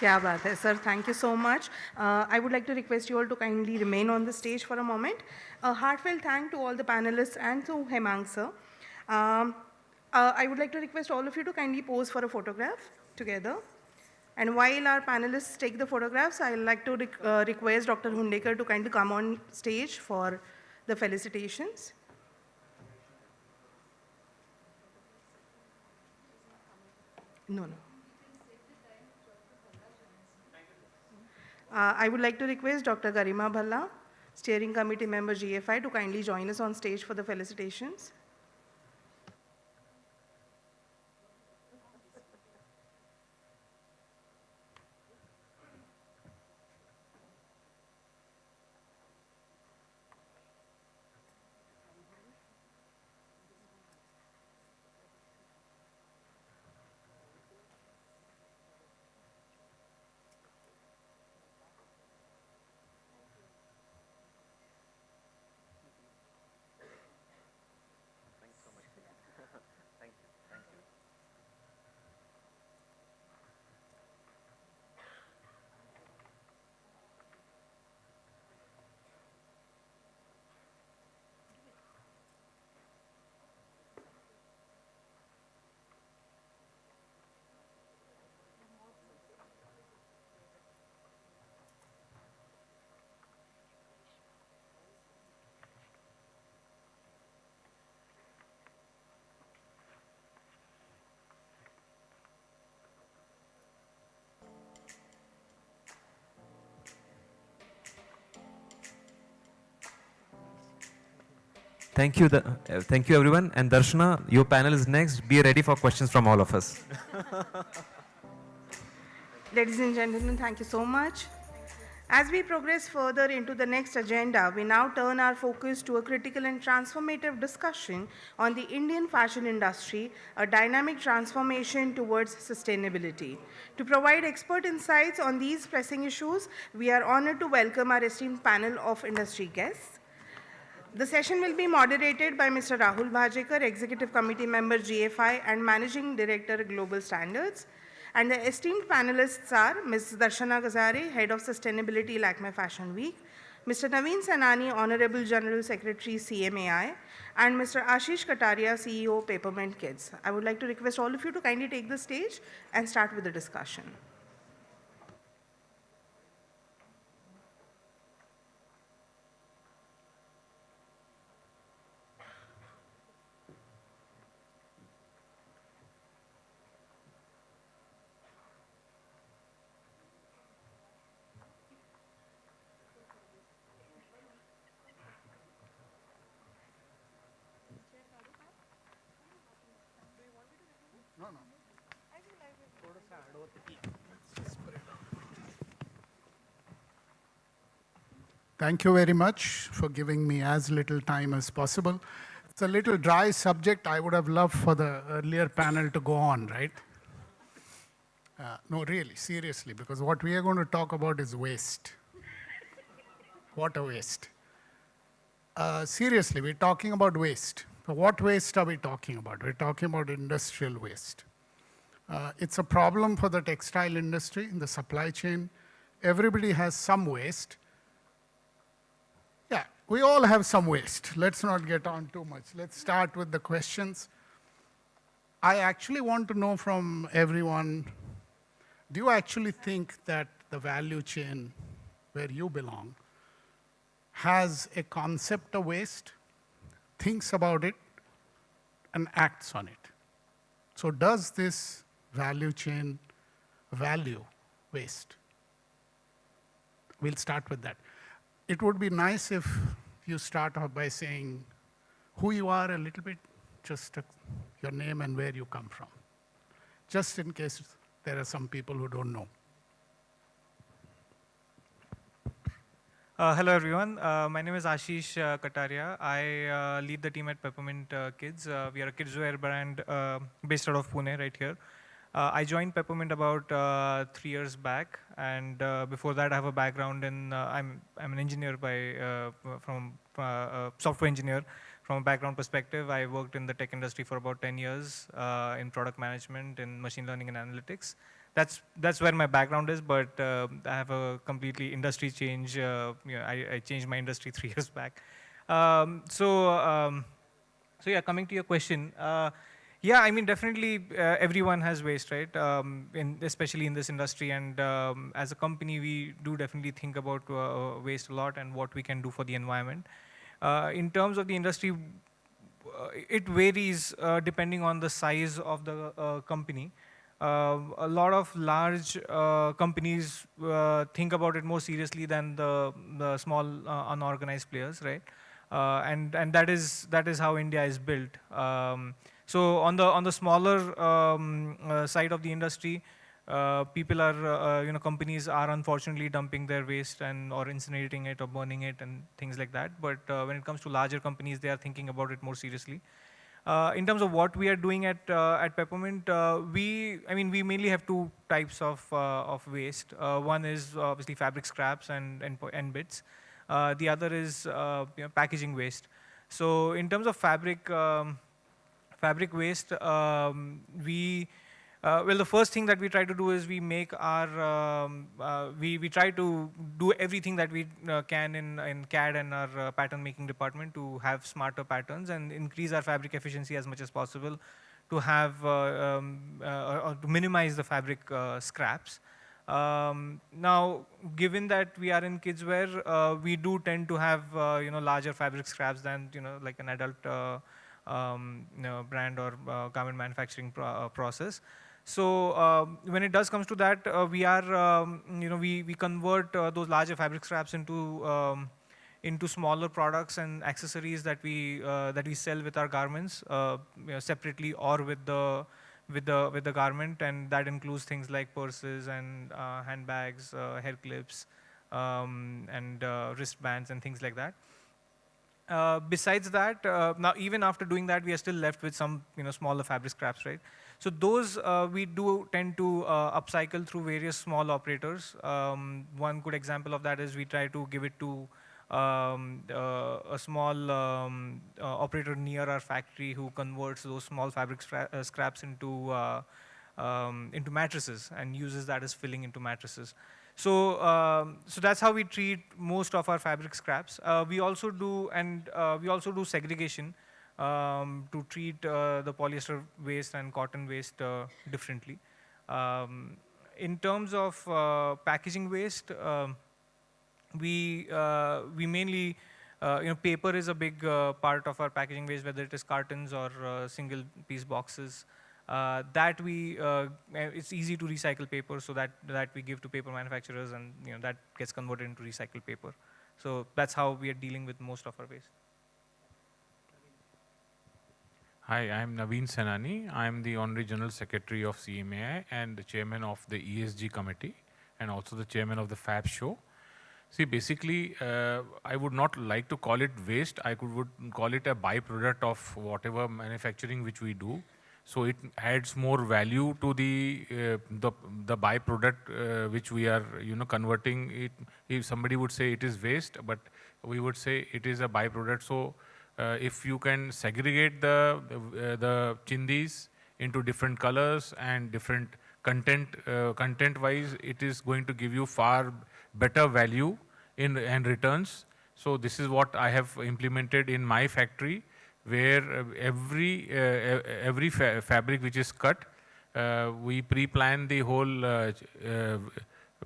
Kya baat hai, sir. Thank you so much. I would like to request you all to kindly remain on the stage for a moment. A heartfelt thank to all the panelists and to Hemang sir. I would like to request all of you to kindly pose for a photograph together. And while our panelists take the photographs, I would like to request Dr. Hundekar to kindly come on stage for the felicitations. No. I would like to request Dr. Garima Bhalla, Steering Committee Member GFI, to kindly join us on stage for the felicitations. Thank you everyone. And Darshana, your panel is next. Be ready for questions from all of us. Ladies and gentlemen, thank you so much. As we progress further into the next agenda, we now turn our focus to a critical and transformative discussion on the Indian fashion industry, a dynamic transformation towards sustainability. To provide expert insights on these pressing issues, we are honored to welcome our esteemed panel of industry guests. The session will be moderated by Mr. Rahul Bhajekar, Executive Committee Member GFI and Managing Director Global Standards. And the esteemed panelists are Ms. Darshana Gazare, Head of Sustainability, Lakme Fashion Week, Mr. Naveen Sanani, Honorable General Secretary, CMAI, and Mr. Ashish Kataria, CEO, Papermint Kids. I would like to request all of you to kindly take the stage and start with the discussion. Thank you very much for giving me as little time as possible. It's a little dry subject. I would have loved for the earlier panel to go on, right? No, really, seriously, because what we are going to talk about is waste. Water waste. Seriously, we're talking about waste. So what waste are we talking about? We're talking about industrial waste. It's a problem for the textile industry, in the supply chain. Everybody has some waste. Yeah, we all have some waste. Let's not get on too much. Let's start with the questions. I actually want to know from everyone, do you actually think that the value chain where you belong has a concept of waste, thinks about it, and acts on it? So does this value chain value waste? We'll start with that. It would be nice if you start off by saying who you are a little bit, just your name and where you come from, just in case there are some people who don't know. Hello everyone, my name is Ashish Kataria. I lead the team at Peppermint Kids. We are a kids wear brand based out of Pune right here. I joined Peppermint about 3 years back, and before that I have a background in, I'm an engineer from software engineer. From a background perspective, I worked in the tech industry for about 10 years in product management, in machine learning and analytics. That's where my background is, but I have a completely industry change. I changed my industry 3 years back. So yeah, coming to your question. Yeah, I mean, definitely everyone has waste, right? Especially in this industry. And as a company, we do definitely think about waste a lot and what we can do for the environment. In terms of the industry, it varies depending on the size of the company. A lot of large companies think about it more seriously than the small unorganized players, right? And that is how India is built. So on the smaller side of the industry, people are, companies are unfortunately dumping their waste or incinerating it or burning it and things like that. But when it comes to larger companies, they are thinking about it more seriously. In terms of what we are doing at Peppermint, we mainly have two types of waste. One is obviously fabric scraps and bits. The other is packaging waste. So in terms of fabric waste, well, the first thing that we try to do is we make our, we try to do everything that we can in CAD and our pattern making department to have smarter patterns and increase our fabric efficiency as much as possible to have, or to minimize the fabric scraps. Now, given that we are in kids wear, we do tend to have, larger fabric scraps than, like an adult brand or garment manufacturing process. So when it does comes to that, we are, we convert those larger fabric scraps into into smaller products and accessories that we sell with our garments, separately or with the garment, and that includes things like purses and handbags, hair clips, and wristbands and things like that. Besides that, now even after doing that, we are still left with some smaller fabric scraps, right? So those we do tend to upcycle through various small operators. One good example of that is we try to give it to a small operator near our factory who converts those small fabric scraps into mattresses and uses that as filling into mattresses. So that's how we treat most of our fabric scraps. We also do segregation to treat the polyester waste and cotton waste differently. In terms of packaging waste, we mainly, paper is a big part of our packaging waste, whether it is cartons or single piece boxes. It's easy to recycle paper, so that we give to paper manufacturers, and that gets converted into recycled paper. So that's how we are dealing with most of our waste. Hi, I'm Naveen Senani. I'm the Honorary General Secretary of CMAI and the Chairman of the ESG Committee, and also the Chairman of the FAB Show. See, basically, I would not like to call it waste. I would call it a byproduct of whatever manufacturing which we do. So it adds more value to the byproduct which we are converting it. If somebody would say it is waste, but we would say it is a byproduct. So if you can segregate the chindis into different colors and different content-wise, it is going to give you far better value and returns. So this is what I have implemented in my factory, where every fabric which is cut, we pre-plan the whole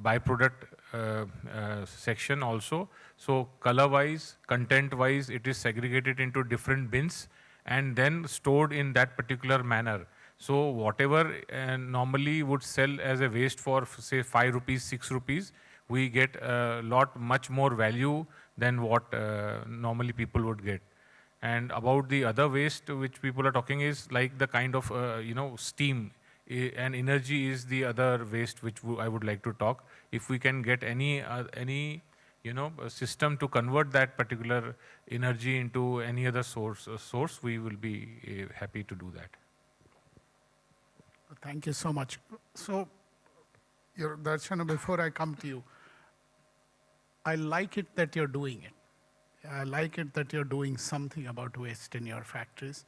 byproduct section also. So color-wise, content-wise, it is segregated into different bins and then stored in that particular manner. So whatever normally would sell as a waste for say 5 rupees, 6 rupees, we get much more value than what normally people would get. And about the other waste which people are talking is like the kind of steam and energy is the other waste which I would like to talk. If we can get any system to convert that particular energy into any other source, we will be happy to do that. Thank you so much. So, Darshana, before I come to you, I like it that you're doing it. I like it that you're doing something about waste in your factories.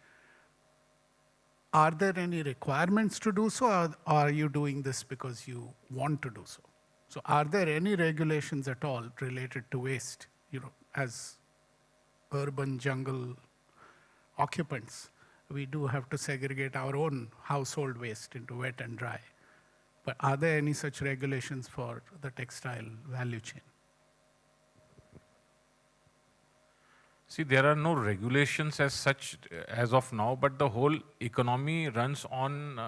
Are there any requirements to do so, or are you doing this because you want to do so? So are there any regulations at all related to waste? As urban jungle occupants, we do have to segregate our own household waste into wet and dry. But are there any such regulations for the textile value chain? See, there are no regulations as such as of now, but the whole economy runs on,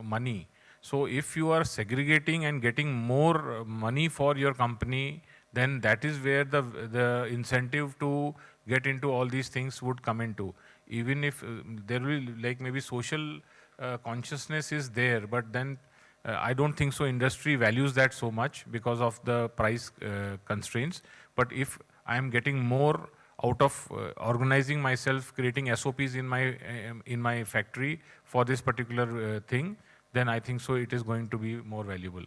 money. So if you are segregating and getting more money for your company, then that is where the incentive to get into all these things would come into. Even if there will maybe social consciousness is there, but then I don't think so industry values that so much because of the price constraints. But if I am getting more out of organizing myself, creating SOPs in my factory for this particular thing, then I think so it is going to be more valuable.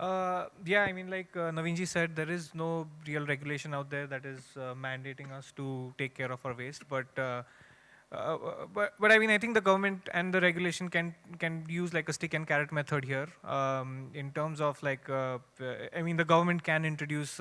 Yeah, I mean, like Naveenji said, there is no real regulation out there that is mandating us to take care of our waste. But I mean, I think the government and the regulation can use like a stick and carrot method here. In terms of I mean, the government can introduce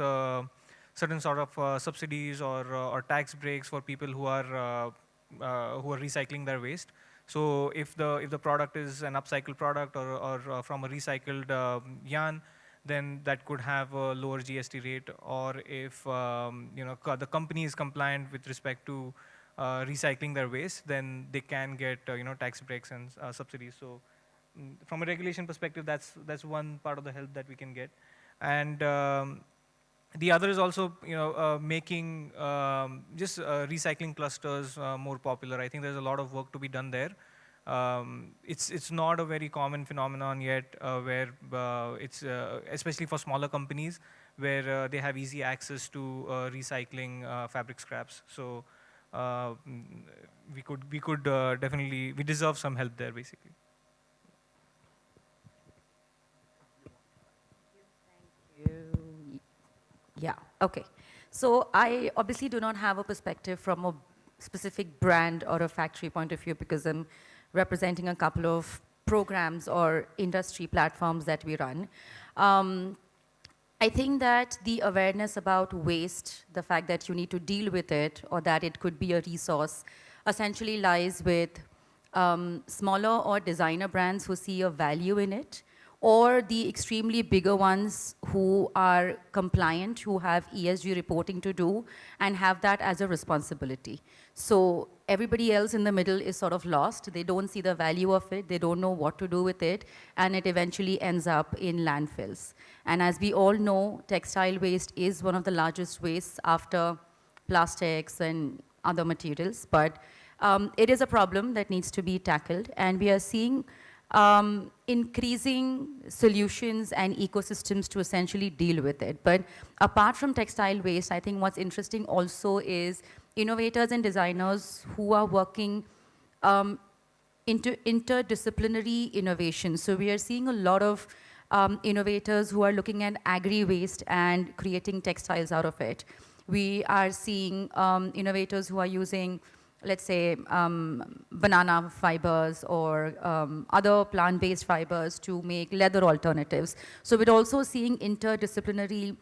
certain sort of subsidies or tax breaks for people who are recycling their waste. So if the product is an upcycled product or from a recycled yarn, then that could have a lower GST rate. Or if the company is compliant with respect to recycling their waste, then they can get tax breaks and subsidies. So from a regulation perspective, that's one part of the help that we can get. And The other is also, making just recycling clusters more popular. I think there's a lot of work to be done there. It's not a very common phenomenon yet, where it's especially for smaller companies where they have easy access to recycling fabric scraps. So we could definitely, we deserve some help there basically. Yeah, okay. So I obviously do not have a perspective from a specific brand or a factory point of view because I'm representing a couple of programs or industry platforms that we run. I think that the awareness about waste, the fact that you need to deal with it or that it could be a resource, essentially lies with smaller or designer brands who see a value in it, or the extremely bigger ones who are compliant, who have ESG reporting to do, and have that as a responsibility. So everybody else in the middle is sort of lost. They don't see the value of it. They don't know what to do with it, and it eventually ends up in landfills. And as we all know, textile waste is one of the largest wastes after plastics and other materials, but it is a problem that needs to be tackled, and we are seeing increasing solutions and ecosystems to essentially deal with it. But apart from textile waste, I think what's interesting also is innovators and designers who are working into interdisciplinary innovation. So we are seeing a lot of innovators who are looking at agri-waste and creating textiles out of it. We are seeing innovators who are using, let's say, banana fibers or other plant-based fibers to make leather alternatives. So we're also seeing interdisciplinary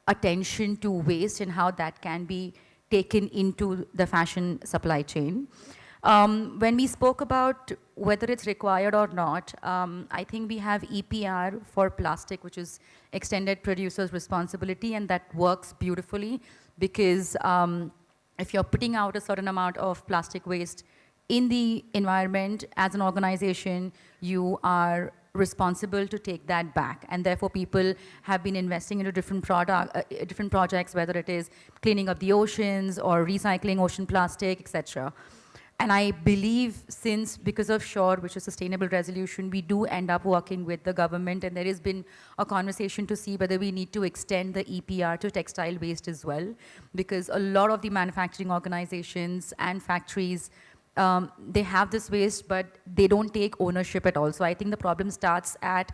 attention to waste and how that can be taken into the fashion supply chain. When we spoke about whether it's required or not, I think we have EPR for plastic, which is Extended Producer's Responsibility, and that works beautifully because if you're putting out a certain amount of plastic waste in the environment as an organization, you are responsible to take that back. And therefore, people have been investing into different projects, whether it is cleaning up the oceans or recycling ocean plastic, etc. And I believe because of SURE, which is Sustainable Resolution, we do end up working with the government, and there has been a conversation to see whether we need to extend the EPR to textile waste as well, because a lot of the manufacturing organizations and factories, they have this waste, but they don't take ownership at all. So I think the problem starts at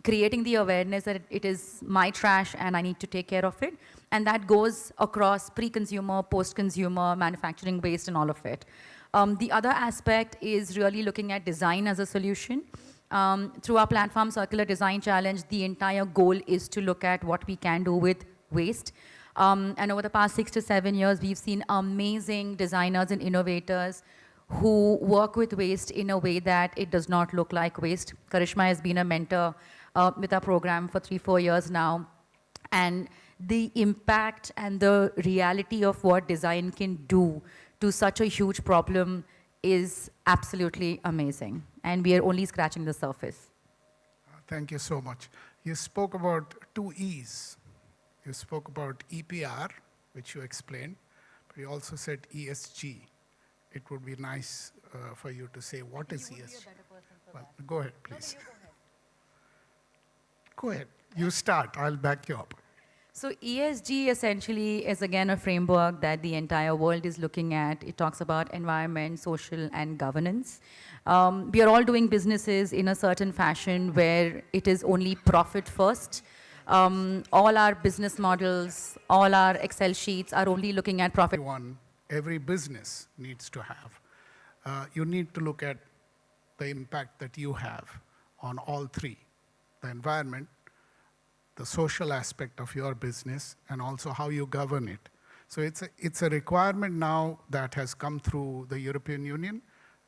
creating the awareness that it is my trash and I need to take care of it. And that goes across pre-consumer, post-consumer, manufacturing waste and all of it. The other aspect is really looking at design as a solution. Through our platform Circular Design Challenge, the entire goal is to look at what we can do with waste. And over the past 6 to 7 years, we've seen amazing designers and innovators who work with waste in a way that it does not look like waste. Karishma has been a mentor with our program for 3-4 years now. And the impact and the reality of what design can do to such a huge problem is absolutely amazing. And we are only scratching the surface. Thank you so much. You spoke about 2 E's. You spoke about EPR, which you explained, but you also said ESG. It would be nice for you to say what is ESG. Well, go ahead, please. Go ahead. You start. I'll back you up. So ESG essentially is again a framework that the entire world is looking at. It talks about environment, social, and governance. We are all doing businesses in a certain fashion where it is only profit first. All our business models, all our Excel sheets are only looking at profit. Every business needs to have. You need to look at the impact that you have on all 3, the environment, the social aspect of your business, and also how you govern it. So it's a requirement now that has come through the European Union.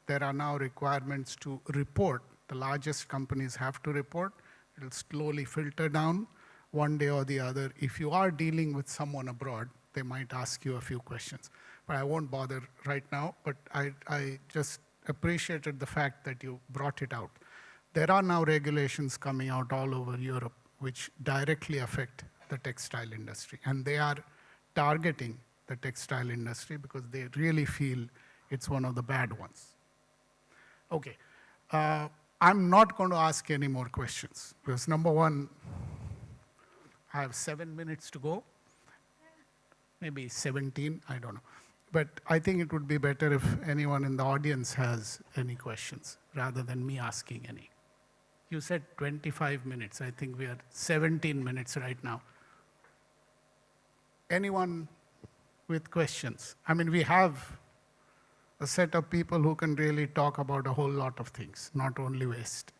There are now requirements to report. The largest companies have to report. It'll slowly filter down one day or the other. If you are dealing with someone abroad, they might ask you a few questions. But I won't bother right now, but I just appreciated the fact that you brought it out. There are now regulations coming out all over Europe which directly affect the textile industry. And they are targeting the textile industry because they really feel it's one of the bad ones. Okay, I'm not going to ask any more questions because number one, I have 7 minutes to go, maybe 17, I don't know. But I think it would be better if anyone in the audience has any questions rather than me asking any. You said 25 minutes. I think we are 17 minutes right now. Anyone with questions? I mean, we have a set of people who can really talk about a whole lot of things, not only waste.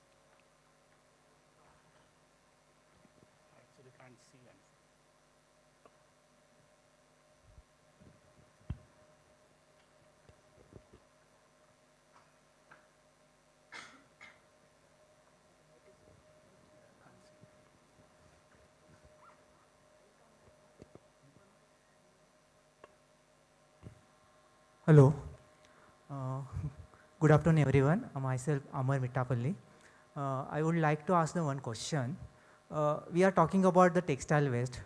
Hello. Good afternoon, everyone. Myself, Amar Mittapalli. I would like to ask the one question. We are talking about the textile waste.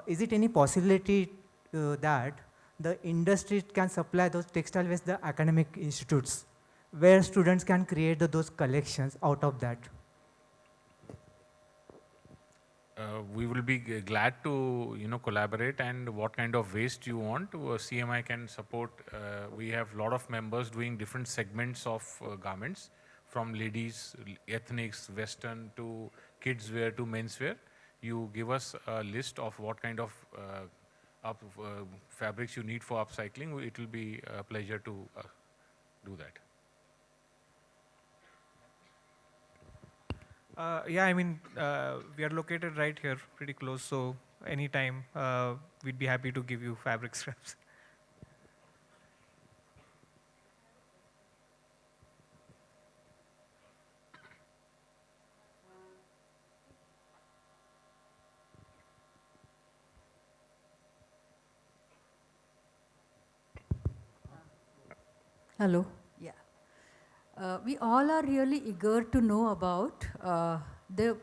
Is it any possibility that the industry can supply those textile waste the academic institutes, where students can create those collections out of that? We will be glad to collaborate, and what kind of waste you want, CMI can support. We have a lot of members doing different segments of garments, from ladies, ethnics, western to kids wear to menswear. You give us a list of what kind of fabrics you need for upcycling. It will be a pleasure to do that. Yeah, I mean, we are located right here, pretty close, so anytime we'd be happy to give you fabric scraps. Hello. Yeah. We all are really eager to know about the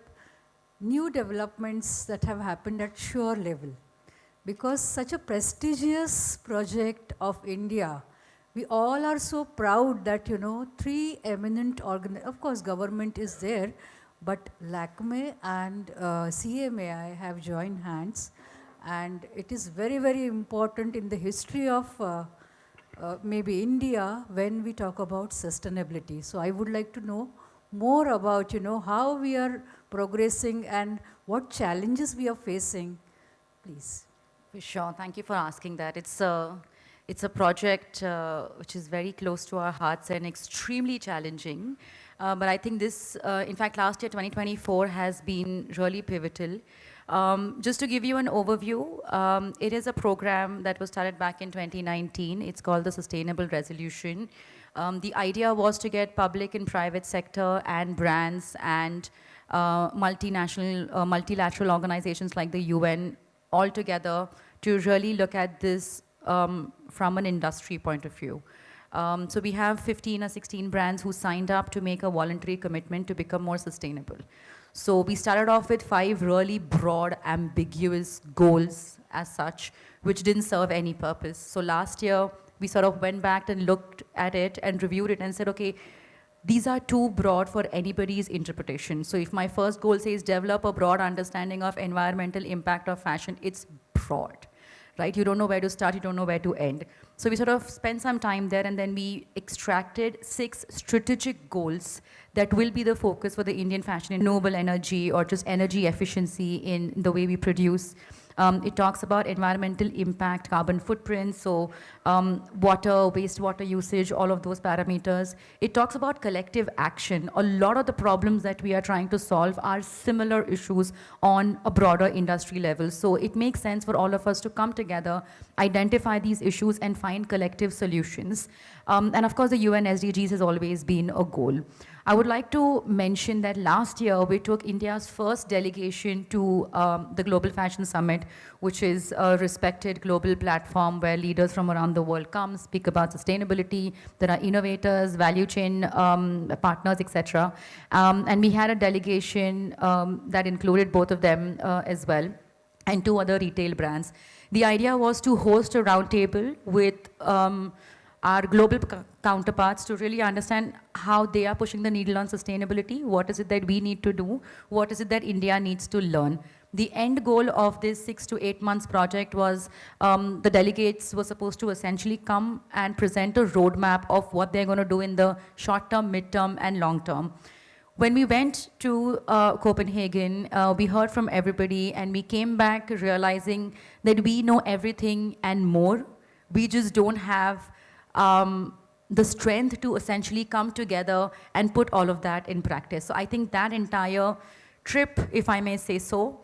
new developments that have happened at shore level. Because such a prestigious project of India, we all are so proud that, three eminent of course, government is there, but LACME and CMAI have joined hands. And it is very, very important in the history of maybe India when we talk about sustainability. So I would like to know more about, how we are progressing and what challenges we are facing, please. For sure, thank you for asking that. It's a project which is very close to our hearts and extremely challenging. But I think this, in fact, last year, 2024, has been really pivotal. Just to give you an overview, it is a program that was started back in 2019. It's called the Sustainable Resolution. The idea was to get public and private sector and brands and multilateral organizations like the UN all together to really look at this from an industry point of view. So we have 15 or 16 brands who signed up to make a voluntary commitment to become more sustainable. So we started off with 5 really broad, ambiguous goals as such, which didn't serve any purpose. So last year, we sort of went back and looked at it and reviewed it and said, okay, these are too broad for anybody's interpretation. So if my first goal says develop a broad understanding of environmental impact of fashion, it's broad, right? You don't know where to start, you don't know where to end. So we sort of spent some time there, and then we extracted 6 strategic goals that will be the focus for the Indian fashion in renewable energy or just energy efficiency in the way we produce. It talks about environmental impact, carbon footprint, so water, wastewater usage, all of those parameters. It talks about collective action. A lot of the problems that we are trying to solve are similar issues on a broader industry level. So it makes sense for all of us to come together, identify these issues, and find collective solutions. And of course, the UN SDGs has always been a goal. I would like to mention that last year we took India's first delegation to the Global Fashion Summit, which is a respected global platform where leaders from around the world come, speak about sustainability. There are innovators, value chain partners, etc. And we had a delegation that included both of them as well, and 2 other retail brands. The idea was to host a roundtable with our global counterparts to really understand how they are pushing the needle on sustainability, what is it that we need to do, what is it that India needs to learn. The end goal of this 6 to 8 months project was the delegates were supposed to essentially come and present a roadmap of what they're going to do in the short term, mid term, and long term. When we went to Copenhagen, we heard from everybody and we came back realizing that we know everything and more. We just don't have the strength to essentially come together and put all of that in practice. So I think that entire trip, if I may say so,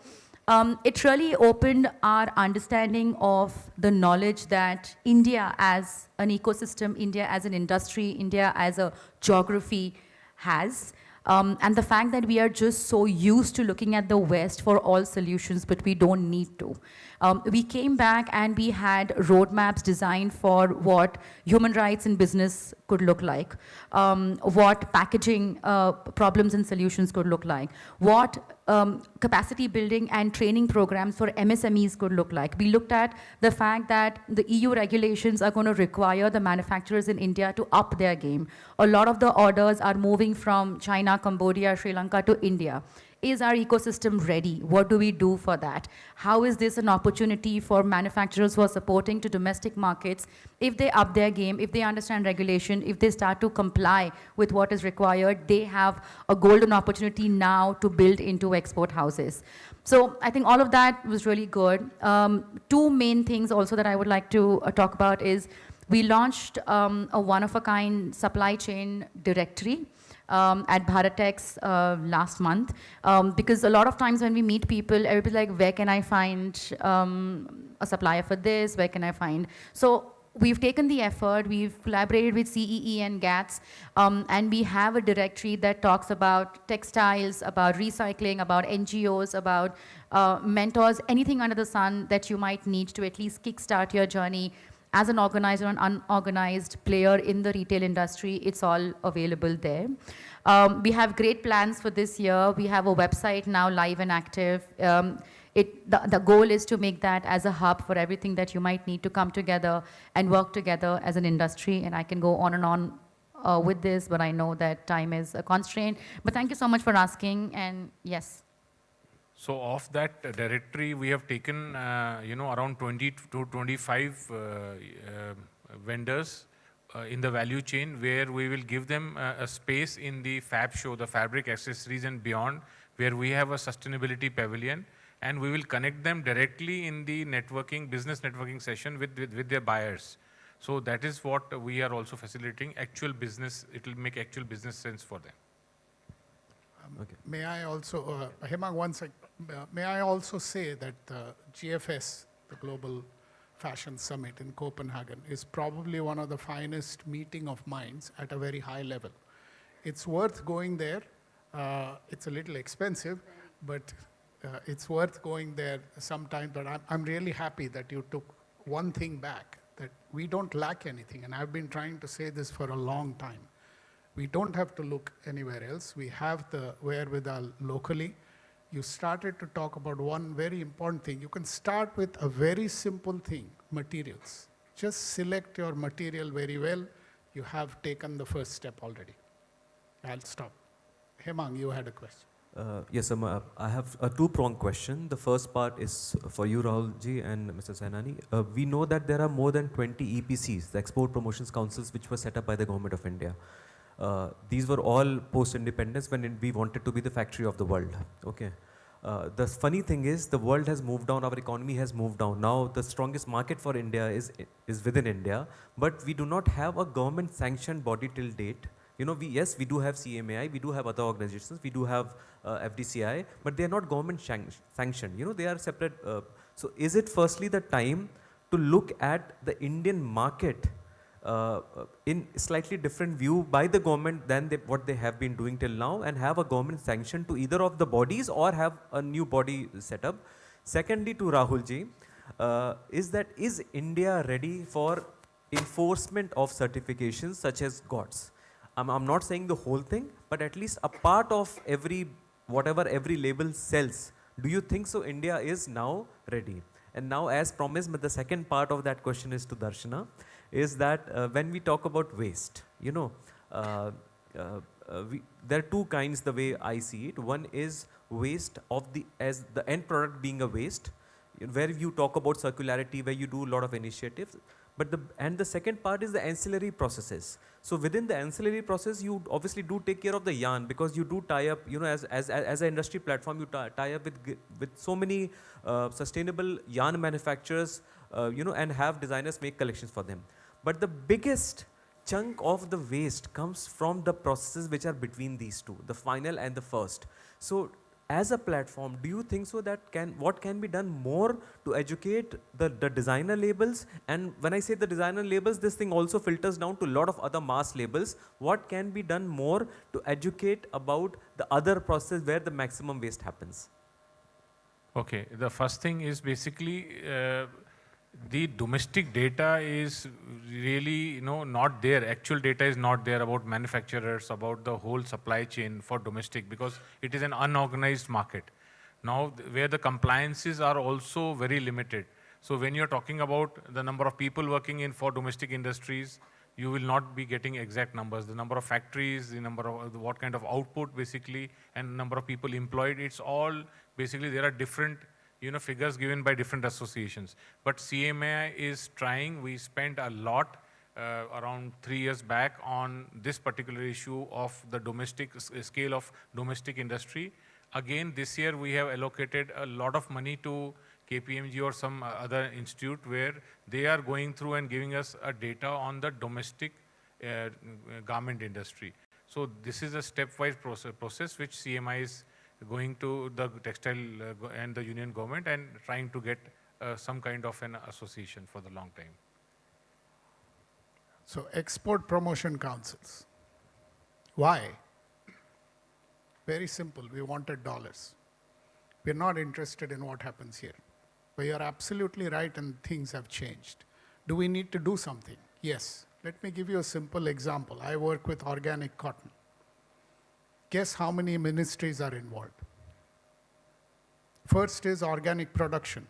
it really opened our understanding of the knowledge that India as an ecosystem, India as an industry, India as a geography has. And the fact that we are just so used to looking at the West for all solutions, but we don't need to. We came back and we had roadmaps designed for what human rights in business could look like, what packaging problems and solutions could look like, what capacity building and training programs for MSMEs could look like. We looked at the fact that the EU regulations are going to require the manufacturers in India to up their game. A lot of the orders are moving from China, Cambodia, Sri Lanka to India. Is our ecosystem ready? What do we do for that? How is this an opportunity for manufacturers who are supporting to domestic markets? If they up their game, if they understand regulation, if they start to comply with what is required, they have a golden opportunity now to build into export houses. So I think all of that was really good. 2 main things also that I would like to talk about is we launched a one-of-a-kind supply chain directory at Bharatex last month, because a lot of times when we meet people, everybody's like, where can I find a supplier for this? Where can I find? So we've taken the effort, we've collaborated with CEE and GATS, and we have a directory that talks about textiles, about recycling, about NGOs, about mentors, anything under the sun that you might need to at least kickstart your journey as an organized or an unorganized player in the retail industry. It's all available there. We have great plans for this year. We have a website now live and active. The goal is to make that as a hub for everything that you might need to come together and work together as an industry. And I can go on and on with this, but I know that time is a constraint. But thank you so much for asking, and yes. So of that directory, we have taken, around 20 to 25 vendors in the value chain, where we will give them a space in the Fab Show, the fabric accessories and beyond, where we have a sustainability pavilion, and we will connect them directly in the business networking session with their buyers. So that is what we are also facilitating, actual business. It will make actual business sense for them. Okay. May I also, Hemang, one sec. May I also say that GFS, the Global Fashion Summit in Copenhagen, is probably one of the finest meeting of minds at a very high level. It's worth going there. It's a little expensive, but it's worth going there sometime. But I'm really happy that you took one thing back, that we don't lack anything. And I've been trying to say this for a long time. We don't have to look anywhere else. We have the wherewithal locally. You started to talk about one very important thing. You can start with a very simple thing, materials. Just select your material very well. You have taken the first step already. I'll stop. Hemang, you had a question. Yes, I have a 2-pronged question. The first part is for you, Rahulji and Mr. Sainani. We know that there are more than 20 EPCs, the Export Promotions Councils, which were set up by the Government of India. These were all post-independence when we wanted to be the factory of the world. Okay. The funny thing is, the world has moved on, our economy has moved on. Now the strongest market for India is within India, but we do not have a government sanctioned body till date. You know, yes, we do have CMAI, we do have other organizations, we do have FDCI, but they are not government sanctioned. You know, they are separate. So is it firstly the time to look at the Indian market in slightly different view by the government than what they have been doing till now, and have a government sanction to either of the bodies or have a new body set up. Secondly, to Rahul ji, is India ready for enforcement of certifications such as GOTS? I'm not saying the whole thing, but at least a part of whatever every label sells. Do you think so India is now ready? And now, as promised, but the second part of that question is to Darshana, is that when we talk about waste, you know, there are two kinds the way I see it. One is waste as the end product being a waste, where you talk about circularity, where you do a lot of initiatives. But the second part is the ancillary processes. So within the ancillary process, you obviously do take care of the yarn, because you do tie up, you know, as an industry platform, you tie up with so many sustainable yarn manufacturers, you know, and have designers make collections for them. But the biggest chunk of the waste comes from the processes which are between these two, the final and the first. So as a platform, do you think so that what can be done more to educate the designer labels? And when I say the designer labels, this thing also filters down to a lot of other mass labels. What can be done more to educate about the other process where the maximum waste happens? Okay, the first thing is basically the domestic data is really, not there. Actual data is not there about manufacturers, about the whole supply chain for domestic, because it is an unorganized market. Now, where the compliances are also very limited. So when you're talking about the number of people working for domestic industries, you will not be getting exact numbers. The number of factories, the number of what kind of output basically, and number of people employed, it's all basically there are different figures given by different associations. But CMA is trying. We spent a lot around 3 years back on this particular issue of the domestic scale of domestic industry. Again, this year we have allocated a lot of money to KPMG or some other institute where they are going through and giving us a data on the domestic garment industry. So this is a stepwise process which CMI is going to the textile and the union government and trying to get some kind of an association for the long time. So export promotion councils. Why? Very simple. We wanted dollars. We're not interested in what happens here. But you're absolutely right, and things have changed. Do we need to do something? Yes. Let me give you a simple example. I work with organic cotton. Guess how many ministries are involved? First is organic production,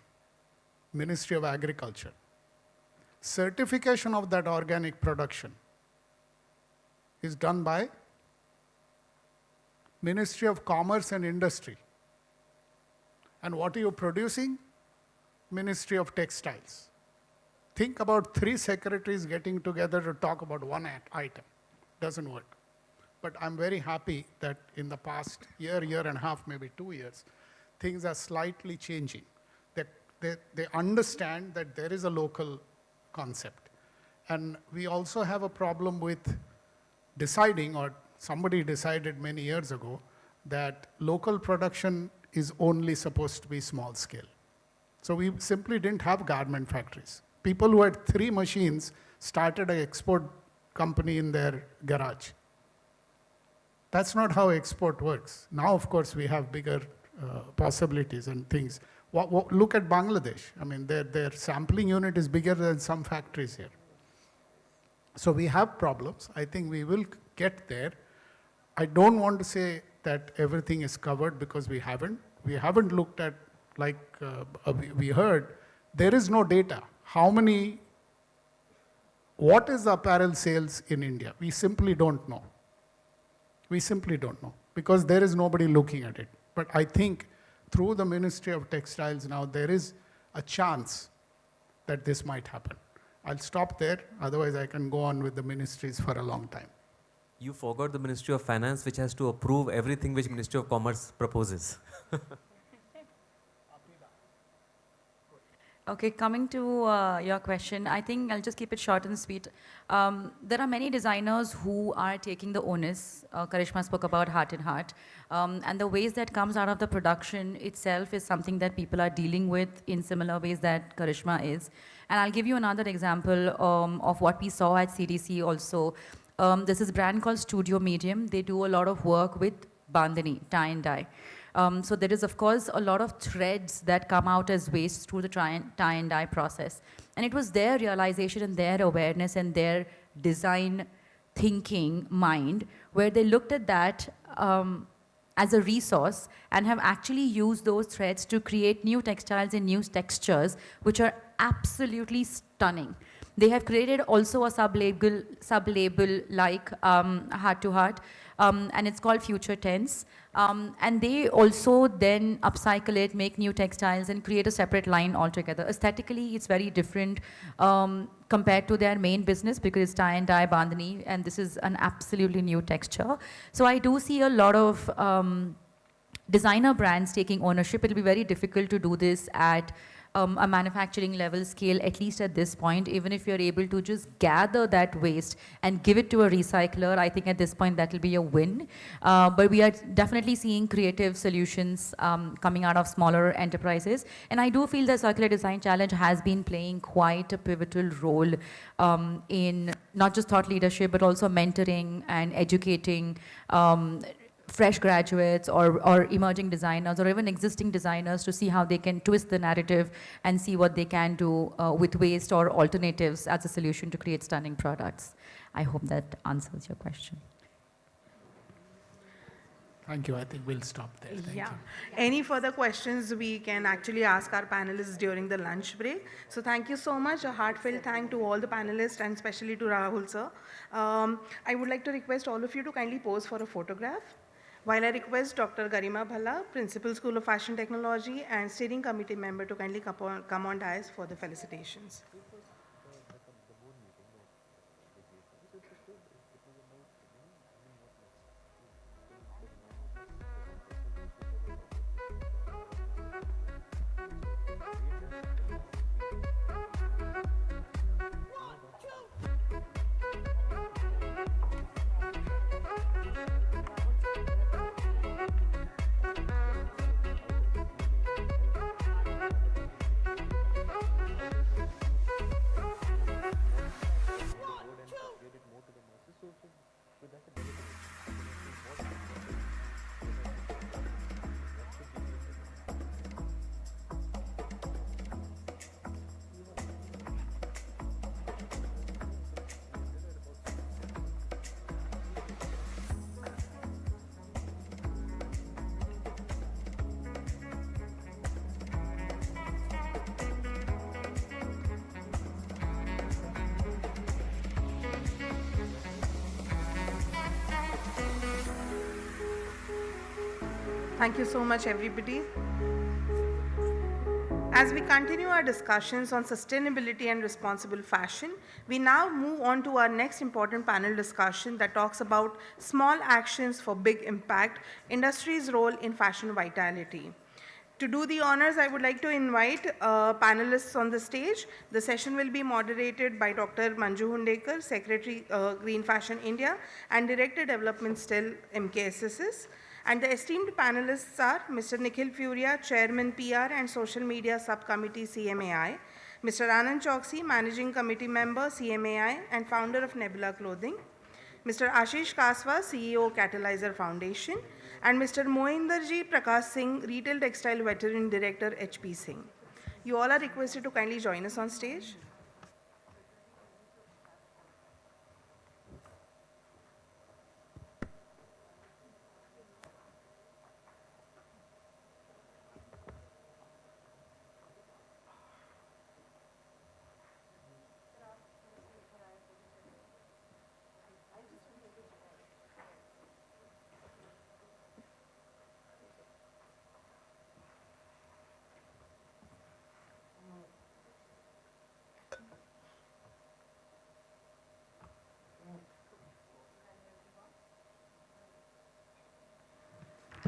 Ministry of Agriculture. Certification of that organic production is done by Ministry of Commerce and Industry. And what are you producing? Ministry of Textiles. Think about 3 secretaries getting together to talk about one item. Doesn't work. But I'm very happy that in the past year and a half, maybe 2 years, things are slightly changing. They understand that there is a local concept. And we also have a problem with deciding, or somebody decided many years ago, that local production is only supposed to be small scale. So we simply didn't have garment factories. People who had 3 machines started an export company in their garage. That's not how export works. Now, of course, we have bigger possibilities and things. Look at Bangladesh. I mean, their sampling unit is bigger than some factories here. So we have problems. I think we will get there. I don't want to say that everything is covered, because we haven't. We haven't looked at, like we heard, there is no data. What is the apparel sales in India? We simply don't know. We simply don't know, because there is nobody looking at it. But I think through the Ministry of Textiles now, there is a chance that this might happen. I'll stop there, otherwise I can go on with the ministries for a long time. You forgot the Ministry of Finance, which has to approve everything which Ministry of Commerce proposes. Okay, coming to your question, I think I'll just keep it short and sweet. There are many designers who are taking the onus. Karishma spoke about Heart in Heart. And the waste that comes out of the production itself is something that people are dealing with in similar ways that Karishma is. And I'll give you another example of what we saw at CDC also. This is a brand called Studio Medium. They do a lot of work with bandhani, tie and dye. So there is, of course, a lot of threads that come out as waste through the tie and dye process. And it was their realization and their awareness and their design thinking mind where they looked at that as a resource and have actually used those threads to create new textiles and new textures, which are absolutely stunning. They have created also a sub-label like Heart to Heart, and it's called Future Tense. And they also then upcycle it, make new textiles, and create a separate line altogether. Aesthetically, it's very different compared to their main business because it's tie and dye bandhani, and this is an absolutely new texture. So I do see a lot of designer brands taking ownership. It'll be very difficult to do this at a manufacturing level scale, at least at this point. Even if you're able to just gather that waste and give it to a recycler, I think at this point that will be a win. But we are definitely seeing creative solutions coming out of smaller enterprises. And I do feel the Circular Design Challenge has been playing quite a pivotal role in not just thought leadership, but also mentoring and educating fresh graduates or emerging designers or even existing designers to see how they can twist the narrative and see what they can do with waste or alternatives as a solution to create stunning products. I hope that answers your question. Thank you. I think we'll stop there. Thank you. Any further questions we can actually ask our panelists during the lunch break. So thank you so much. A heartfelt thank to all the panelists and especially to Rahul sir. I would like to request all of you to kindly pose for a photograph. While I request Dr. Garima Bhalla, Principal School of Fashion Technology and Steering Committee member to kindly come on dais for the felicitations. Thank you so much, everybody. As we continue our discussions on sustainability and responsible fashion, we now move on to our next important panel discussion that talks about small actions for big impact, industry's role in fashion vitality. To do the honors, I would like to invite panelists on the stage. The session will be moderated by Dr. Manju Hundekar, Secretary Green Fashion India and Director Development Still MKSSS. And the esteemed panelists are Mr. Nikhil Furia, Chairman PR and Social Media Subcommittee CMAI, Mr. Anand Choksi, Managing Committee Member CMAI and founder of Nebula Clothing, Mr. Ashish Kaswa, CEO Catalyzer Foundation, and Mr. Moinderji Prakash Singh, Retail Textile Veteran Director HP Singh. You all are requested to kindly join us on stage.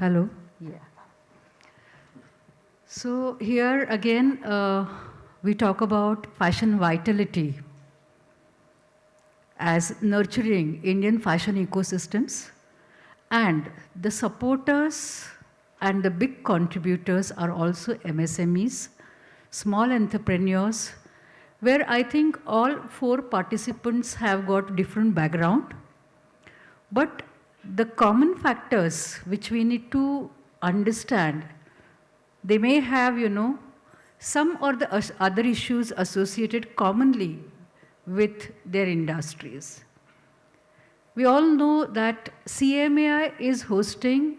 Hello. Yeah. So here again, we talk about fashion vitality as nurturing Indian fashion ecosystems, and the supporters and the big contributors are also MSMEs, small entrepreneurs, where I think all 4 participants have got different background. But the common factors which we need to understand, they may have, some or the other issues associated commonly with their industries. We all know that CMAI is hosting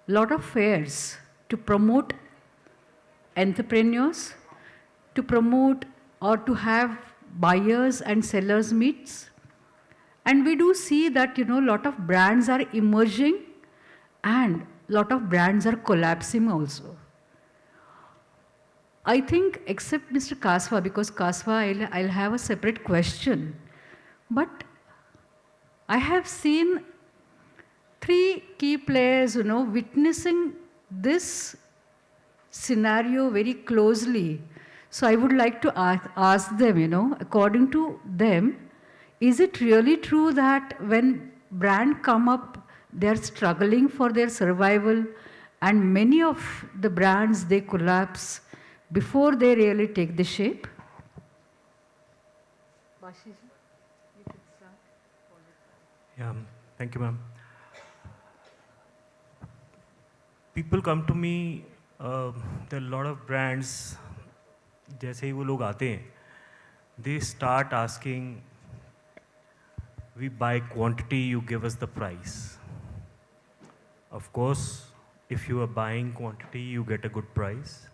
a lot of fairs to promote entrepreneurs, to promote or to have buyers and sellers meets. And we do see that, a lot of brands are emerging and a lot of brands are collapsing also. I think, except Mr. Kaswa, because Kaswa, I'll have a separate question. But I have seen 3 key players, witnessing this scenario very closely. So I would like to ask them, according to them, is it really true that when brands come up, they're struggling for their survival, and many of the brands, they collapse before they really take the shape? Yeah, thank you, ma'am. People come to me, there are a lot of brands, जैसे ही वो लोग आते हैं, they start asking, we buy quantity, you give us the price. Of course, if you are buying quantity, you get a good price.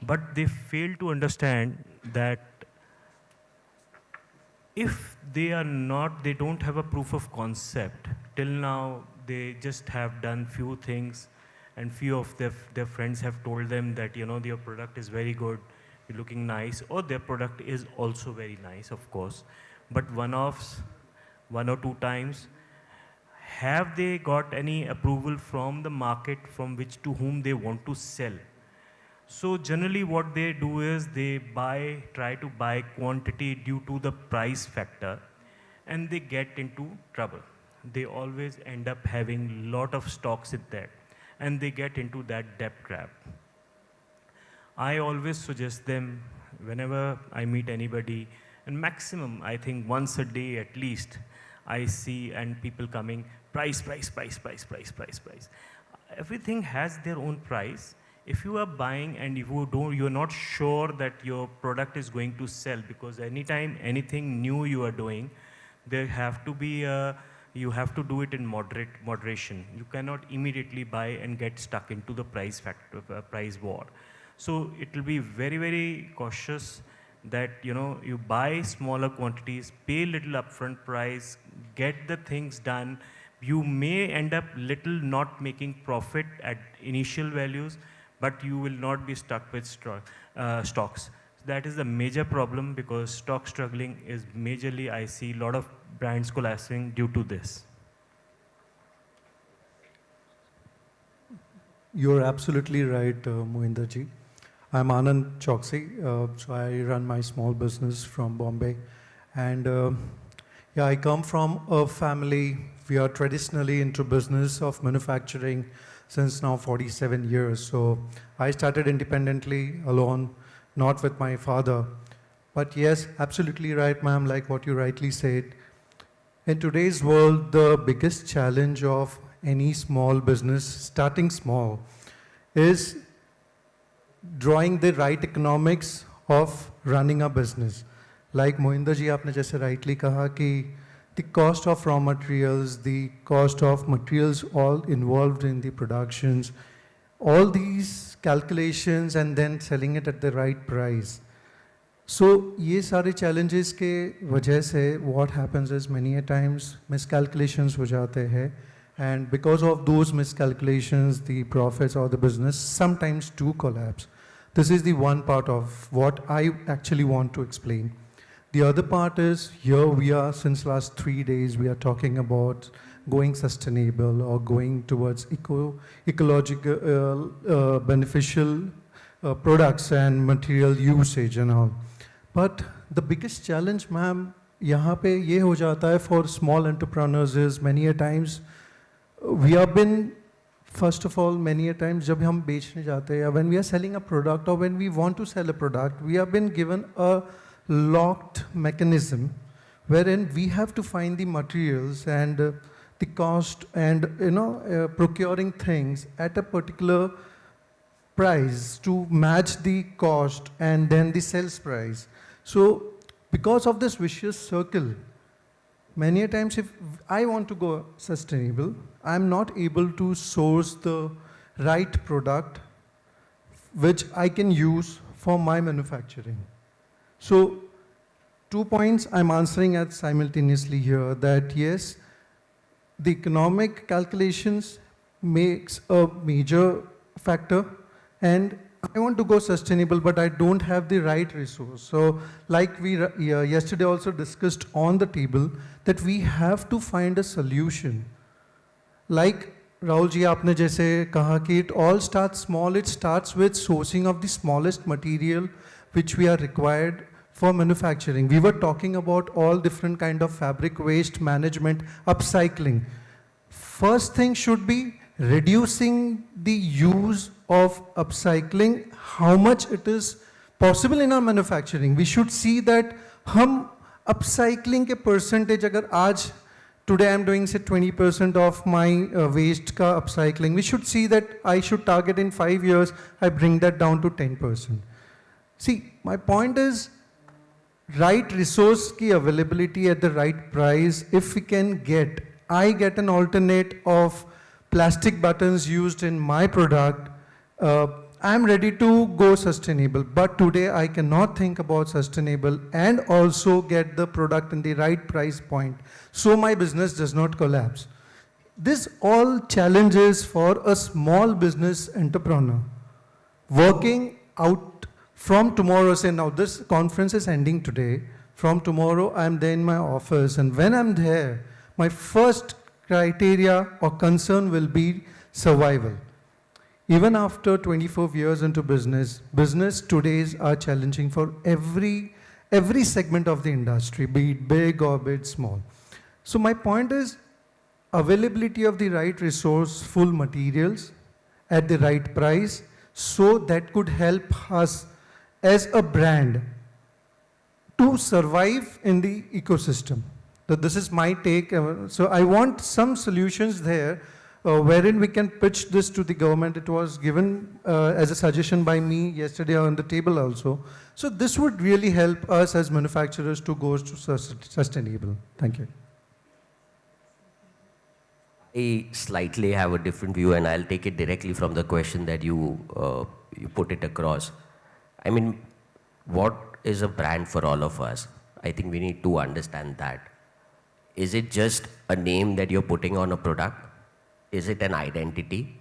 But they fail to understand that if they don't have a proof of concept, till now they just have done few things, and few of their friends have told them that, your product is very good, you're looking nice, or their product is also very nice, of course. But one-offs, 1 or 2 times, have they got any approval from the market to whom they want to sell? So generally what they do is they try to buy quantity due to the price factor, and they get into trouble. They always end up having lot of stocks in there, and they get into that debt trap. I always suggest them, whenever I meet anybody, and maximum, I think once a day at least, I see and people coming, price. Everything has their own price. If you are buying and you're not sure that your product is going to sell, because anytime anything new you are doing, there have to be you have to do it in moderation. You cannot immediately buy and get stuck into the price war. So it will be very, very cautious that you buy smaller quantities, pay little upfront price, get the things done. You may end up little not making profit at initial values, but you will not be stuck with stocks. That is the major problem, because stock struggling is majorly, I see a lot of brands collapsing due to this. You're absolutely right, Mohinderji. I'm Anand Choksey, so I run my small business from Bombay. And yeah, I come from a family, we are traditionally into business of manufacturing since now 47 years. So I started independently, alone, not with my father. But yes, absolutely right, ma'am, like what you rightly said. In today's world, the biggest challenge of any small business, starting small, is drawing the right economics of running a business. Like Mohinder ji, aapne jaise rightly kaha ki the cost of raw materials, the cost of materials all involved in the productions, all these calculations and then selling it at the right price. So, ये सारे challenges के वजह से what happens is many a times miscalculations हो जाते हैं, and because of those miscalculations, the profits or the business sometimes do collapse. This is the one part of what I actually want to explain. The other part is, here we are since last 3 days, we are talking about going sustainable or going towards ecological, beneficial products and material usage and all. But the biggest challenge, ma'am, यहाँ पे ये हो जाता है for small entrepreneurs is many a times we have been, first of all, many a times जब हम बेचने जाते हैं, when we are selling a product or when we want to sell a product, we have been given a locked mechanism wherein we have to find the materials and the cost and procuring things at a particular price to match the cost and then the sales price. So because of this vicious circle, many a times if I want to go sustainable, I'm not able to source the right product which I can use for my manufacturing. So 2 points I'm answering at simultaneously here, that yes, the economic calculations makes a major factor, and I want to go sustainable, but I don't have the right resource. So like we yesterday also discussed on the table, that we have to find a solution. Like Rahul ji, aapne jaise kaha ki it all starts small. It starts with sourcing of the smallest material which we are required for manufacturing. We were talking about all different kind of fabric waste management, upcycling. First thing should be reducing the use of upcycling, how much it is possible in our manufacturing. We should see that hum upcycling ke percentage, agar aaj, today I'm doing say 20% of my waste ka upcycling, we should see that I should target in 5 years, I bring that down to 10%. See, my point is, right resource ki availability at the right price, if we can get, I get an alternate of plastic buttons used in my product, I'm ready to go sustainable. But today I cannot think about sustainable and also get the product in the right price point, so my business does not collapse. This all challenges for a small business entrepreneur. Working out from tomorrow, say now this conference is ending today, from tomorrow I'm there in my office, and when I'm there, my first criteria or concern will be survival. Even after 24 years into business, business todays are challenging for every segment of the industry, be it big or be it small. So my point is, availability of the right resource, full materials at the right price, so that could help us as a brand to survive in the ecosystem. So this is my take. So I want some solutions there wherein we can pitch this to the government. It was given as a suggestion by me yesterday on the table also. So this would really help us as manufacturers to go to sustainable. Thank you. I slightly have a different view, and I'll take it directly from the question that you put it across. I mean, what is a brand for all of us? I think we need to understand that. Is it just a name that you're putting on a product? Is it an identity?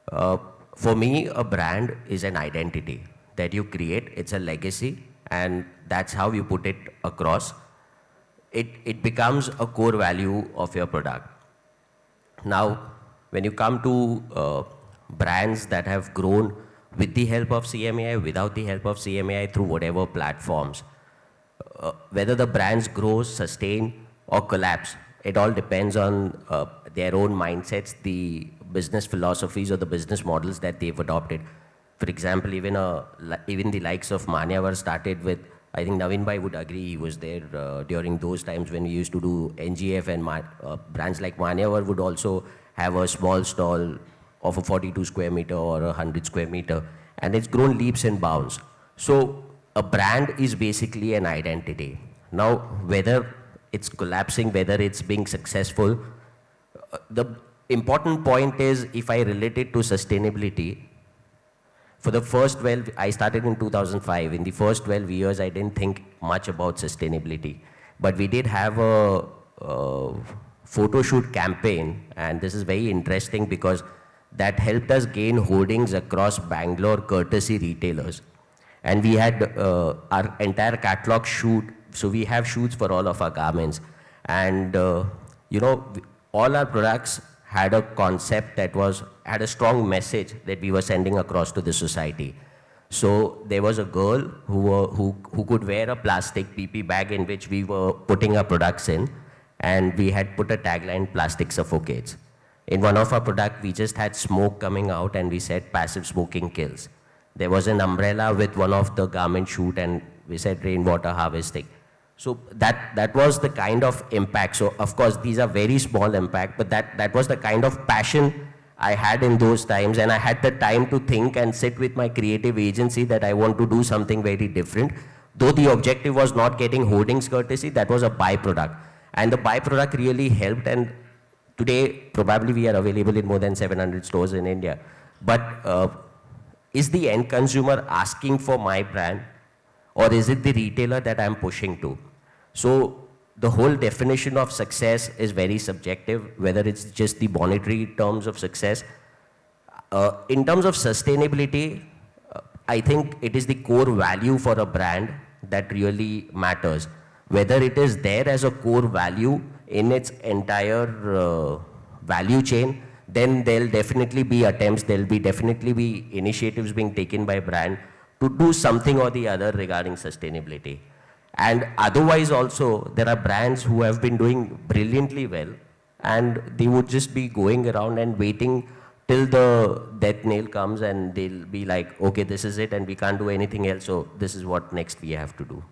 For me, a brand is an identity that you create. It's a legacy, and that's how you put it across. It becomes a core value of your product. Now, when you come to brands that have grown with the help of CMAI, without the help of CMAI, through whatever platforms, whether the brands grow, sustain, or collapse, it all depends on their own mindsets, the business philosophies or the business models that they've adopted. For example, even the likes of Manyavar started with, I think Naveen Bhai would agree, he was there during those times when we used to do NGF, and brands like Manyavar would also have a small stall of a 42 square meter or 100 square meter, and it's grown leaps and bounds. So a brand is basically an identity. Now, whether it's collapsing, whether it's being successful, the important point is, if I relate it to sustainability, for the first 12, I started in 2005. In the first 12 years, I didn't think much about sustainability. But we did have a photo shoot campaign, and this is very interesting because that helped us gain hoardings across Bangalore courtesy retailers. And we had our entire catalog shoot. So we have shoots for all of our garments. And, all our products had a concept that had a strong message that we were sending across to the society. So there was a girl who could wear a plastic PP bag in which we were putting our products in, and we had put a tagline, "Plastic suffocates." In one of our products, we just had smoke coming out and we said, "Passive smoking kills." There was an umbrella with one of the garment shoot and we said, "Rainwater harvesting." So that was the kind of impact. So of course, these are very small impact, but that was the kind of passion I had in those times, and I had the time to think and sit with my creative agency that I want to do something very different. Though the objective was not getting hoardings courtesy, that was a byproduct. And the byproduct really helped, and today probably we are available in more than 700 stores in India. But is the end consumer asking for my brand, or is it the retailer that I'm pushing to? So the whole definition of success is very subjective, whether it's just the monetary terms of success. In terms of sustainability, I think it is the core value for a brand that really matters. Whether it is there as a core value in its entire value chain, then there'll definitely be attempts, definitely be initiatives being taken by brand to do something or the other regarding sustainability. And otherwise also, there are brands who have been doing brilliantly well, and they would just be going around and waiting till the death nail comes, and they'll be like, okay, this is it and we can't do anything else, so this is what next we have to do.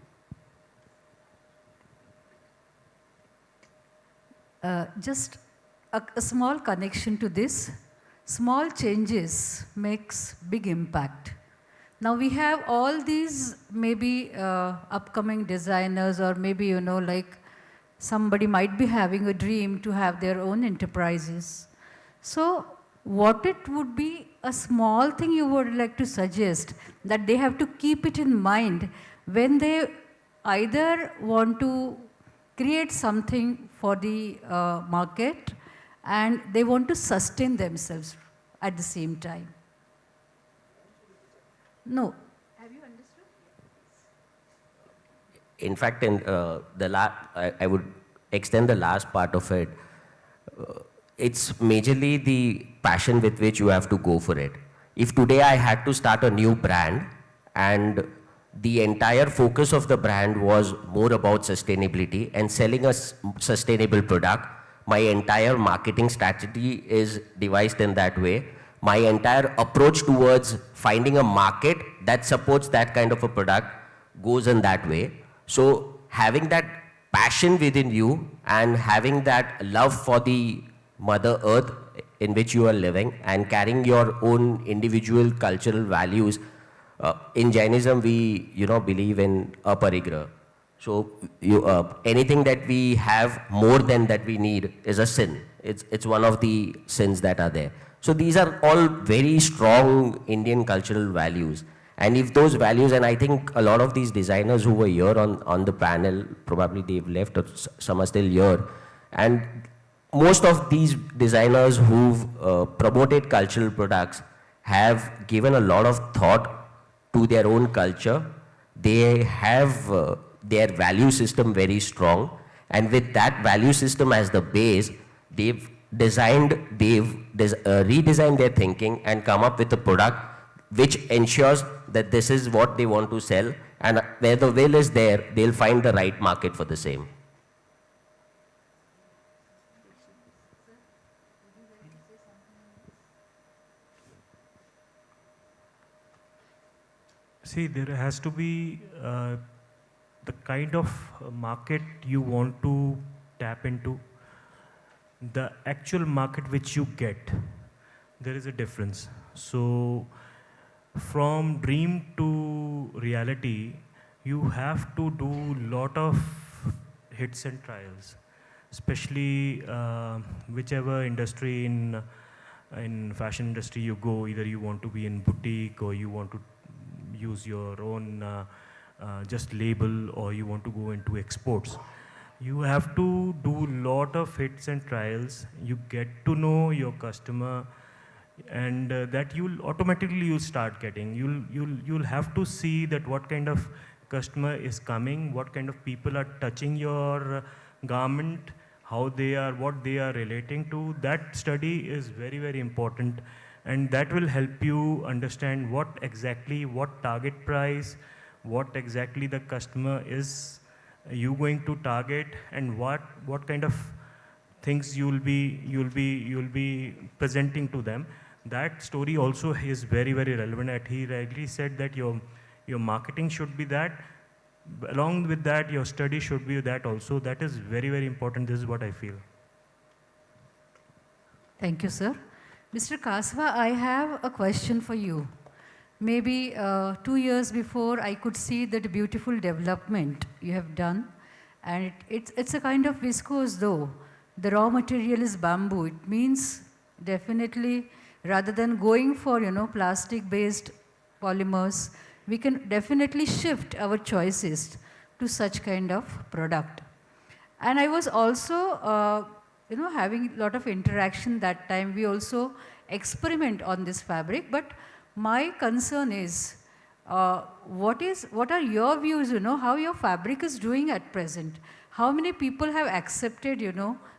Just a small connection to this. Small changes makes big impact. Now we have all these maybe upcoming designers, or maybe, you know, like somebody might be having a dream to have their own enterprises. So what it would be a small thing you would like to suggest that they have to keep it in mind when they either want to create something for the market and they want to sustain themselves at the same time? No. Have you understood? In fact, I would extend the last part of it. It's majorly the passion with which you have to go for it. If today I had to start a new brand and the entire focus of the brand was more about sustainability and selling a sustainable product, my entire marketing strategy is devised in that way. My entire approach towards finding a market that supports that kind of a product goes in that way. So having that passion within you and having that love for the Mother Earth in which you are living and carrying your own individual cultural values. In Jainism, we believe in aparigraha. So anything that we have more than that we need is a sin. It's one of the sins that are there. So these are all very strong Indian cultural values. And if those values, and I think a lot of these designers who were here on the panel, probably they've left or some are still here. And most of these designers who've promoted cultural products have given a lot of thought to their own culture. They have their value system very strong. And with that value system as the base, they've redesigned their thinking and come up with a product which ensures that this is what they want to sell, and where the will is there, they'll find the right market for the same. See, there has to be the kind of market you want to tap into. The actual market which you get, there is a difference. So from dream to reality, you have to do lot of hits and trials, especially whichever industry in fashion industry you go. Either you want to be in boutique, or you want to use your own just label, or you want to go into exports. You have to do lot of hits and trials. You get to know your customer, and that you'll start getting. You'll have to see that what kind of customer is coming, what kind of people are touching your garment, what they are relating to. That study is very, very important, And that will help you understand what target price, what exactly the customer is you going to target, and what kind of things you'll be presenting to them. That story also is very, very relevant. And he rightly said that your marketing should be that. Along with that, your study should be that also. That is very, very important. This is what I feel. Thank you, sir. Mr. Kasva, I have a question for you. Maybe 2 years before, I could see that beautiful development you have done. And it's a kind of viscose though. The raw material is bamboo. It means definitely, rather than going for, plastic-based polymers, we can definitely shift our choices to such kind of product. And I was also, having a lot of interaction that time. We also experiment on this fabric, but my concern is, what are your views, how your fabric is doing at present? How many people have accepted,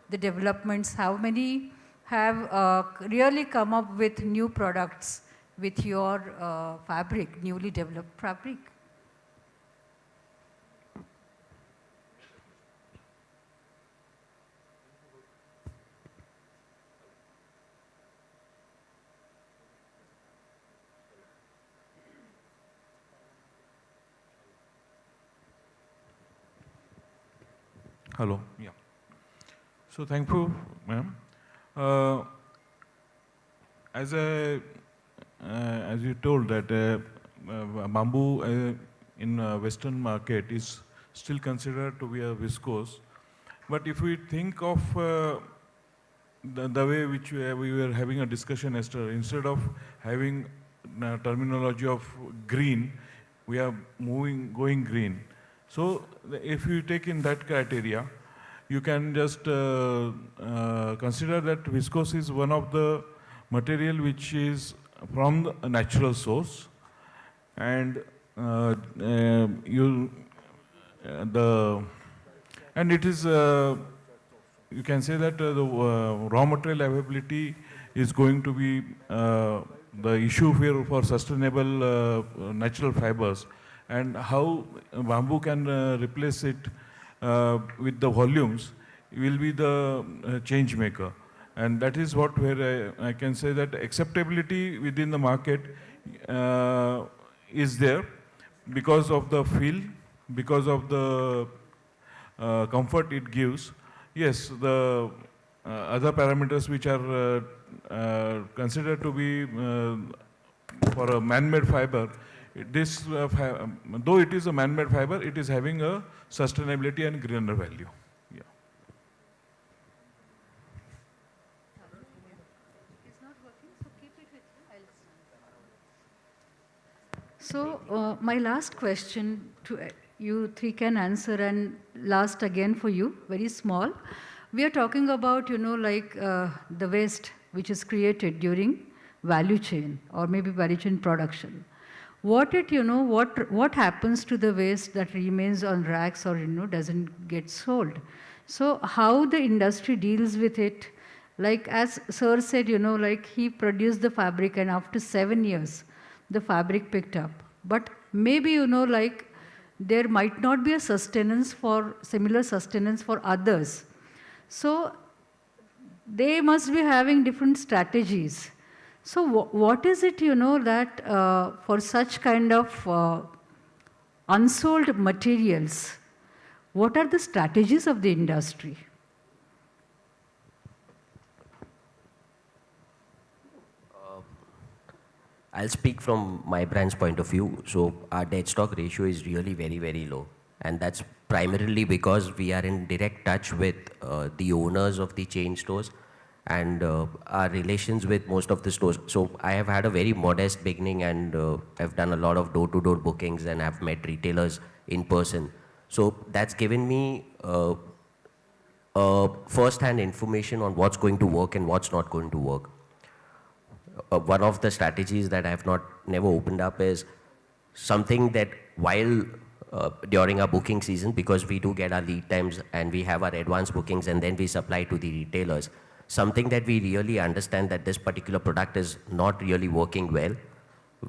the developments? How many have really come up with new products with your fabric, newly developed fabric? Hello. Yeah. So thank you, ma'am. As you told that bamboo in Western market is still considered to be a viscose, but if we think of the way which we were having a discussion yesterday, instead of having terminology of green, we are going green. So if you take in that criteria, you can just consider that viscose is one of the material which is from a natural source, and it is you can say that the raw material availability is going to be the issue here for sustainable natural fibers, and how bamboo can replace it with the volumes will be the change maker. And that is what where I can say that acceptability within the market is there because of the feel, because of the comfort it gives. Yes, the other parameters which are considered to be for a man-made fiber, this though it is a man-made fiber, it is having a sustainability and greener value. Yeah. So my last question to you three can answer, and last again for you, very small. We are talking about, the waste which is created during value chain or maybe value chain production. What happens to the waste that remains on racks or, doesn't get sold? So how the industry deals with it? Like as sir said, he produced the fabric and after 7 years, the fabric picked up. But maybe, there might not be a similar sustenance for others. So they must be having different strategies. So what is it, that for such kind of unsold materials, what are the strategies of the industry? I'll speak from my brand's point of view. So our dead stock ratio is really very, very low. And that's primarily because we are in direct touch with the owners of the chain stores and our relations with most of the stores. So I have had a very modest beginning, and I've done a lot of door-to-door bookings and I've met retailers in person. So that's given me first-hand information on what's going to work and what's not going to work. One of the strategies that I have never opened up is something that while during our booking season, because we do get our lead times and we have our advance bookings and then we supply to the retailers. something that we really understand that this particular product is not really working well,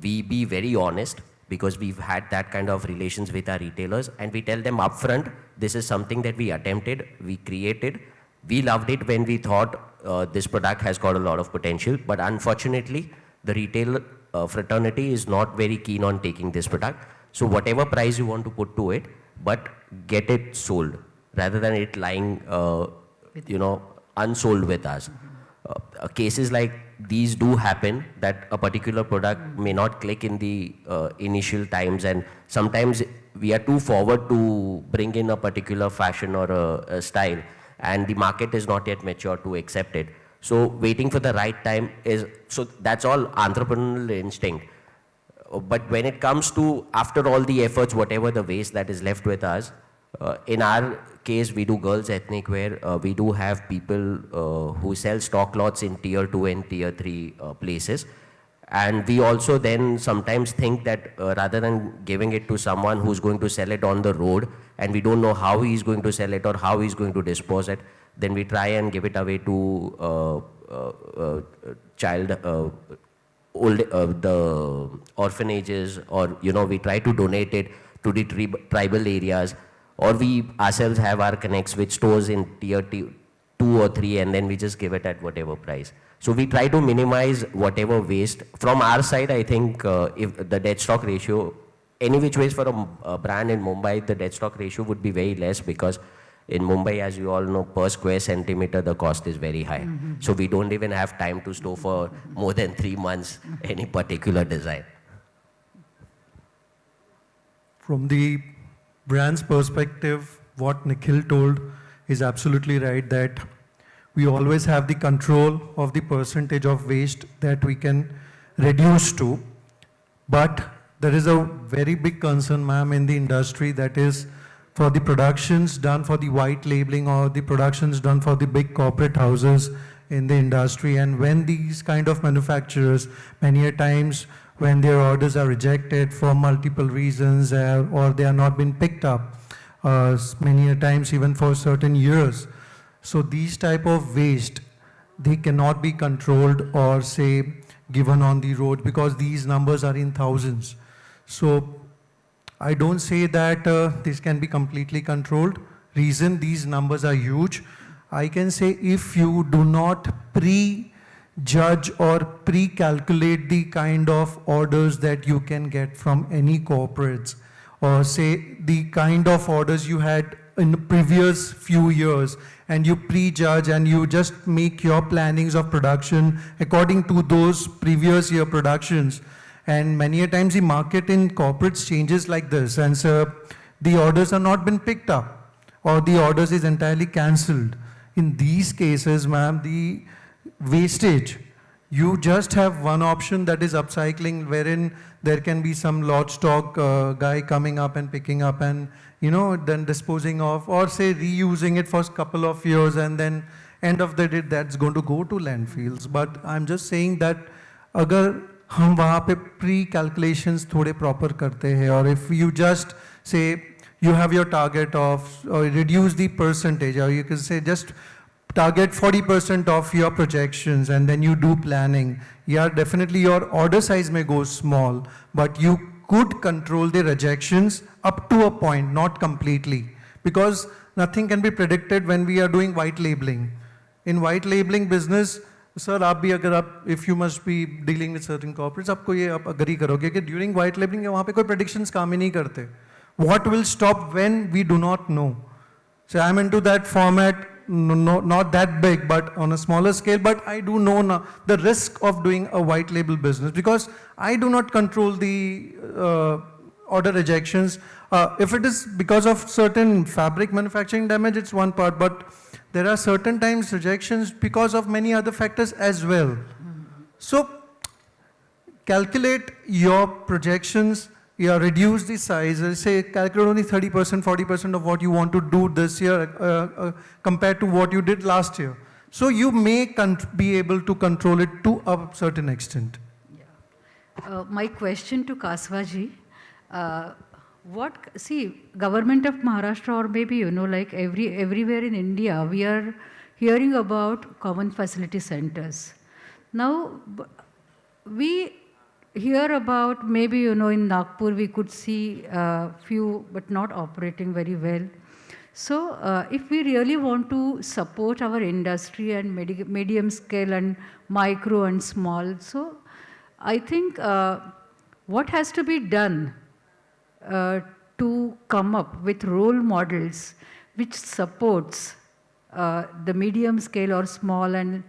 we be very honest, because we've had that kind of relations with our retailers, and we tell them upfront, this is something that we attempted, we created, we loved it when we thought this product has got a lot of potential, but unfortunately, the retail fraternity is not very keen on taking this product. So whatever price you want to put to it, but get it sold, rather than it lying, unsold with us. Cases like these do happen, that a particular product may not click in the initial times, and sometimes we are too forward to bring in a particular fashion or a style, and the market is not yet mature to accept it. So waiting for the right time so that's all entrepreneurial instinct. But when it comes to, after all the efforts, whatever the waste that is left with us, in our case, we do girls ethnic wear. We do have people who sell stock lots in tier 2 and tier 3 places. And we also then sometimes think that rather than giving it to someone who's going to sell it on the road, and we don't know how he's going to sell it or how he's going to dispose it, then we try and give it away to the orphanages, or we try to donate it to the tribal areas, or we ourselves have our connects with stores in tier 2 or 3, and then we just give it at whatever price. So we try to minimize whatever waste. From our side, I think if the dead stock ratio, any which ways for a brand in Mumbai, the dead stock ratio would be very less, because in Mumbai, as you all know, per square centimeter, the cost is very high. So we don't even have time to store for more than 3 months any particular design. From the brand's perspective, what Nikhil told is absolutely right, that we always have the control of the percentage of waste that we can reduce to. But there is a very big concern, ma'am, in the industry, that is for the productions done for the white labeling, or the productions done for the big corporate houses in the industry. And when these kind of manufacturers, many a times when their orders are rejected for multiple reasons, or they are not been picked up, many a times even for certain years. So these type of waste, they cannot be controlled or say given on the road, because these numbers are in thousands. So I don't say that this can be completely controlled. Reason, these numbers are huge. I can say if you do not pre-judge or pre-calculate the kind of orders that you can get from any corporates, or say the kind of orders you had in the previous few years, and you prejudge and you just make your plannings of production according to those previous year productions. And many a times the market in corporates changes like this, and so the orders are not been picked up, or the orders is entirely cancelled. In these cases, ma'am, the wastage, you just have one option, that is upcycling, wherein there can be some lot stock guy coming up and picking up and then disposing of, or say reusing it for a couple of years, and then end of the day that's going to go to landfills. But I'm just saying that agar हम वहाँ पे pre-calculations थोड़े proper करते हैं, or if you just say you have your target of, or reduce the percentage, or you can say just target 40% of your projections, and then you do planning, yeah, definitely your order size may go small, but you could control the rejections up to a point, not completely, because nothing can be predicted when we are doing white labeling. In white labeling business, sir, आप भी अगर आप, if you must be dealing with certain corporates, आपको ये आप agree करोगे कि during white labeling वहाँ पे कोई predictions काम ही नहीं करते. What will stop when we do not know? So I'm into that format, not that big, but on a smaller scale, but I do know now the risk of doing a white label business, because I do not control the order rejections. If it is because of certain fabric manufacturing damage, it's one part, but there are certain times rejections because of many other factors as well. So calculate your projections, reduce the size, say calculate only 30%, 40% of what you want to do this year compared to what you did last year. So you may be able to control it to a certain extent. My question to Kaswaji, government of Maharashtra, or maybe, like everywhere in India, we are hearing about common facility centers. Now, we hear about, maybe, in Nagpur we could see a few, but not operating very well. So if we really want to support our industry and medium scale and micro and small, so I think what has to be done to come up with role models which supports the medium scale or small and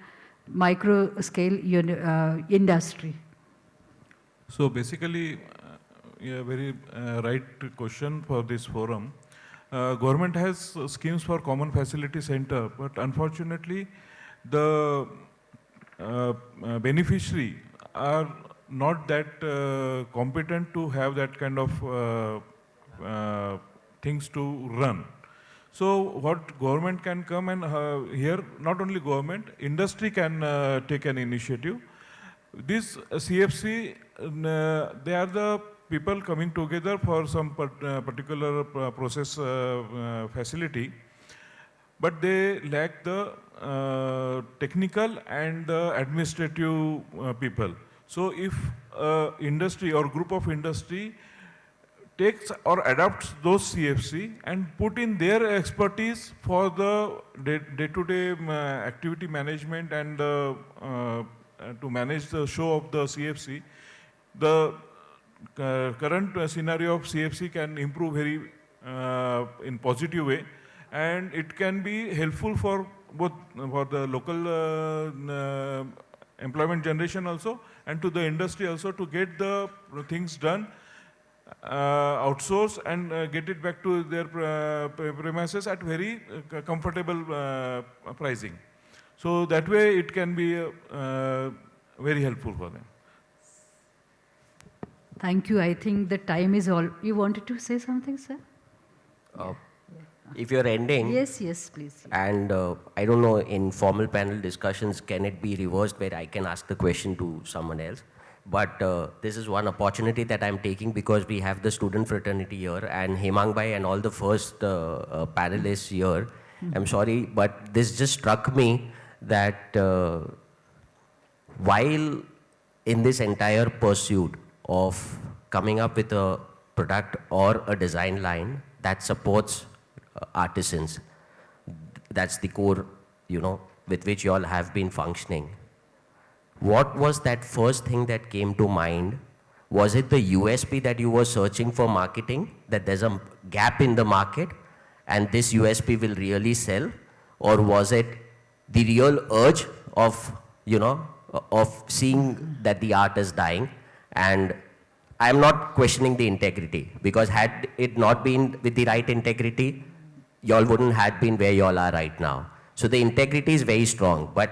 micro scale industry? So basically, yeah, very right question for this forum. Government has schemes for common facility center, but unfortunately, the beneficiary are not that competent to have that kind of things to run. So what government can come and here, not only government, industry can take an initiative. This CFC, they are the people coming together for some particular process facility, but they lack the technical and the administrative people. So if industry or group of industry takes or adopts those CFC and put in their expertise for the day-to-day activity management and to manage the show of the CFC, the current scenario of CFC can improve very in positive way, and it can be helpful for both for the local employment generation also and to the industry also to get the things done, outsource and get it back to their premises at very comfortable pricing. So that way it can be very helpful for them. Thank you. I think the time is all. You wanted to say something, sir? If you're ending. Yes, yes, please. And I don't know, in formal panel discussions, can it be reversed where I can ask the question to someone else? But this is one opportunity that I'm taking because we have the student fraternity here and Hemang Bhai and all the first panelists here. I'm sorry, but this just struck me that while in this entire pursuit of coming up with a product or a design line that supports artisans, that's the core, with which you all have been functioning. What was that first thing that came to mind? Was it the USP that you were searching for marketing, that there's a gap in the market and this USP will really sell? Or was it the real urge of, of seeing that the art is dying? And I'm not questioning the integrity, because had it not been with the right integrity, y'all wouldn't have been where y'all are right now. So the integrity is very strong, but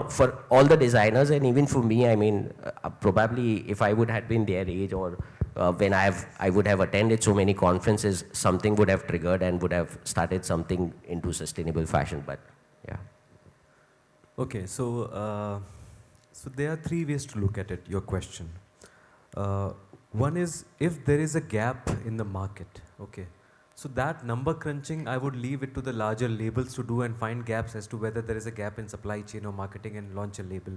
for all the designers and even for me, I mean, probably if I would have been their age or when I would have attended so many conferences, something would have triggered and would have started something into sustainable fashion, but yeah. Okay, so there are three ways to look at it, your question. One is, if there is a gap in the market, okay, so that number crunching, I would leave it to the larger labels to do and find gaps as to whether there is a gap in supply chain or marketing and launch a label.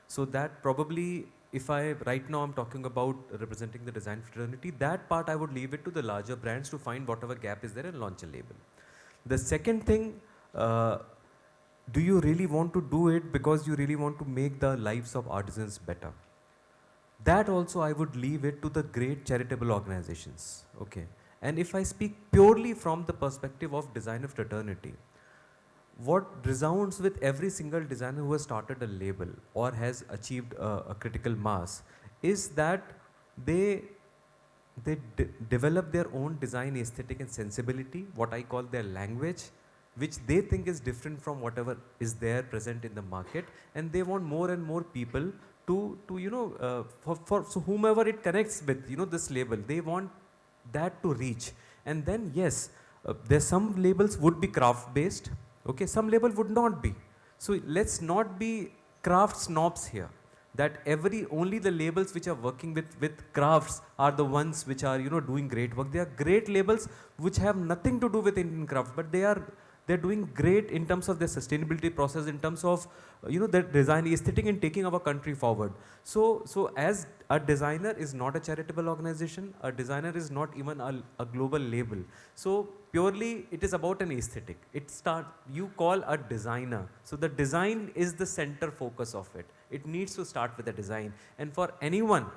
So that probably, if right now I'm talking about representing the design fraternity, that part I would leave it to the larger brands to find whatever gap is there and launch a label. The second thing, do you really want to do it because you really want to make the lives of artisans better? That also I would leave it to the great charitable organizations, okay. And if I speak purely from the perspective of designer fraternity, what resounds with every single designer who has started a label or has achieved a critical mass is that they develop their own design aesthetic and sensibility, what I call their language, which they think is different from whatever is there present in the market, and they want more and more people to so whomever it connects with, this label, they want that to reach. And then yes, there's some labels would be craft based, okay, some label would not be. So let's not be craft snobs here, that only the labels which are working with crafts are the ones which are doing great work. They are great labels which have nothing to do with Indian crafts, but they are They're doing great in terms of their sustainability process, in terms of their design aesthetic and taking our country forward. So as a designer is not a charitable organization, a designer is not even a global label. So purely it is about an aesthetic. You call a designer. So the design is the center focus of it. It needs to start with the design. And for anyone,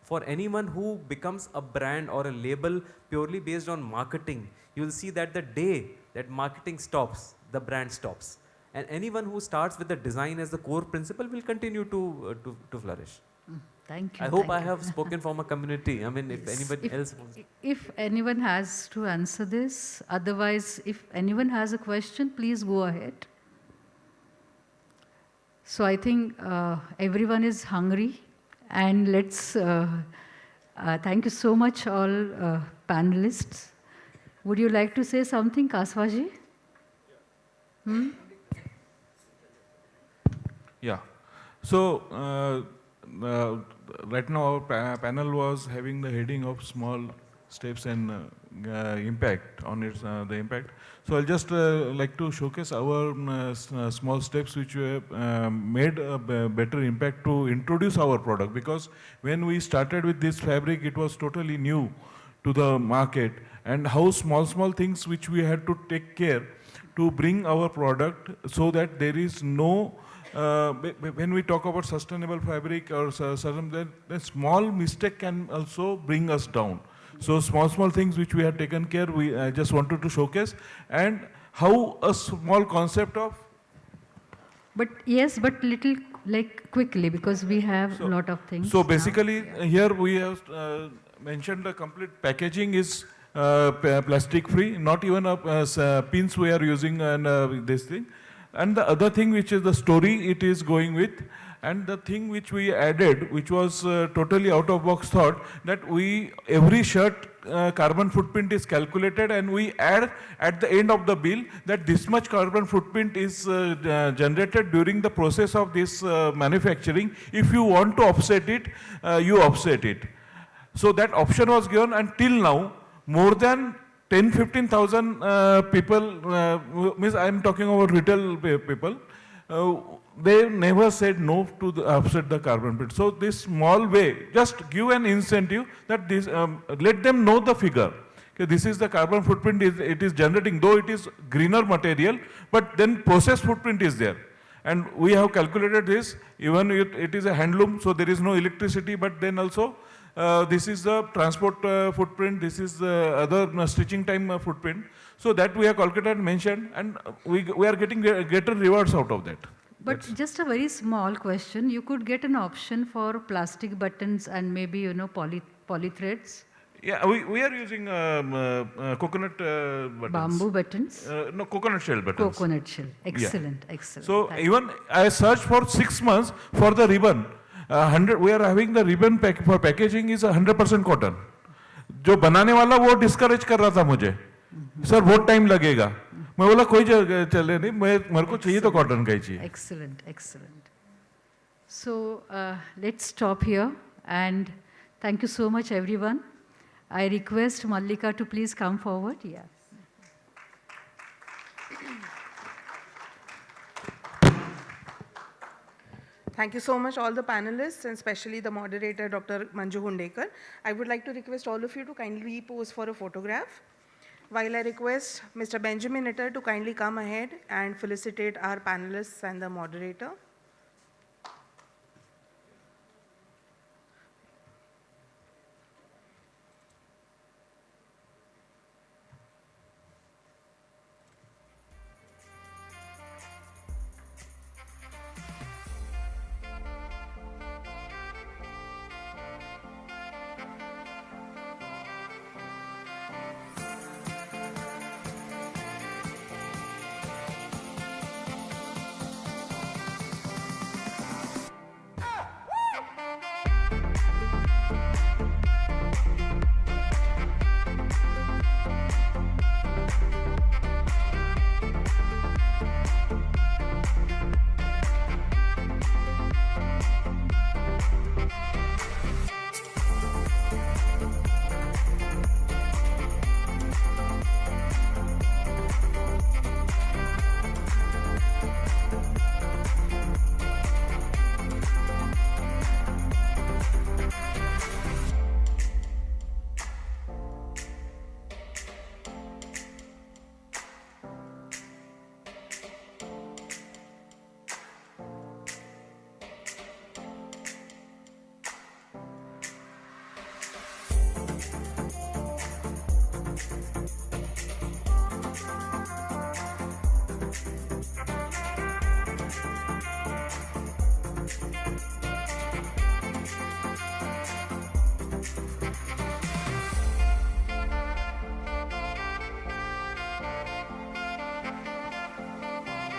for anyone who becomes a brand or a label purely based on marketing, you will see that the day that marketing stops, the brand stops. And anyone who starts with the design as the core principle will continue to flourish. Thank you. I hope thank I you. have spoken from a community. I mean, if Yes. anybody else wants. If anyone has to answer this, otherwise, if anyone has a question, please go ahead. So I think everyone is hungry, and let's thank you so much, all panelists. Would you like to say something, Kaswaji? Yeah. So right now our panel was having the heading of small steps and impact on its the impact. So I'll just like to showcase our small steps which we have made a better impact to introduce our product, because when we started with this fabric, it was totally new to the market, and how small things which we had to take care to bring our product so that there is no when we talk about sustainable fabric or certain, the small mistake can also bring us down. So small things which we have taken care, I just wanted to showcase, and how a small concept of. But yes, but little like quickly, because we have a lot of things. So basically here we have mentioned the complete packaging is plastic free, not even pins we are using and this thing. And the other thing which is the story it is going with, and the thing which we added, which was totally out of box thought, that every shirt carbon footprint is calculated, and we add at the end of the bill that this much carbon footprint is generated during the process of this manufacturing. If you want to offset it, you offset it. So that option was given, and till now more than 10-15,000 people, means I am talking about retail people, they never said no to offset the carbon print. So this small way, just give an incentive that this, let them know the figure. Okay, this is the carbon footprint it is generating, though it is greener material, but then process footprint is there. And we have calculated this, even it is a handloom, so there is no electricity, but then also this is the transport footprint, this is the other stitching time footprint. So that we have calculated and mentioned, and we are getting greater rewards out of that. But just a very small question, you could get an option for plastic buttons and maybe, poly threads. Yeah, we are using coconut buttons. Bamboo buttons? No, coconut shell buttons. Coconut shell. Excellent, excellent. So Thank even I searched for 6 months for the ribbon. We are having the ribbon for packaging is 100% cotton. जो बनाने वाला वो discourage कर रहा था मुझे. Sir बहुत time लगेगा. मैं बोला कोई चले नहीं, मेरे को चाहिए तो कॉटन का ही चाहिए. Excellent, excellent. So let's stop here, and thank you so much, everyone. I request Mallika to please come forward. Yeah. Thank you so much, all the panelists, and especially the moderator, Dr. Manju Hundekar. I would like to request all of you to kindly pose for a photograph. While I request Mr. Benjamin Itter to kindly come ahead and felicitate our panelists and the moderator.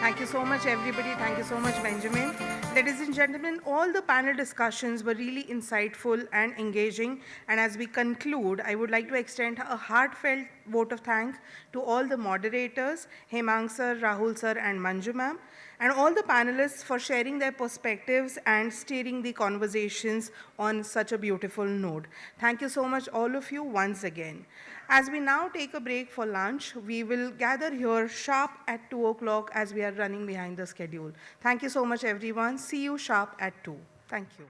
Thank you so much, everybody. Thank you so much, Benjamin. Ladies and gentlemen, all the panel discussions were really insightful and engaging. And as we conclude, I would like to extend a heartfelt vote of thanks to all the moderators, Hemang sir, Rahul sir, and Manju ma'am, and all the panelists for sharing their perspectives and steering the conversations on such a beautiful note. Thank you so much, all of you, once again. As we now take a break for lunch, we will gather here sharp at 2 o'clock as we are running behind the schedule. Thank you so much, everyone. See you sharp at 2. Thank you.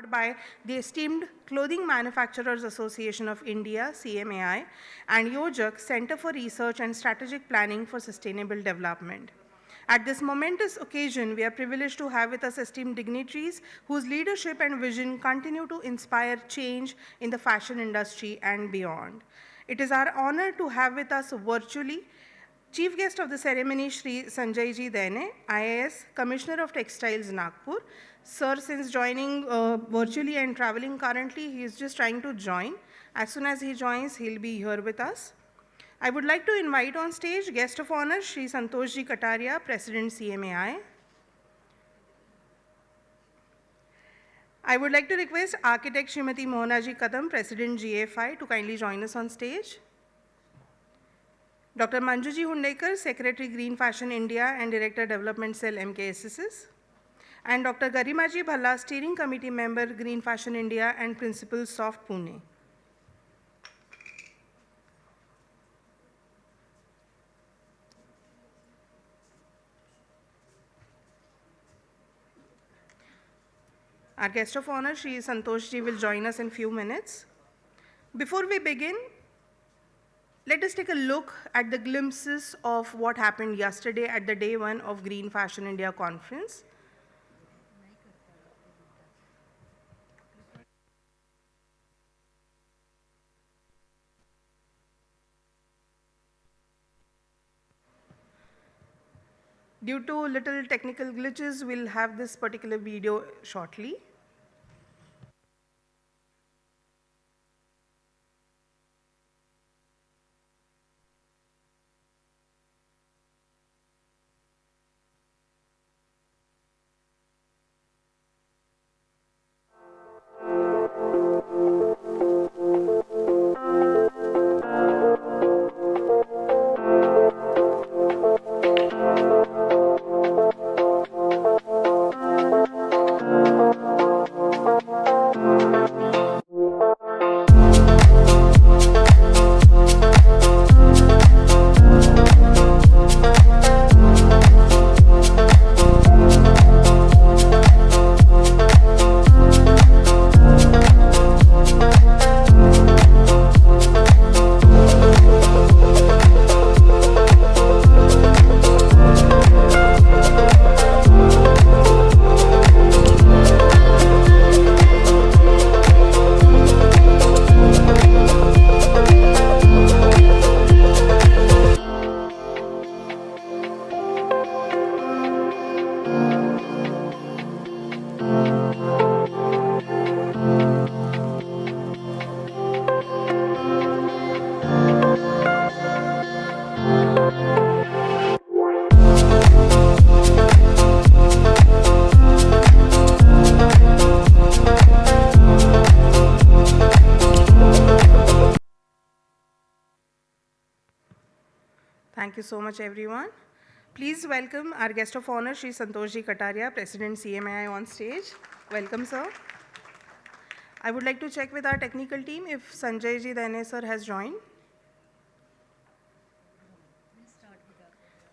by the esteemed Clothing Manufacturers Association of India, CMAI, and Yojak, Center for Research and Strategic Planning for Sustainable Development. At this momentous occasion, we are privileged to have with us esteemed dignitaries whose leadership and vision continue to inspire change in the fashion industry and beyond. It is our honor to have with us virtually Chief guest of the ceremony, Shri Sanjay Ji Dene, IAS, Commissioner of Textiles, Nagpur. Sir, since joining virtually and traveling currently, he is just trying to join. As soon as he joins, he'll be here with us. I would like to invite on stage guest of honor, Shri Santosh Ji Kataria, President CMAI. I would like to request architect Srimati Mohana Ji Kadam, President GFI, to kindly join us on stage. Dr. Manjuji Hundekar, Secretary Green Fashion India and Director Development Cell MKSSS. And Dr. Garimaji Bhalla, Steering Committee Member Green Fashion India and Principal Soft Pune. Our guest of honor, Shri Santosh Ji, will join us in few minutes. Before we begin, let us take a look at the glimpses of what happened yesterday at the day one of Green Fashion India conference. Due to little technical glitches, we'll have this particular video shortly. Thank you so much, everyone. Please welcome our guest of honor, Shri Santosh Ji Kataria, President CMAI, on stage. Welcome, sir. I would like to check with our technical team if Sanjay Ji Dene sir has joined.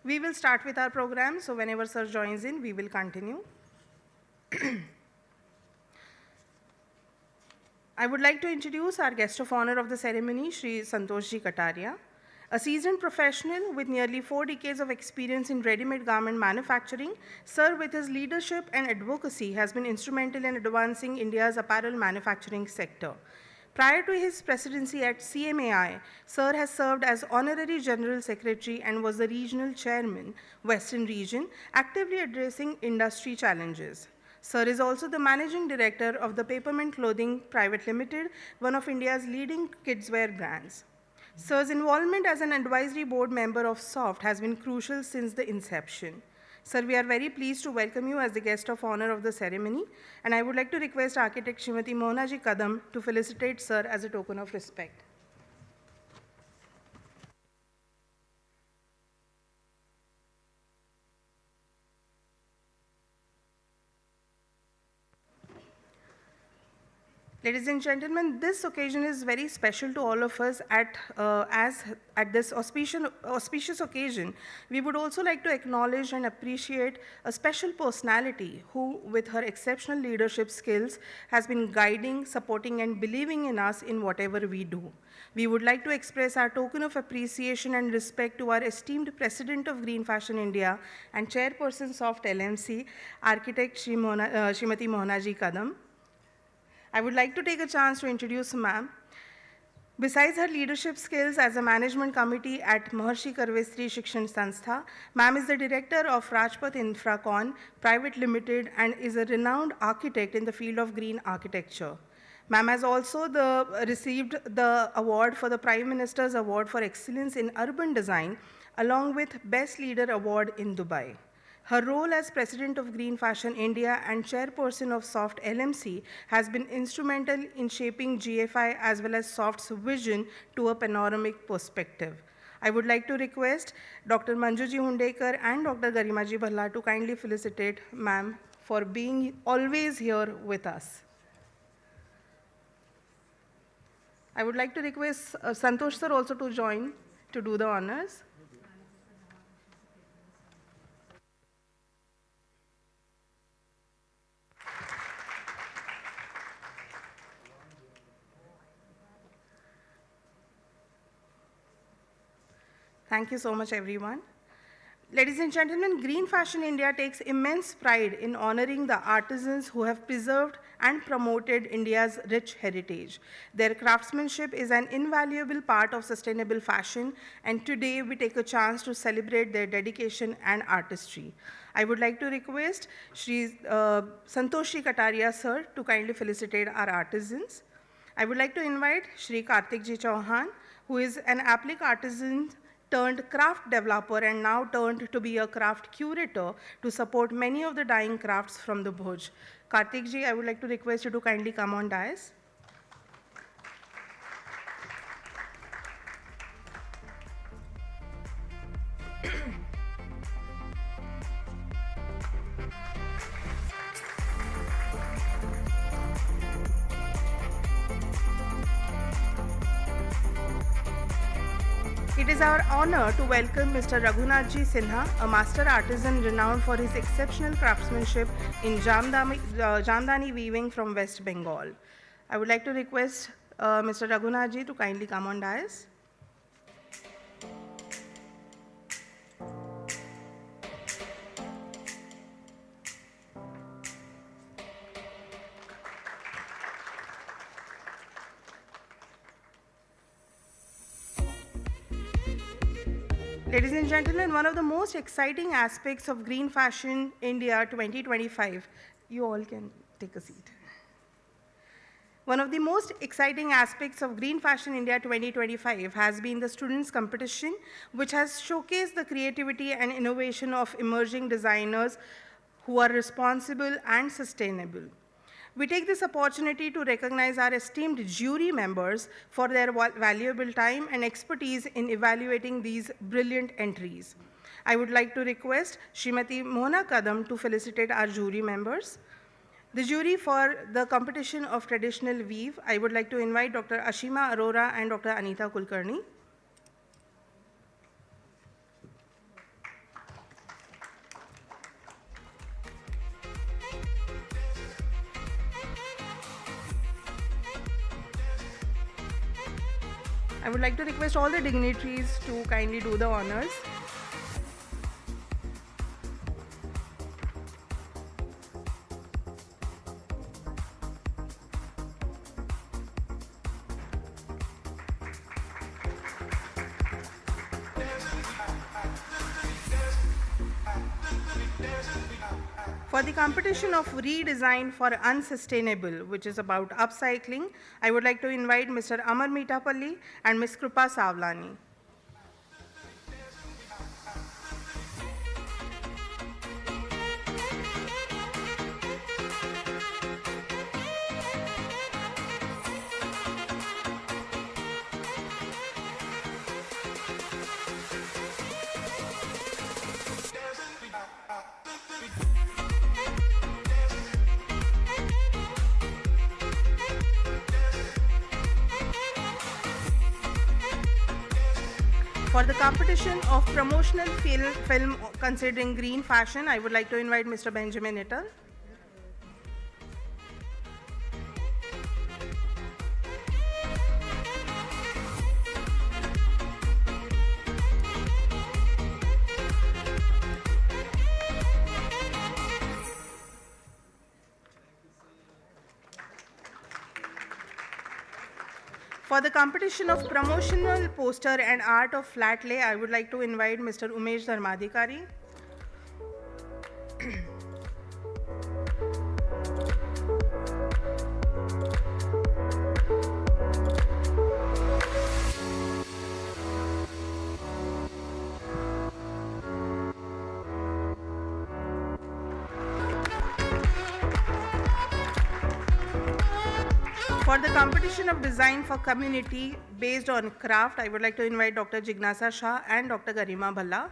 We will start with our program, so whenever sir joins in, we will continue. I would like to introduce our guest of honor of the ceremony, Shri Santosh Ji Kataria. A seasoned professional with nearly 4 decades of experience in ready-made garment manufacturing, sir, with his leadership and advocacy, has been instrumental in advancing India's apparel manufacturing sector. Prior to his presidency at CMAI, sir has served as Honorary General Secretary and was the Regional Chairman, Western Region, actively addressing industry challenges. Sir is also the Managing Director of the Peppermint Clothing Private Limited, one of India's leading kidswear brands. Sir's involvement as an advisory board member of SOFT has been crucial since the inception. Sir, we are very pleased to welcome you as the guest of honor of the ceremony, and I would like to request architect Srimati Mohana Ji Kadam to felicitate Sir as a token of respect. Ladies and gentlemen, this occasion is very special to all of us as at this auspicious occasion. We would also like to acknowledge and appreciate a special personality who, with her exceptional leadership skills, has been guiding, supporting, and believing in us in whatever we do. We would like to express our token of appreciation and respect to our esteemed President of Green Fashion India and Chairperson of LMC, Architect Srimati Mohonaji Kadam. I would like to take a chance to introduce ma'am. Besides her leadership skills as a management committee at Maharshi Karvestri Shikshan Sanstha, ma'am is the director of Rajpath Infracon Private Limited and is a renowned architect in the field of green architecture. Ma'am has also received the award for the Prime Minister's Award for Excellence in Urban Design, along with Best Leader Award in Dubai. Her role as President of Green Fashion India and Chairperson of SOFT LMC has been instrumental in shaping GFI as well as SOFT's vision to a panoramic perspective. I would like to request Dr. Manjuji Hundekar and Dr. Garimaji Bhalla to kindly felicitate ma'am for being always here with us. I would like to request Santosh sir also to join to do the honors. Thank you so much, everyone. Ladies and gentlemen, Green Fashion India takes immense pride in honoring the artisans who have preserved and promoted India's rich heritage. Their craftsmanship is an invaluable part of sustainable fashion, and today we take a chance to celebrate their dedication and artistry. I would like to request Shri Santoshi Kataria sir to kindly felicitate our artisans. I would like to invite Shri Kartikji Chauhan, who is an applique artisan turned craft developer and now turned to be a craft curator to support many of the dying crafts from the Bhuj. Kartik ji, I would like to request you to kindly come on dais. It is our honor to welcome Mr. Raghunathji Sinha, a master artisan renowned for his exceptional craftsmanship in Jamdani weaving from West Bengal. I would like to request Mr. Raghunathji to kindly come on dais. Ladies and gentlemen, one of the most exciting aspects of Green Fashion India 2025, you all can take a seat. One of the most exciting aspects of Green Fashion India 2025 has been the students' competition, which has showcased the creativity and innovation of emerging designers who are responsible and sustainable. We take this opportunity to recognize our esteemed jury members for their valuable time and expertise in evaluating these brilliant entries. I would like to request Srimati Mona Kadam to felicitate our jury members. The jury for the competition of traditional weave, I would like to invite Dr. Ashima Arora and Dr. Anita Kulkarni. I would like to request all the dignitaries to kindly do the honors. For the competition of redesign for unsustainable, which is about upcycling, I would like to invite Mr. Amar Mitapalli and Ms. Krupa Savlani. For the competition of promotional film considering green fashion, I would like to invite Mr. Benjamin Ittel. For the competition of promotional poster and art of flat lay, I would like to invite Mr. Umesh Dharmadhikari. For the competition of design for community based on craft, I would like to invite Dr. Jignasa Shah and Dr. Garima Bhalla.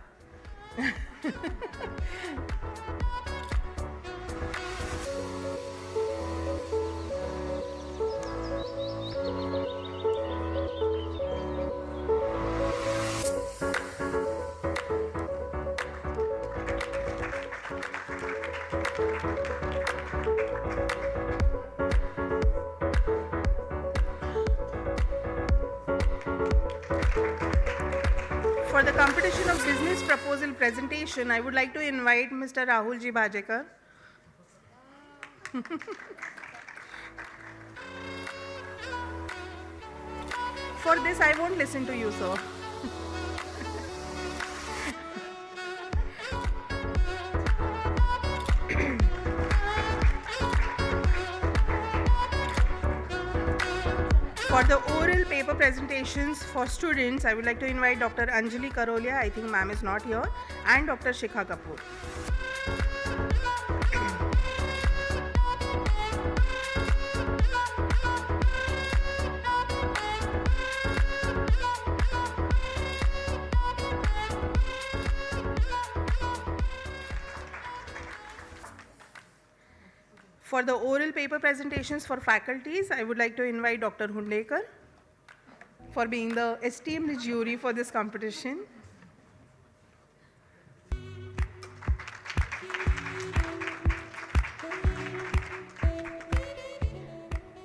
For the competition of business proposal presentation, I would like to invite Mr. Rahul Ji Bhajekar. For this, I won't listen to you, sir. For the oral paper presentations for students, I would like to invite Dr. Anjali Karolia, I think ma'am is not here, and Dr. Shikha Kapoor. For the oral paper presentations for faculties, I would like to invite Dr. Hundekar for being the esteemed jury for this competition.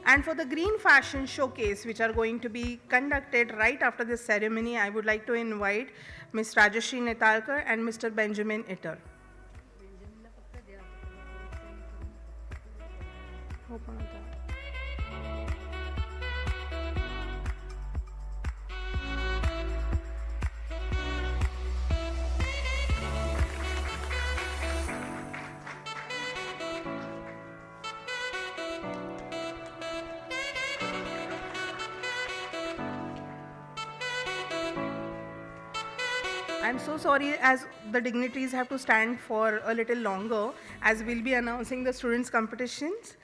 And for the green fashion showcase, which are going to be conducted right after this ceremony, I would like to invite Ms. Rajashri Netalkar and Mr. Benjamin Itter. I'm so sorry as the dignitaries have to stand for a little longer as we'll be announcing the students' competitions.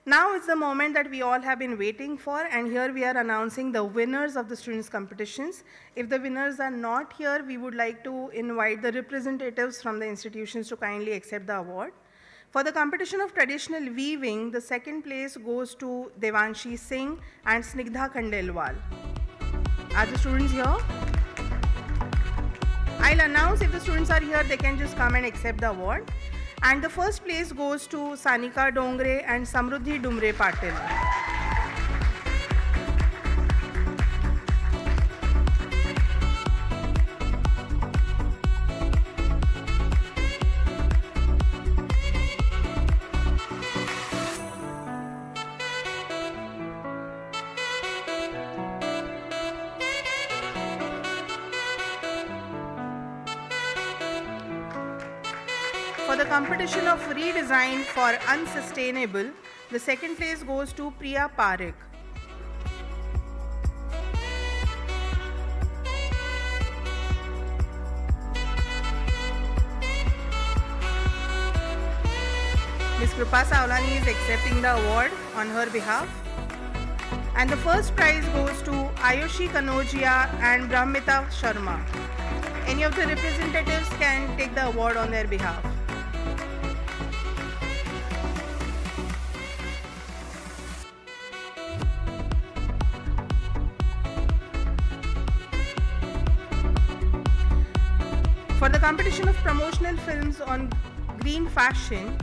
Now is the moment that we all have been waiting for, and here we are announcing the winners of the students' competitions. If the winners are not here, we would like to invite the representatives from the institutions to kindly accept the award. For the competition of traditional weaving, the second place goes to Devanshi Singh and Snigdha Khandelwal. Are the students here? I'll announce if the students are here, they can just come and accept the award. And the first place goes to Sanika Dongre and Samruddhi Dumre Patil. For the competition of redesign for unsustainable, the second place goes to Priya Parekh. Ms. Krupa Savlani is accepting the award on her behalf. And the first prize goes to Ayushi Kanojia and Brahmita Sharma. Any of the representatives can take the award on their behalf. For the competition of promotional films on green fashion,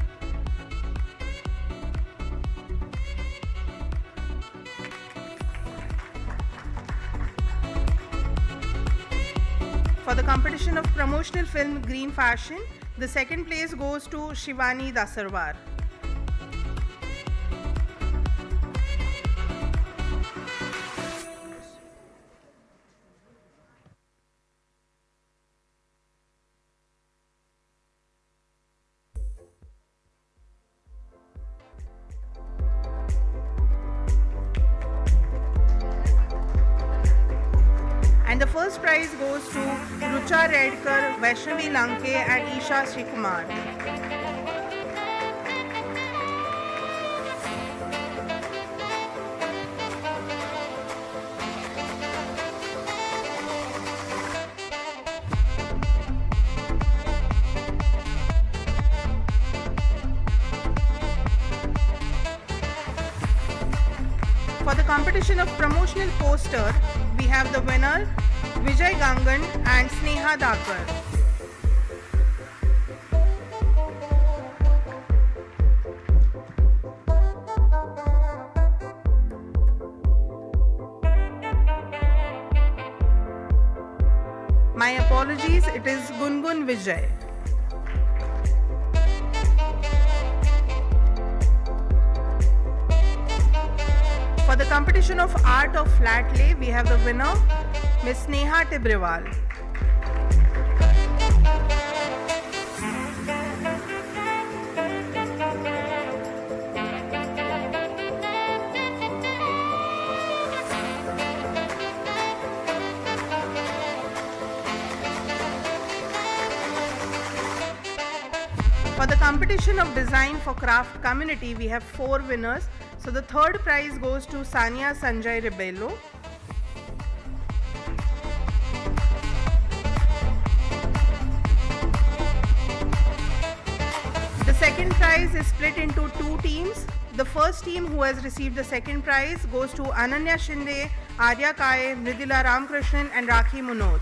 Green Fashion, the second place goes to Shivani Dasarwar. And the first prize goes to Rucha Redkar, Vaishnavi Lanke and Isha Srikumar. For the competition of promotional poster, we have the winner Vijay Gangan and Sneha Dakar. My apologies, it is Gungun Vijay. For the competition of art of flat lay, we have the winner, Miss Neha Tibrewal. For the competition of design for craft community, we have 4 winners. So the third prize goes to Sania Sanjay Rebello. The second prize is split into 2 teams. The first team who has received the second prize goes to Ananya Shinde, Arya Kaye, Mridula Ramkrishnan and Rakhi Munot.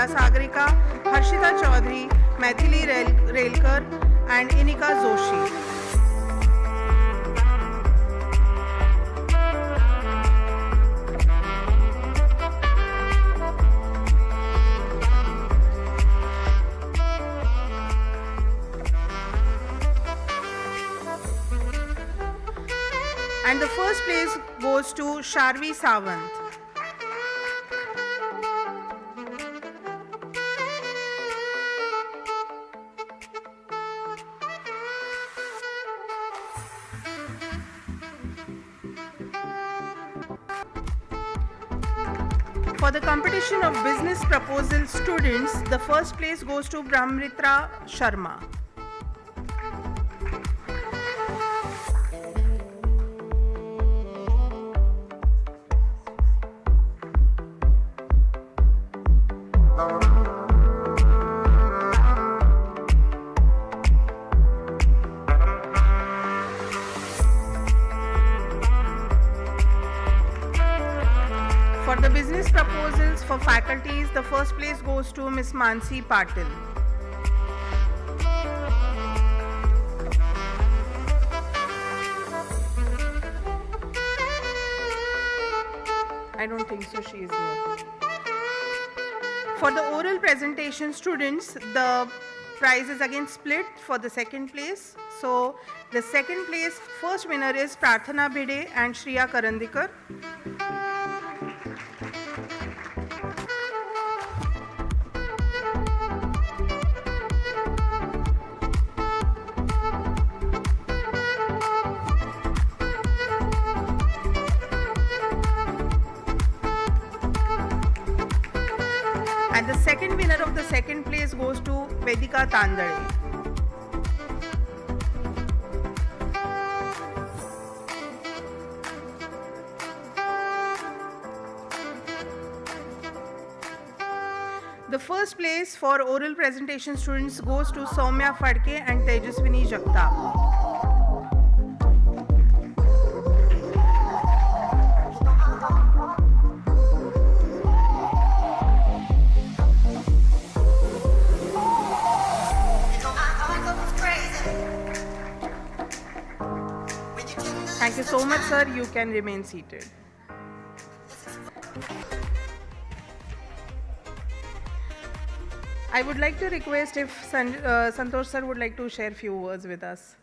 Sagarika, Harshita Chaudhary, Maithili Relkar and Inika Joshi. And the first place goes to Sharvi Sawant. For the competition of business proposal students, the first place goes to Brahmritra Sharma. For the business proposals for faculties, the first place goes to Ms. Mansi Patil. I don't think so, she is here. For the oral presentation students, the prize is again split for the second place. So the second place, first winner is Prarthana Bhide and Shriya Karandikar. And the second winner of the second place goes to Vedika Tandale. The first place for oral presentation students goes to Soumya Fadke and Tejaswini Jagtap. Thank you so much, sir. You can remain seated. I would like to request if Santosh sir would like to share few words with us.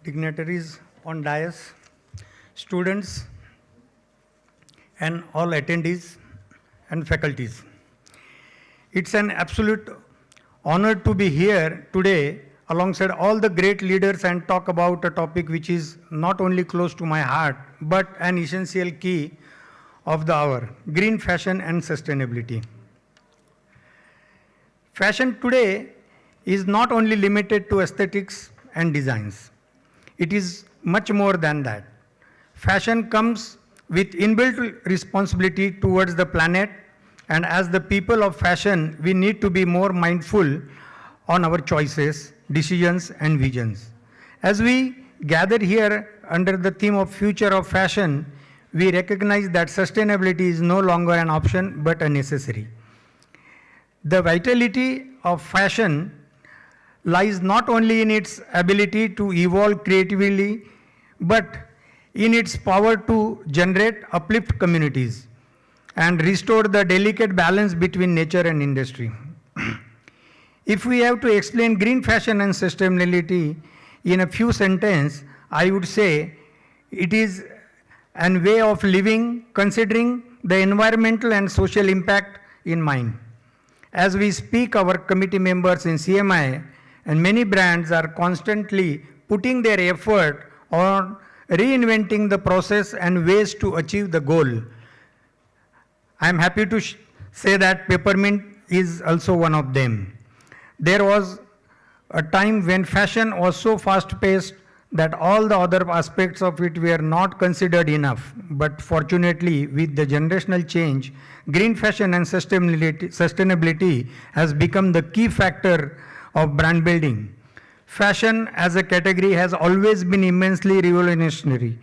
Dignitaries on dais, students, and all attendees and faculties. It's an absolute honor to be here today alongside all the great leaders and talk about a topic which is not only close to my heart, but an essential key of the hour, green fashion and sustainability. Fashion today is not only limited to aesthetics and designs. It is much more than that. Fashion comes with inbuilt responsibility towards the planet, and as the people of fashion, we need to be more mindful on our choices, decisions, and visions. As we gather here under the theme of Future of Fashion, we recognize that sustainability is no longer an option but a necessary. The vitality of fashion lies not only in its ability to evolve creatively, but in its power to generate, uplift communities, and restore the delicate balance between nature and industry. If we have to explain green fashion and sustainability in a few sentences, I would say it is a way of living considering the environmental and social impact in mind. As we speak, our committee members in CMI and many brands are constantly putting their effort on reinventing the process and ways to achieve the goal. I am happy to say that Peppermint is also one of them. There was a time when fashion was so fast-paced that all the other aspects of it were not considered enough. But fortunately, with the generational change, green fashion and sustainability has become the key factor of brand building. Fashion as a category has always been immensely revolutionary,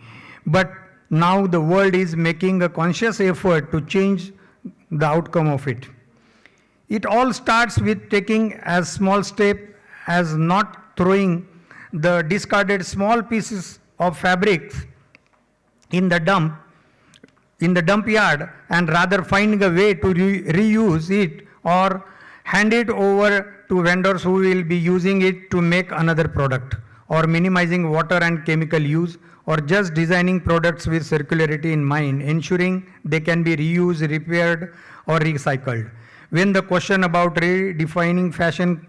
but now the world is making a conscious effort to change the outcome of it. It all starts with taking a small step as not throwing the discarded small pieces of fabric in the dump yard, and rather finding a way to reuse it or hand it over to vendors who will be using it to make another product, or minimizing water and chemical use, or just designing products with circularity in mind, ensuring they can be reused, repaired, or recycled. When the question about redefining fashion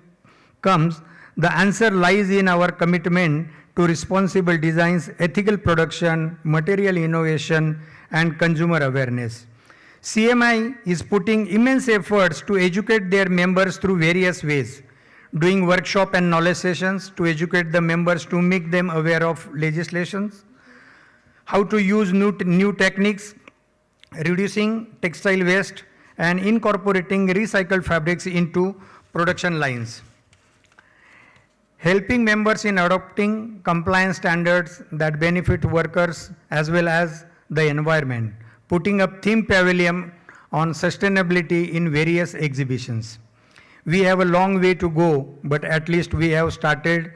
comes, the answer lies in our commitment to responsible designs, ethical production, material innovation, and consumer awareness. CMI is putting immense efforts to educate their members through various ways, doing workshop and knowledge sessions to educate the members to make them aware of legislations, how to use new techniques, reducing textile waste, and incorporating recycled fabrics into production lines. Helping members in adopting compliance standards that benefit workers as well as the environment, putting up theme pavilion on sustainability in various exhibitions. We have a long way to go, but at least we have started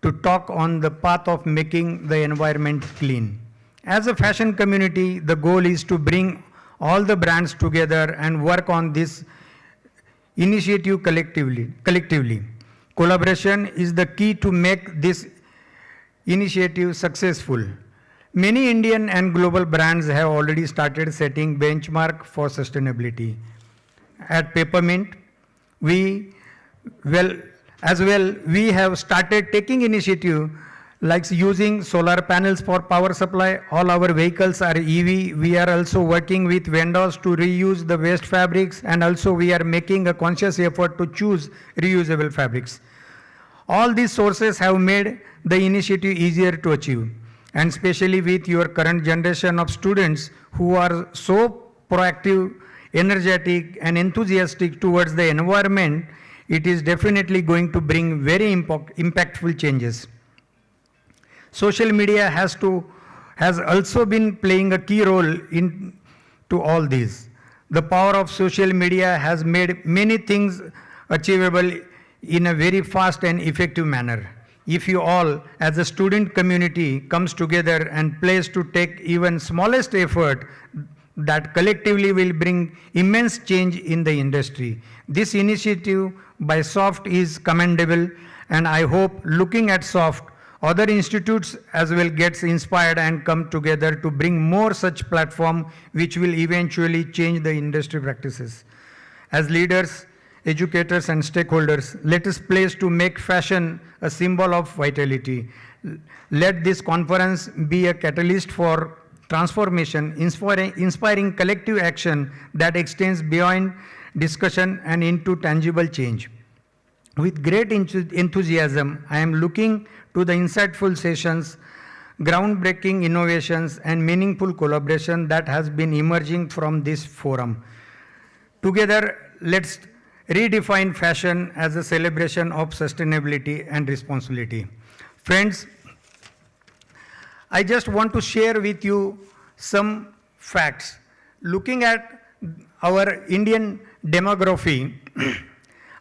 to talk on the path of making the environment clean. As a fashion community, the goal is to bring all the brands together and work on this initiative collectively. Collaboration is the key to make this initiative successful. Many Indian and global brands have already started setting benchmark for sustainability. At Peppermint, we have started taking initiative like using solar panels for power supply. All our vehicles are EV. We are also working with vendors to reuse the waste fabrics, and also we are making a conscious effort to choose reusable fabrics. All these sources have made the initiative easier to achieve, and especially with your current generation of students who are so proactive, energetic and enthusiastic towards the environment, it is definitely going to bring very impactful changes. Social media has also been playing a key role in to all these. The power of social media has made many things achievable in a very fast and effective manner. If you all, as a student community, comes together and plays to take even smallest effort, that collectively will bring immense change in the industry. This initiative by SOFT is commendable, and I hope looking at SOFT, other institutes as well gets inspired and come together to bring more such platform which will eventually change the industry practices. As leaders, educators and stakeholders, let us place to make fashion a symbol of vitality. Let this conference be a catalyst for transformation, inspiring collective action that extends beyond discussion and into tangible change. With great enthusiasm, I am looking to the insightful sessions, groundbreaking innovations and meaningful collaboration that has been emerging from this forum. Together, let's redefine fashion as a celebration of sustainability and responsibility. Friends, I just want to share with you some facts. Looking at our Indian demography,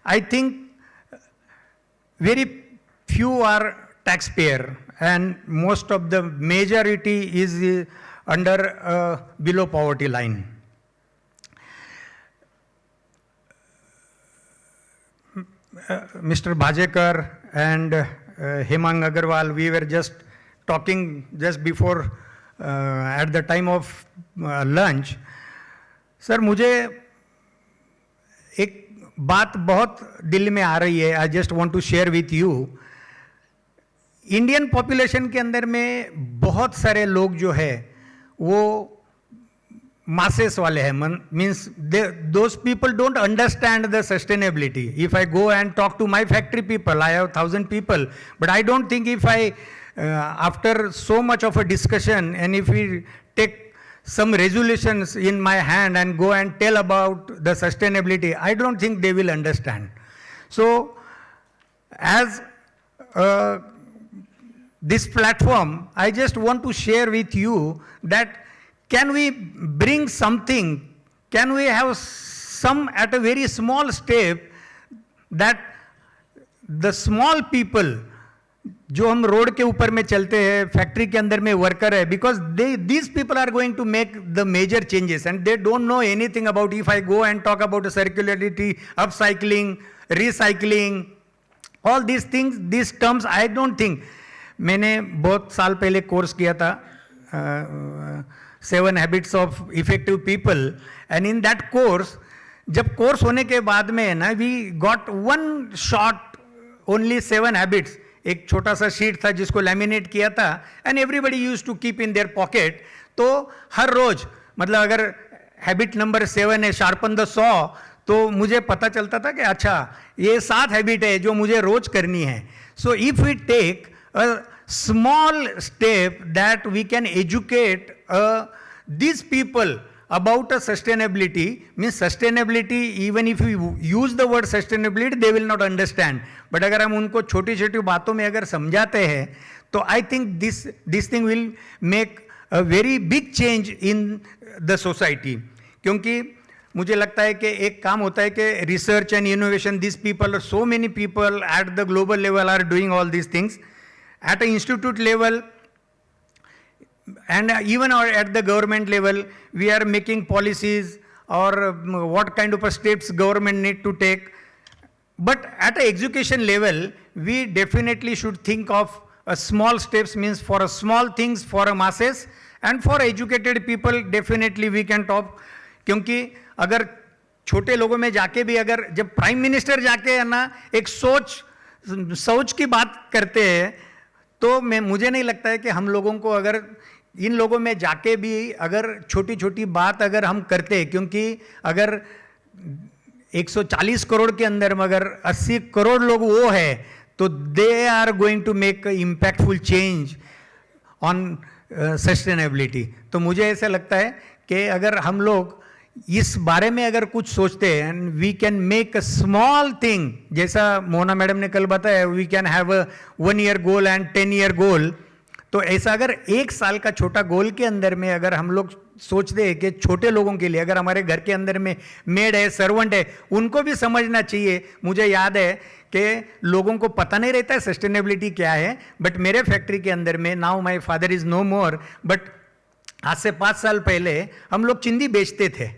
I think very few are taxpayer, and most of the majority is under below poverty line. Mr. Bhajekar and Hemang Agarwal, we were just talking just before at the time of lunch. Sir मुझे एक बात बहुत दिल में आ रही है, I just want to share with you. Indian population के अंदर में बहुत सारे लोग जो है वो masses wale hai, means those people don't understand the sustainability. If I go and talk to my factory people, I have 1,000 people, but I don't think if I after so much of a discussion, and if we take some resolutions in my hand and go and tell about the sustainability, I don't think they will understand. So as this platform, I just want to share with you that can we bring something, can we have some at a very small step that the small people, जो हम road के ऊपर में चलते हैं, factory के अंदर में वर्कर है, because these people are going to make the major changes and they don't know anything about. If I go and talk about circularity, upcycling, recycling, all these things, these terms, I don't think. मैंने बहुत साल पहले course किया था 7 Habits of Effective People, and in that course, जब course होने के बाद में है ना, we got one short, only 7 habits. एक छोटा सा शीट था जिसको लैमिनेट किया था, and everybody use to keep in their pocket. तो हर रोज, मतलब अगर हैबिट नंबर 7 है शार्पन द सॉ, तो मुझे पता चलता था कि अच्छा ये 7 हैबिट है जो मुझे रोज करनी है. So if we take a small step that we can educate these people about a sustainability, means sustainability, even if you use the word sustainability, they will not understand. But अगर हम उनको छोटी छोटी बातों में अगर समझाते हैं, तो I think this thing will make a very big change in the society. क्योंकि मुझे लगता है कि एक काम होता है कि research and innovation, these people, so many people at the global level are doing all these things. At an institute level, and even at the government level, we are making policies or what kind of steps government need to take. But at an education level, we definitely should think of a small steps, means for a small things for a masses, and for educated people definitely we can talk. क्योंकि अगर छोटे लोगों में जाके भी अगर जब prime minister जाके है ना एक सोच की बात करते हैं, तो मुझे नहीं लगता है कि हम लोगों को अगर इन लोगों में जाके भी अगर छोटी छोटी बात अगर हम करते हैं, क्योंकि अगर 140 करोड़ के अंदर में अगर 80 करोड़ लोग वो है, तो they are going to make impactful change on sustainability. तो मुझे ऐसा लगता है कि अगर हम लोग इस बारे में अगर कुछ सोचते हैं, and we can make a small thing, जैसा मोहना मैडम ने कल बताया, we can have a 1 year goal and 10 year goal. तो ऐसा अगर 1 साल का छोटा गोल के अंदर में अगर हम लोग सोचते हैं कि छोटे लोगों के लिए, अगर हमारे घर के अंदर में मेड है, सर्वेंट है, उनको भी समझना चाहिए। मुझे याद है कि लोगों को पता नहीं रहता है सस्टेनेबिलिटी क्या है, बट मेरे फैक्ट्री के अंदर में, now my father is no more, but आज से 5 साल पहले हम लोग चिंदी बेचते थे,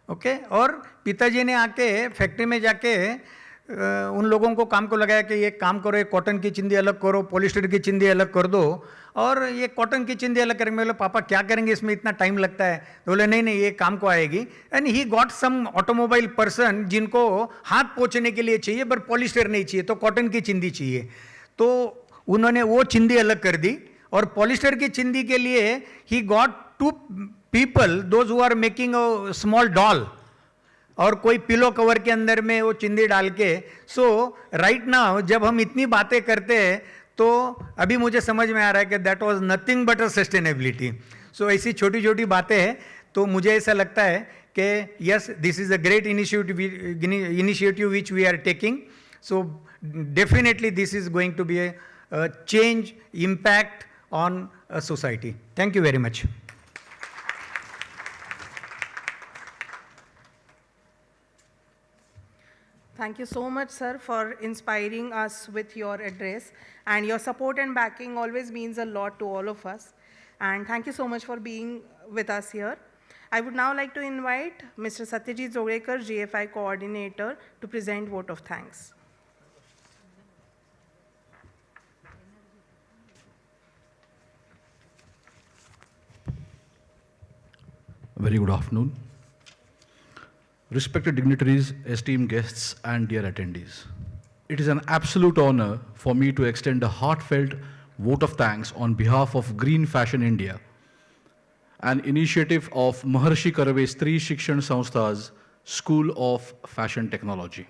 ओके। और पिताजी ने आके फैक्ट्री में जाके उन लोगों को काम को लगाया कि ये काम करो, ये कॉटन की चिंदी अलग करो, पॉलिस्टर की चिंदी अलग कर दो, और ये कॉटन की चिंदी अलग करेंगे। बोले पापा क्या करेंगे, इसमें इतना टाइम लगता है। तो बोले नहीं नहीं, ये काम को आएगी। And he got some automobile person जिनको हाथ पोंछने के लिए चाहिए पर पॉलिस्टर नहीं चाहिए, तो कॉटन की चिंदी चाहिए। तो उन्होंने वो चिंदी अलग कर दी, और पॉलिस्टर की चिंदी के लिए he got 2 people, those who are making a small doll, और कोई पिलो कवर के अंदर में वो चिंदी डाल के। सो राइट नाउ जब हम इतनी बातें करते हैं, तो अभी मुझे समझ में आ रहा है कि that was nothing but a sustainability. So ऐसी छोटी छोटी बातें हैं। तो मुझे ऐसा लगता है कि yes, this is a great initiative which we are taking. So definitely this is going to be a change, impact on a society. Thank you very much. Thank you so much, sir, for inspiring us with your address. And your support and backing always means a lot to all of us. And thank you so much for being with us here. I would now like to invite Mr. Satyajit Zogekar, GFI Coordinator, to present vote of thanks. Very good afternoon. Respected dignitaries, esteemed guests, and dear attendees. It is an absolute honor for me to extend a heartfelt vote of thanks on behalf of Green Fashion India, an initiative of Maharshi Karve Stri Shikshan Sanstha's School of Fashion Technology.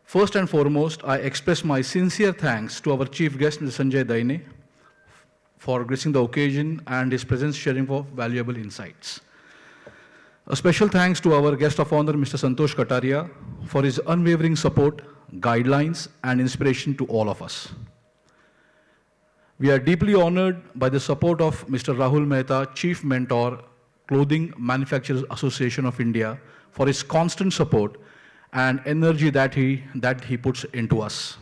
First and foremost, I express my sincere thanks to our chief guest, Mr. Sanjay Daine, for gracing the occasion and his presence sharing of valuable insights. A special thanks to our guest of honor, Mr. Santosh Kataria, for his unwavering support, guidelines, and inspiration to all of us. We are deeply honored by the support of Mr. Rahul Mehta, Chief Mentor, Clothing Manufacturers Association of India, for his constant support and energy that he puts into us.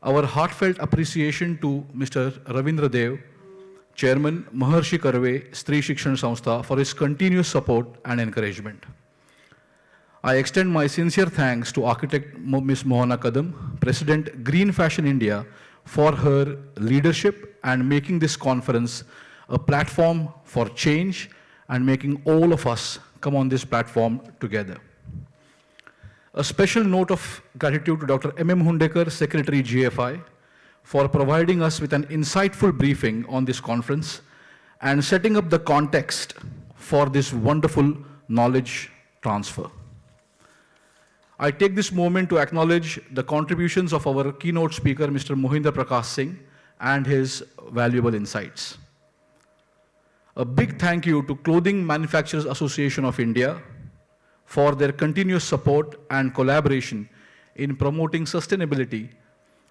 Our heartfelt appreciation to Mr. Ravindra Dev, Chairman, Maharshi Karve Stri Shikshan Sanstha, for his continuous support and encouragement. I extend my sincere thanks to architect Ms. Mohana Kadam, President, Green Fashion India, for her leadership and making this conference a platform for change and making all of us come on this platform together. A special note of gratitude to Dr. M.M. Hundekar, Secretary GFI, for providing us with an insightful briefing on this conference and setting up the context for this wonderful knowledge transfer. I take this moment to acknowledge the contributions of our keynote speaker, Mr. Mohinder Prakash Singh, and his valuable insights. A big thank you to Clothing Manufacturers Association of India for their continuous support and collaboration in promoting sustainability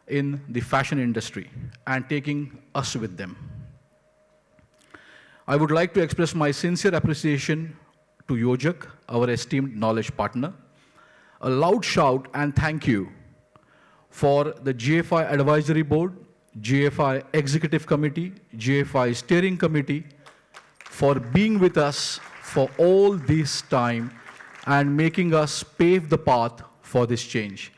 in the fashion industry and taking us with them. I would like to express my sincere appreciation to Yojak, our esteemed knowledge partner. A loud shout and thank you for the GFI Advisory Board, GFI Executive Committee, GFI Steering Committee for being with us for all this time and making us pave the path for this change.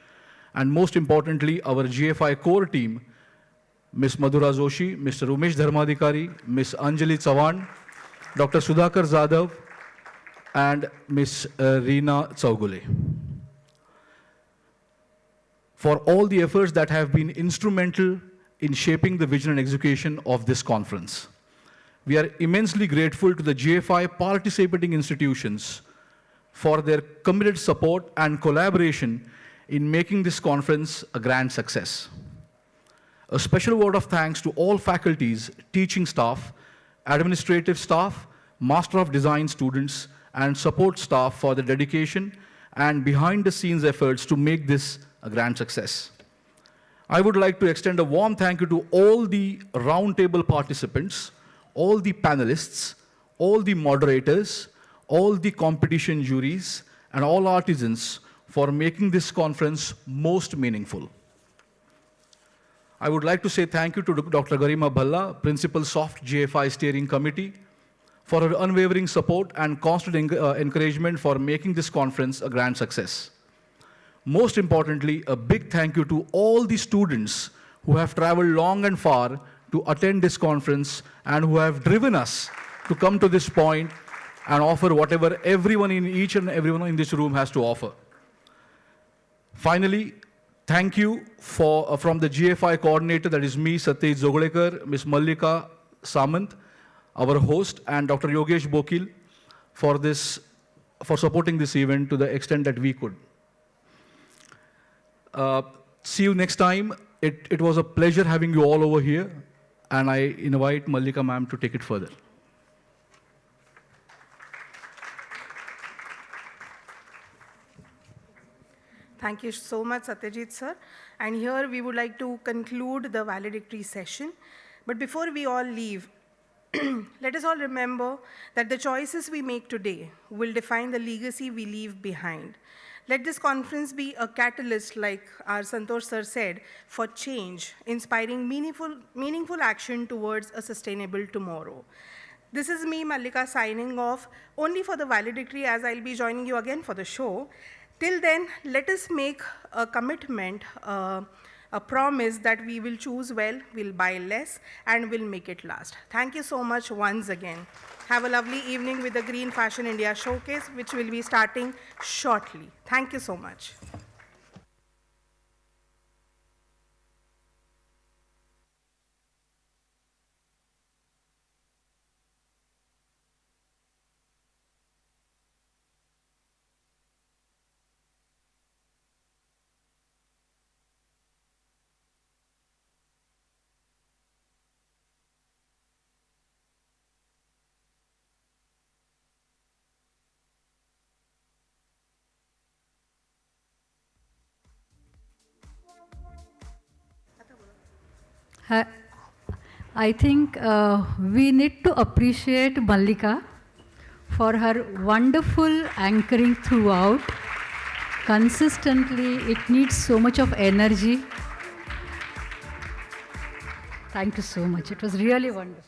And most importantly, our GFI core team, Ms. Madhura Joshi, Mr. Umesh Dharmadikari, Ms. Anjali Chavan, Dr. Sudhakar Zadav, and Ms. Reena Chaugule, for all the efforts that have been instrumental in shaping the vision and execution of this conference. We are immensely grateful to the GFI participating institutions for their committed support and collaboration in making this conference a grand success. A special word of thanks to all faculties, teaching staff, administrative staff, Master of Design students, and support staff for their dedication and behind-the-scenes efforts to make this a grand success. I would like to extend a warm thank you to all the roundtable participants, all the panelists, all the moderators, all the competition juries, and all artisans for making this conference most meaningful. I would like to say thank you to Dr. Garima Bhalla, Principal Soft GFI Steering Committee, for her unwavering support and constant encouragement for making this conference a grand success. Most importantly, a big thank you to all the students who have traveled long and far to attend this conference and who have driven us to come to this point and offer whatever each and everyone in this room has to offer. Finally, thank you from the GFI coordinator, that is me, Satyaj Zoglekar, Ms. Mallika Samant, our host, and Dr. Yogesh Bokil for supporting this event to the extent that we could. See you next time. It was a pleasure having you all over here, and I invite Mallika ma'am to take it further. Thank you so much, Satyajit sir. And here we would like to conclude the valedictory session. But before we all leave, let us all remember that the choices we make today will define the legacy we leave behind. Let this conference be a catalyst, like our Santosh sir said, for change, inspiring meaningful action towards a sustainable tomorrow. This is me, Mallika, signing off, only for the valedictory, as I'll be joining you again for the show. Till then, let us make a commitment, a promise that we will choose well, we'll buy less, and we'll make it last. Thank you so much once again. Have a lovely evening with the Green Fashion India Showcase, which will be starting shortly. Thank you so much. I think we need to appreciate Mallika for her wonderful anchoring throughout. Consistently, it needs so much of energy. Thank you so much. It was really wonderful.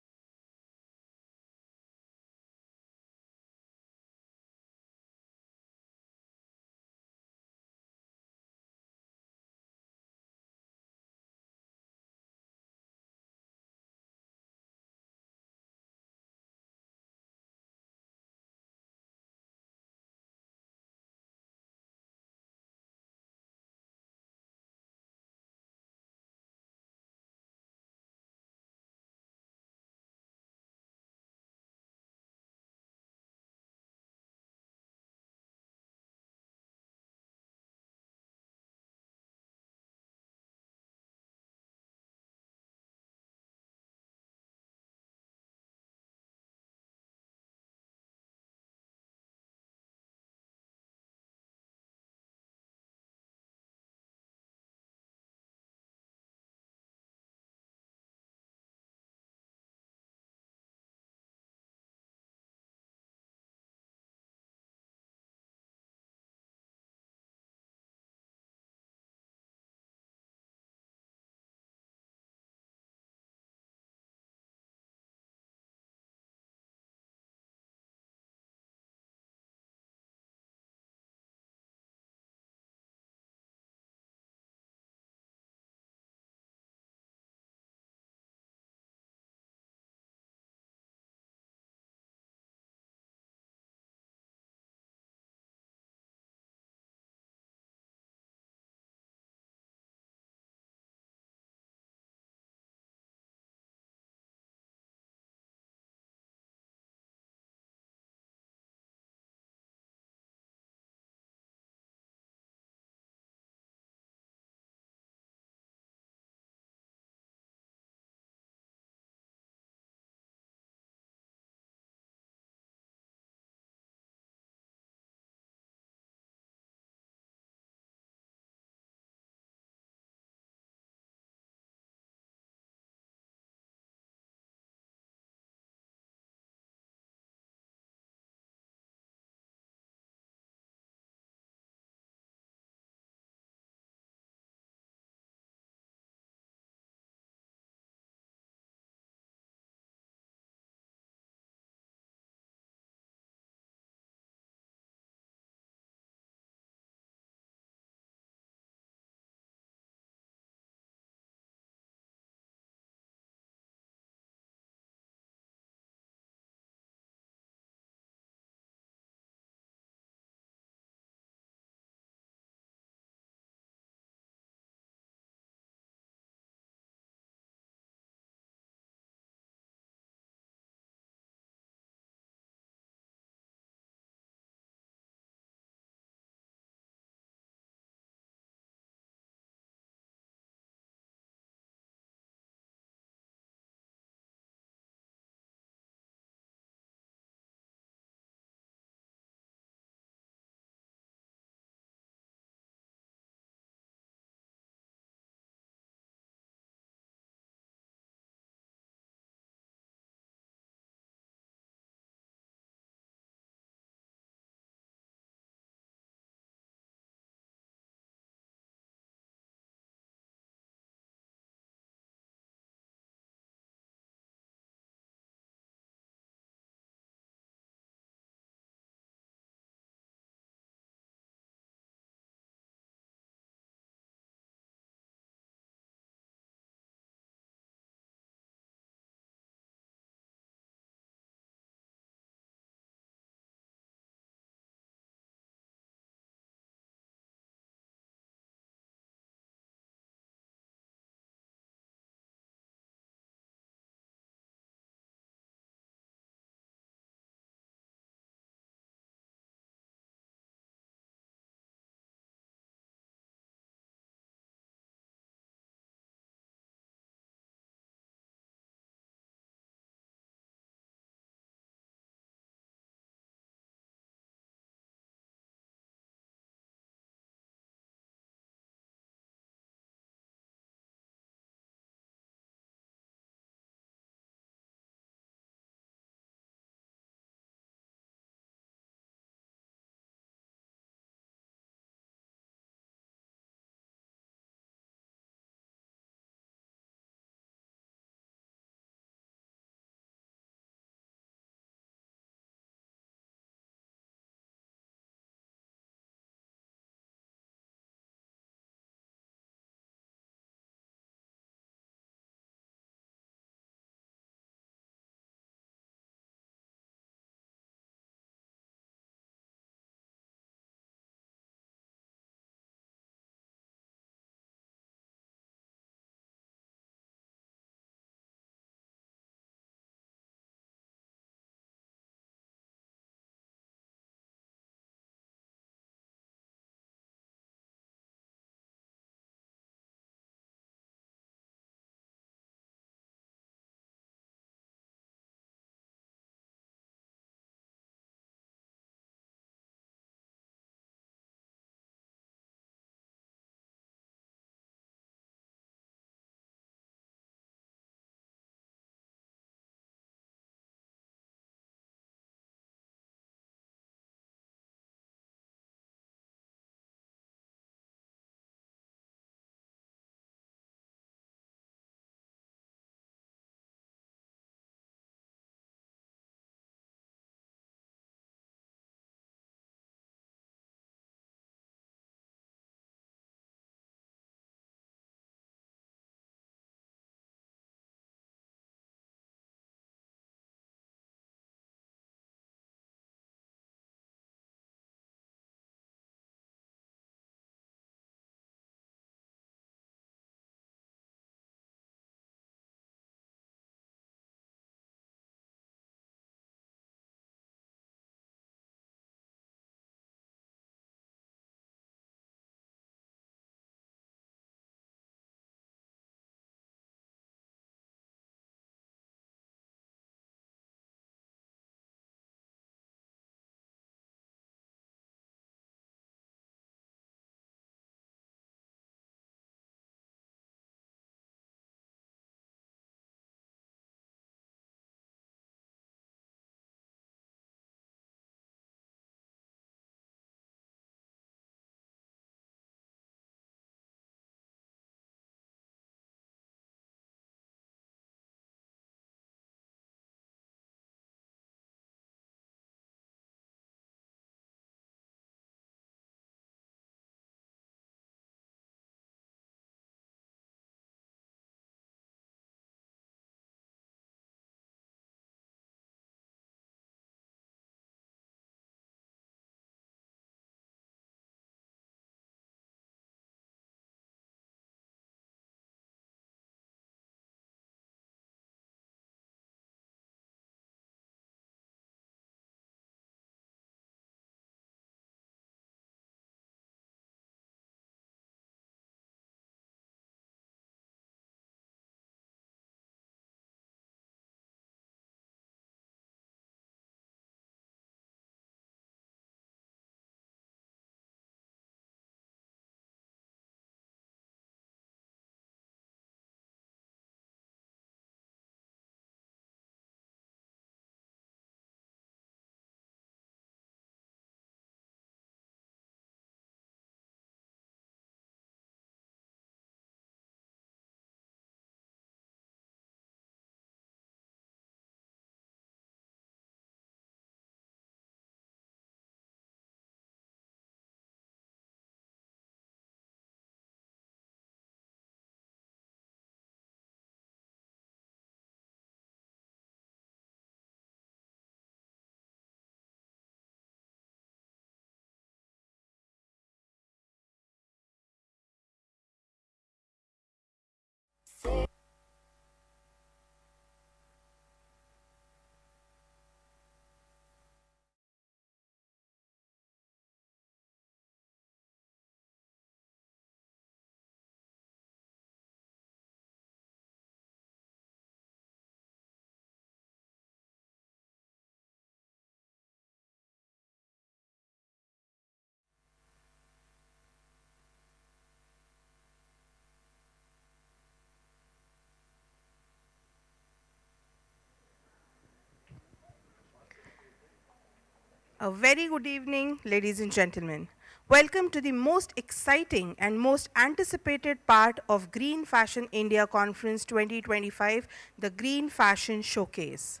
A very good evening, ladies and gentlemen. Welcome to the most exciting and most anticipated part of Green Fashion India Conference 2025, the Green Fashion Showcase.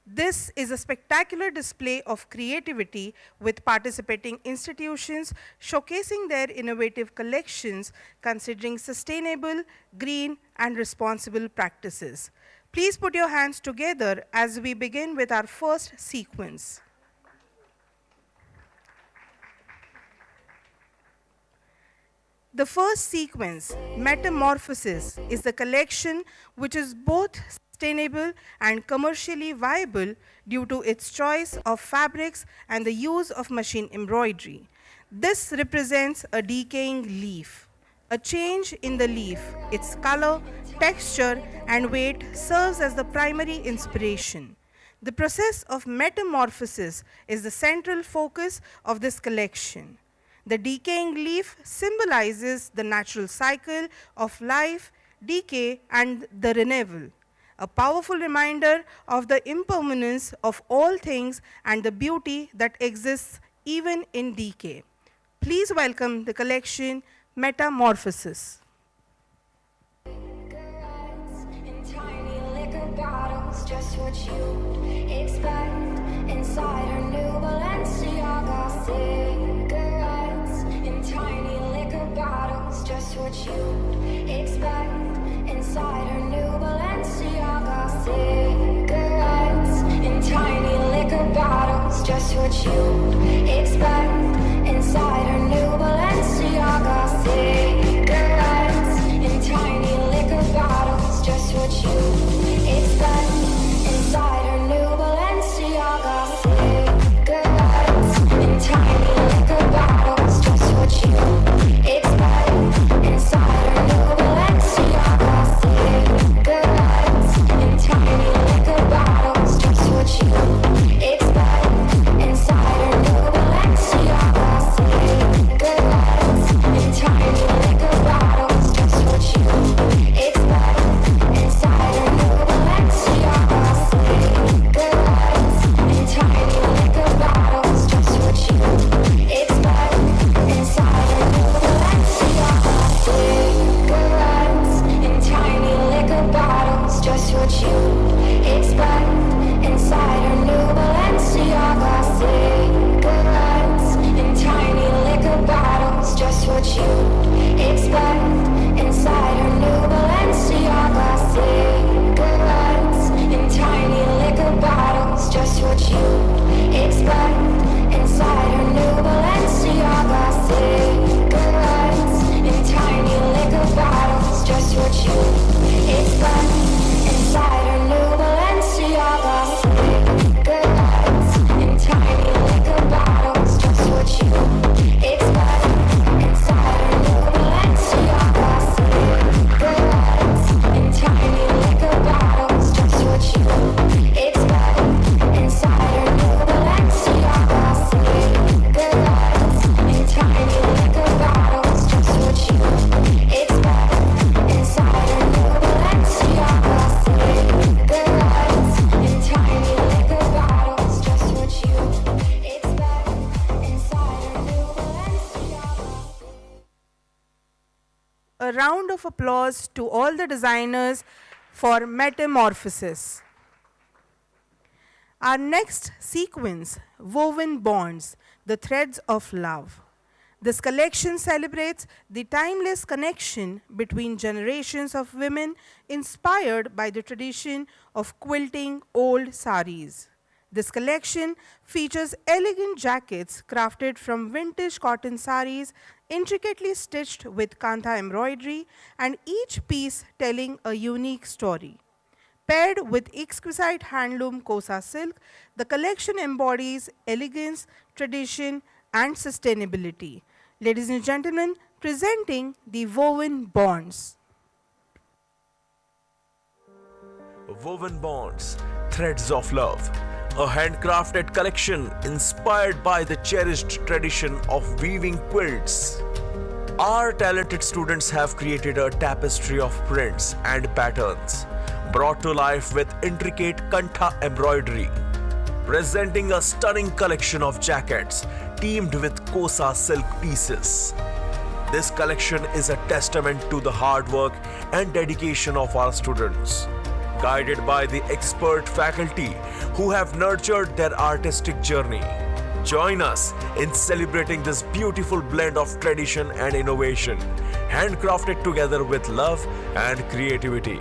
This is a spectacular display of creativity with participating institutions showcasing their innovative collections considering sustainable, green, and responsible practices. Please put your hands together as we begin with our first sequence. The first sequence, Metamorphosis, is the collection which is both sustainable and commercially viable due to its choice of fabrics and the use of machine embroidery. This represents a decaying leaf. A change in the leaf, its color, texture, and weight serves as the primary inspiration. The process of metamorphosis is the central focus of this collection. The decaying leaf symbolizes the natural cycle of life, decay, and the renewal, a powerful reminder of the impermanence of all things and the beauty that exists even in decay. Please welcome the collection Metamorphosis. Just what you expect inside our new Balenciaga cigarettes in tiny liquor bottles. Just what you expect inside our new Balenciaga cigarettes in tiny liquor bottles. Just what you expect inside our new Balenciaga cigarettes in tiny liquor bottles. Just what you expect inside our new Balenciaga cigarettes in tiny liquor bottles. Just what you expect inside our new Balenciaga cigarettes in tiny liquor bottles. Just what you expect inside our new Balenciaga cigarettes in tiny liquor bottles. Just what you expect inside our new Balenciaga cigarettes in tiny liquor bottles. Just what you expect inside our new Balenciaga cigarettes in tiny liquor bottles. Just what you expect inside our new Balenciaga cigarettes in tiny liquor bottles. Just what you expect inside our new Balenciaga cigarettes in tiny liquor bottles. Just what you expect inside our new Balenciaga cigarettes in tiny liquor bottles. Just what you expect inside our new Balenciaga cigarettes in tiny liquor bottles. Just what you expect inside our new Balenciaga cigarettes in tiny liquor bottles. Just what you expect inside our new Balenciaga cigarettes in tiny liquor bottles. Just what you expect inside our new Balenciaga cigarettes in tiny liquor bottles. Just what you expect inside our new Balenciaga. A round of applause to all the designers for Metamorphosis. Our next sequence, Woven Bonds, the Threads of Love. This collection celebrates the timeless connection between generations of women inspired by the tradition of quilting old saris. This collection features elegant jackets crafted from vintage cotton saris, intricately stitched with kantha embroidery, and each piece telling a unique story. Paired with exquisite handloom kosa silk, the collection embodies elegance, tradition, and sustainability. Ladies and gentlemen, presenting the Woven Bonds. Woven Bonds, Threads of Love, a handcrafted collection inspired by the cherished tradition of weaving quilts. Our talented students have created a tapestry of prints and patterns, brought to life with intricate kantha embroidery. presenting a stunning collection of jackets teamed with Kosa silk pieces. This collection is a testament to the hard work and dedication of our students, guided by the expert faculty who have nurtured their artistic journey. Join us in celebrating this beautiful blend of tradition and innovation, handcrafted together with love and creativity.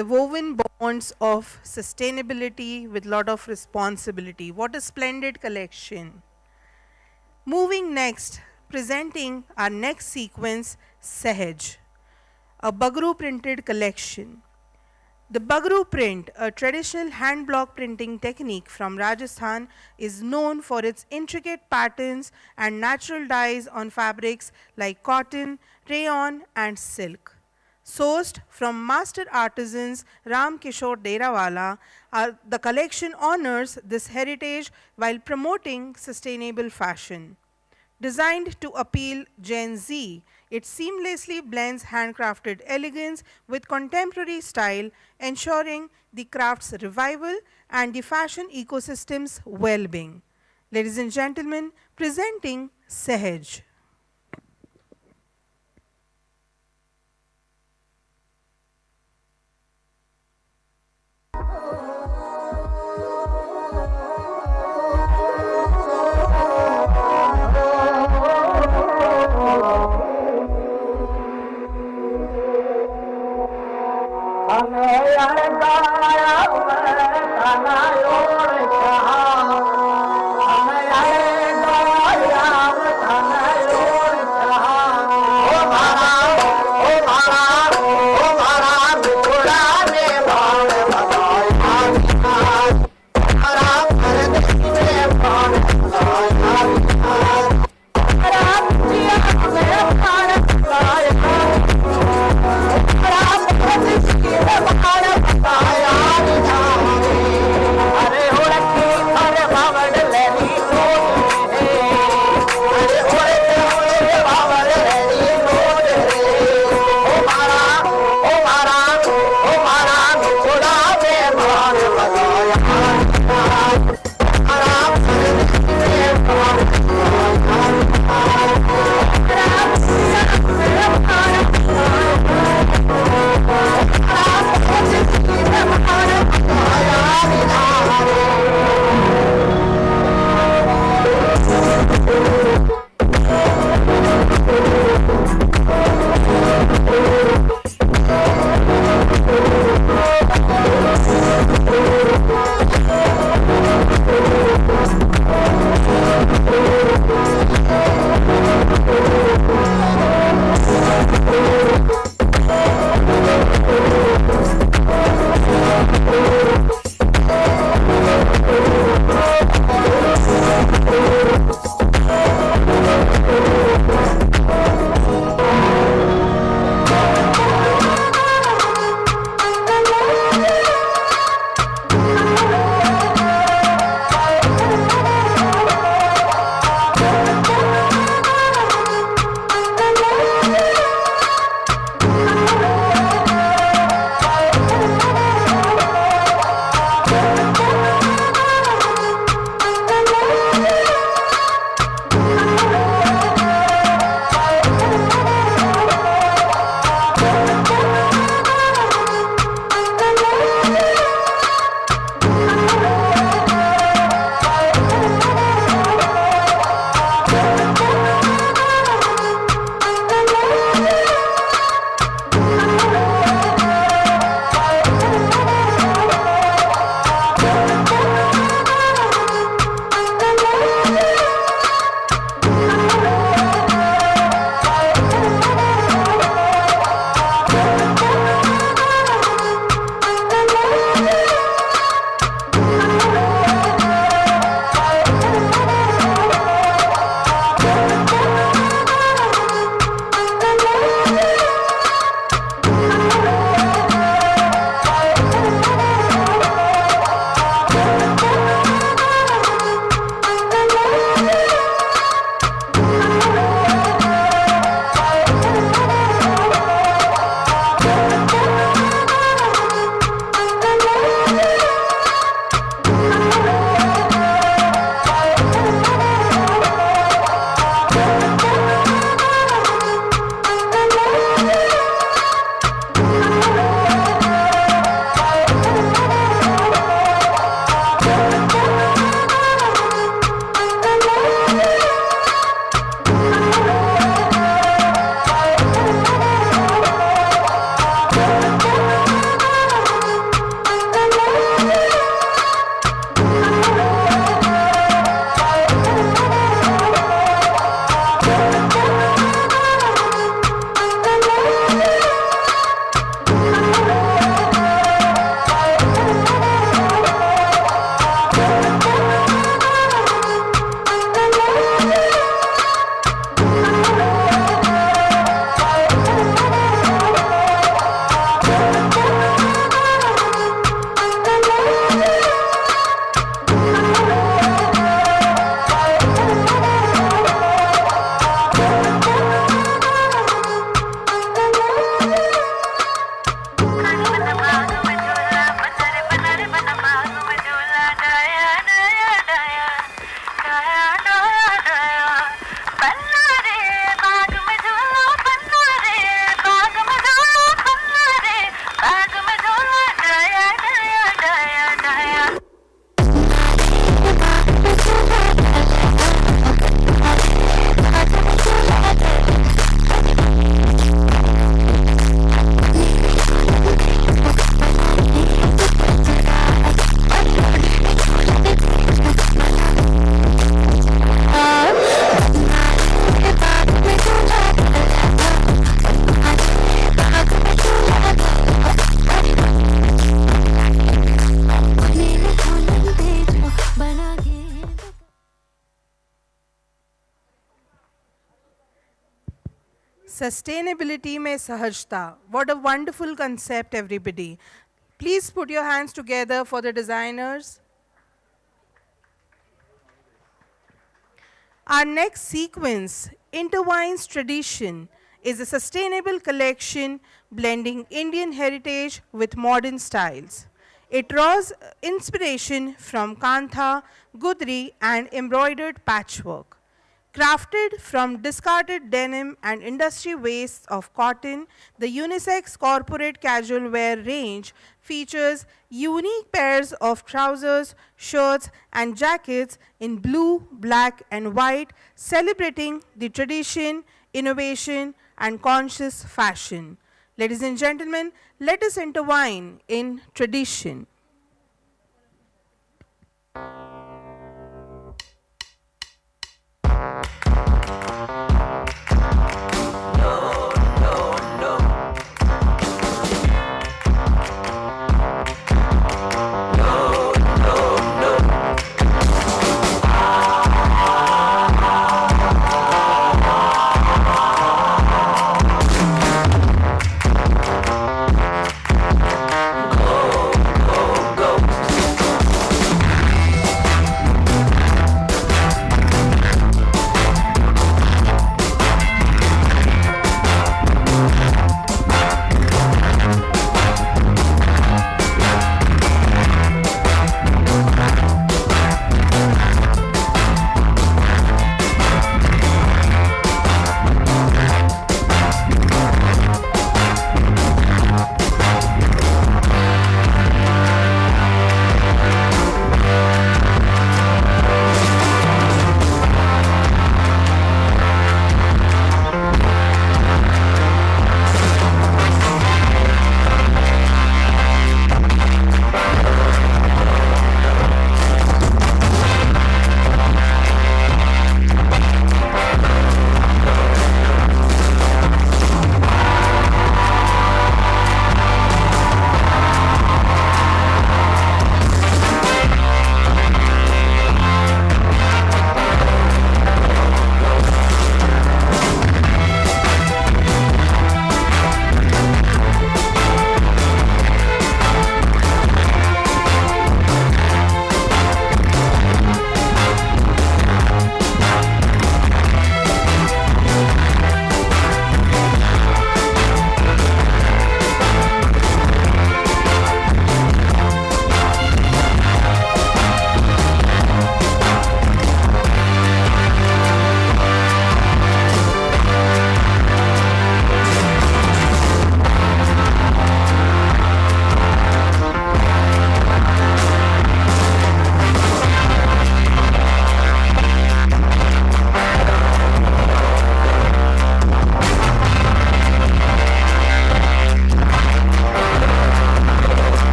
The woven bonds of sustainability with lot of responsibility. What a splendid collection. Moving next, presenting our next sequence, Sahaj, a Bagru printed collection. The Bagru print, a traditional hand block printing technique from Rajasthan, is known for its intricate patterns and natural dyes on fabrics like cotton, rayon, and silk. sourced from master artisans Ram Kishore Derawala. The collection honors this heritage while promoting sustainable fashion. Designed to appeal Gen Z, it seamlessly blends handcrafted elegance with contemporary style, ensuring the craft's revival and the fashion ecosystem's well-being. Ladies and gentlemen, presenting Sehaj. I'm Sustainability mein sahajta. What a wonderful concept, everybody. Please put your hands together for the designers. Our next sequence, Intertwines Tradition, is a sustainable collection blending Indian heritage with modern styles. It draws inspiration from kantha, gudri, and embroidered patchwork. Crafted from discarded denim and industry wastes of cotton, the unisex corporate casual wear range features unique pairs of trousers, shirts, and jackets in blue, black, and white, celebrating the tradition, innovation, and conscious fashion. Ladies and gentlemen, let us intertwine in tradition. No,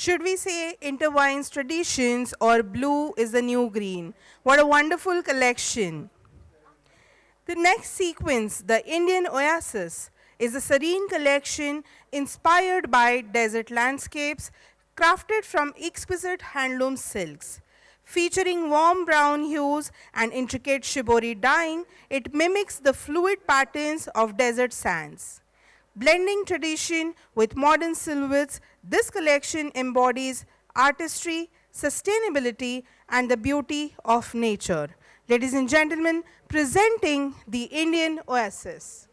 Should we say intertwines traditions or blue is the new green? What a wonderful collection. The next sequence, the Indian Oasis, is a serene collection inspired by desert landscapes crafted from exquisite handloom silks. Featuring warm brown hues and intricate shibori dyeing, it mimics the fluid patterns of desert sands. Blending tradition with modern silhouettes, this collection embodies artistry, sustainability, and the beauty of nature. Ladies and gentlemen, presenting the Indian Oasis.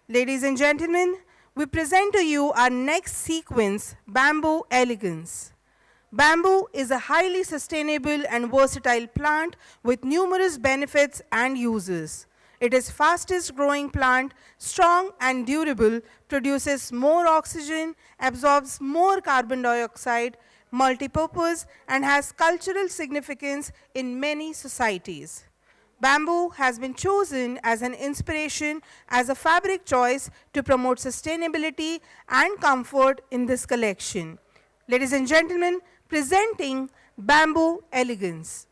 Ladies and gentlemen, we present to you our next sequence, Bamboo Elegance. Bamboo is a highly sustainable and versatile plant with numerous benefits and uses. It is fastest growing plant, strong and durable, produces more oxygen, absorbs more carbon dioxide, multi-purpose, and has cultural significance in many societies. Bamboo has been chosen as an inspiration as a fabric choice to promote sustainability and comfort in this collection. Ladies and gentlemen, presenting Bamboo Elegance.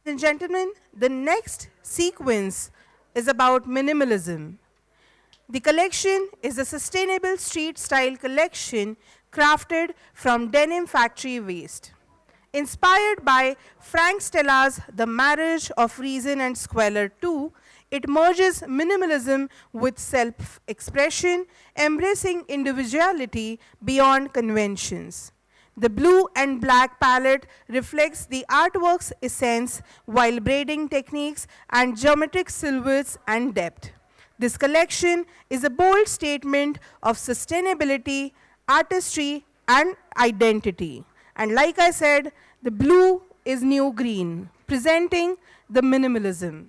And gentlemen, the next sequence is about minimalism. The collection is a sustainable street style collection crafted from denim factory waste. Inspired by Frank Stella's The Marriage of Reason and Squalor 2, it merges minimalism with self-expression, embracing individuality beyond conventions. The blue and black palette reflects the artwork's essence while braiding techniques and geometric silhouettes and depth. This collection is a bold statement of sustainability, artistry, and identity. And like I said, the blue is new green, presenting the minimalism.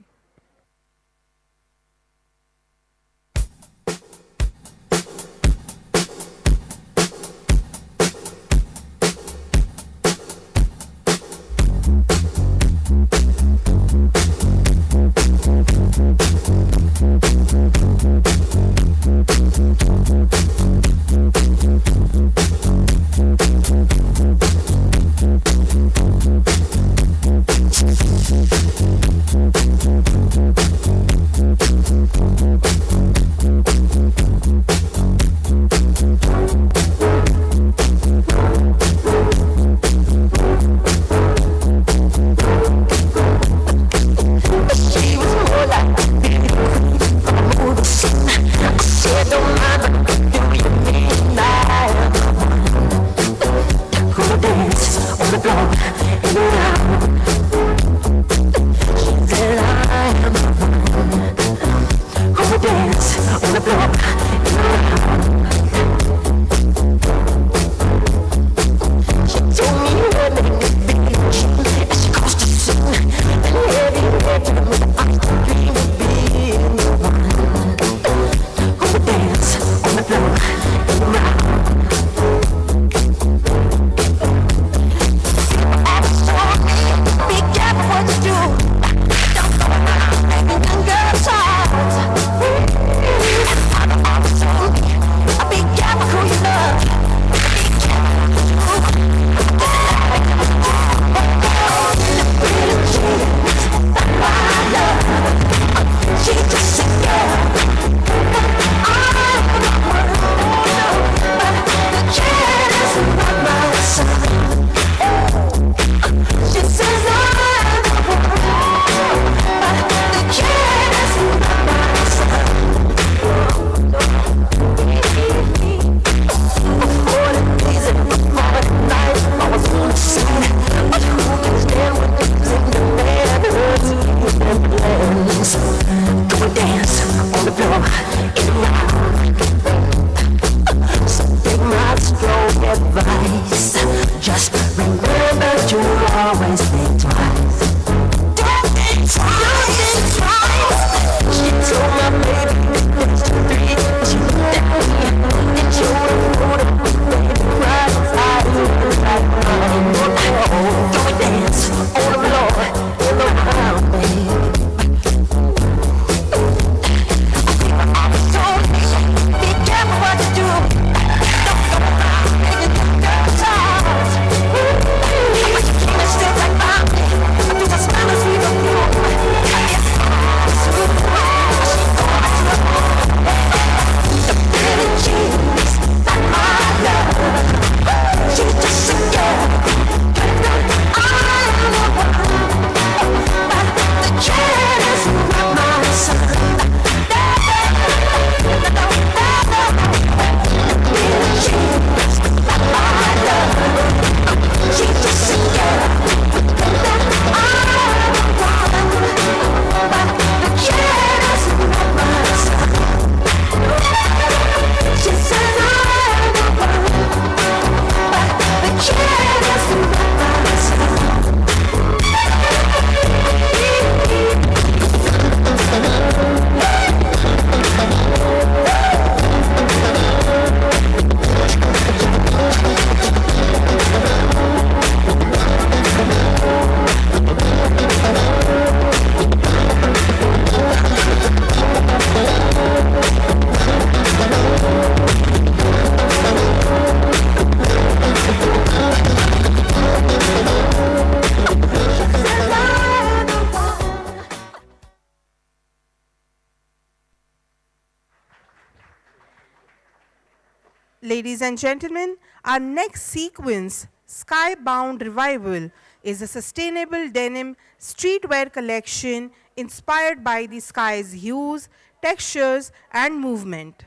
Ladies and gentlemen, our next sequence, Skybound Revival, is a sustainable denim streetwear collection inspired by the sky's hues, textures, and movement.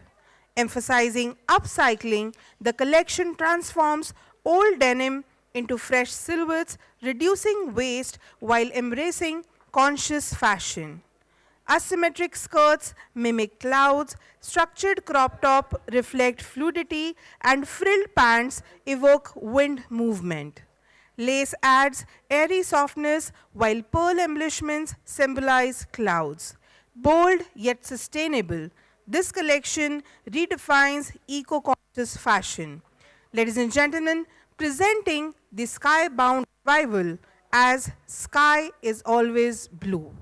Emphasizing upcycling, the collection transforms old denim into fresh silhouettes, reducing waste while embracing conscious fashion. Asymmetric skirts mimic clouds, structured crop top reflect fluidity, and frilled pants evoke wind movement. Lace adds airy softness, while pearl embellishments symbolize clouds. Bold yet sustainable, this collection redefines eco-conscious fashion. Ladies and gentlemen, presenting the Skybound Revival as Sky is Always Blue.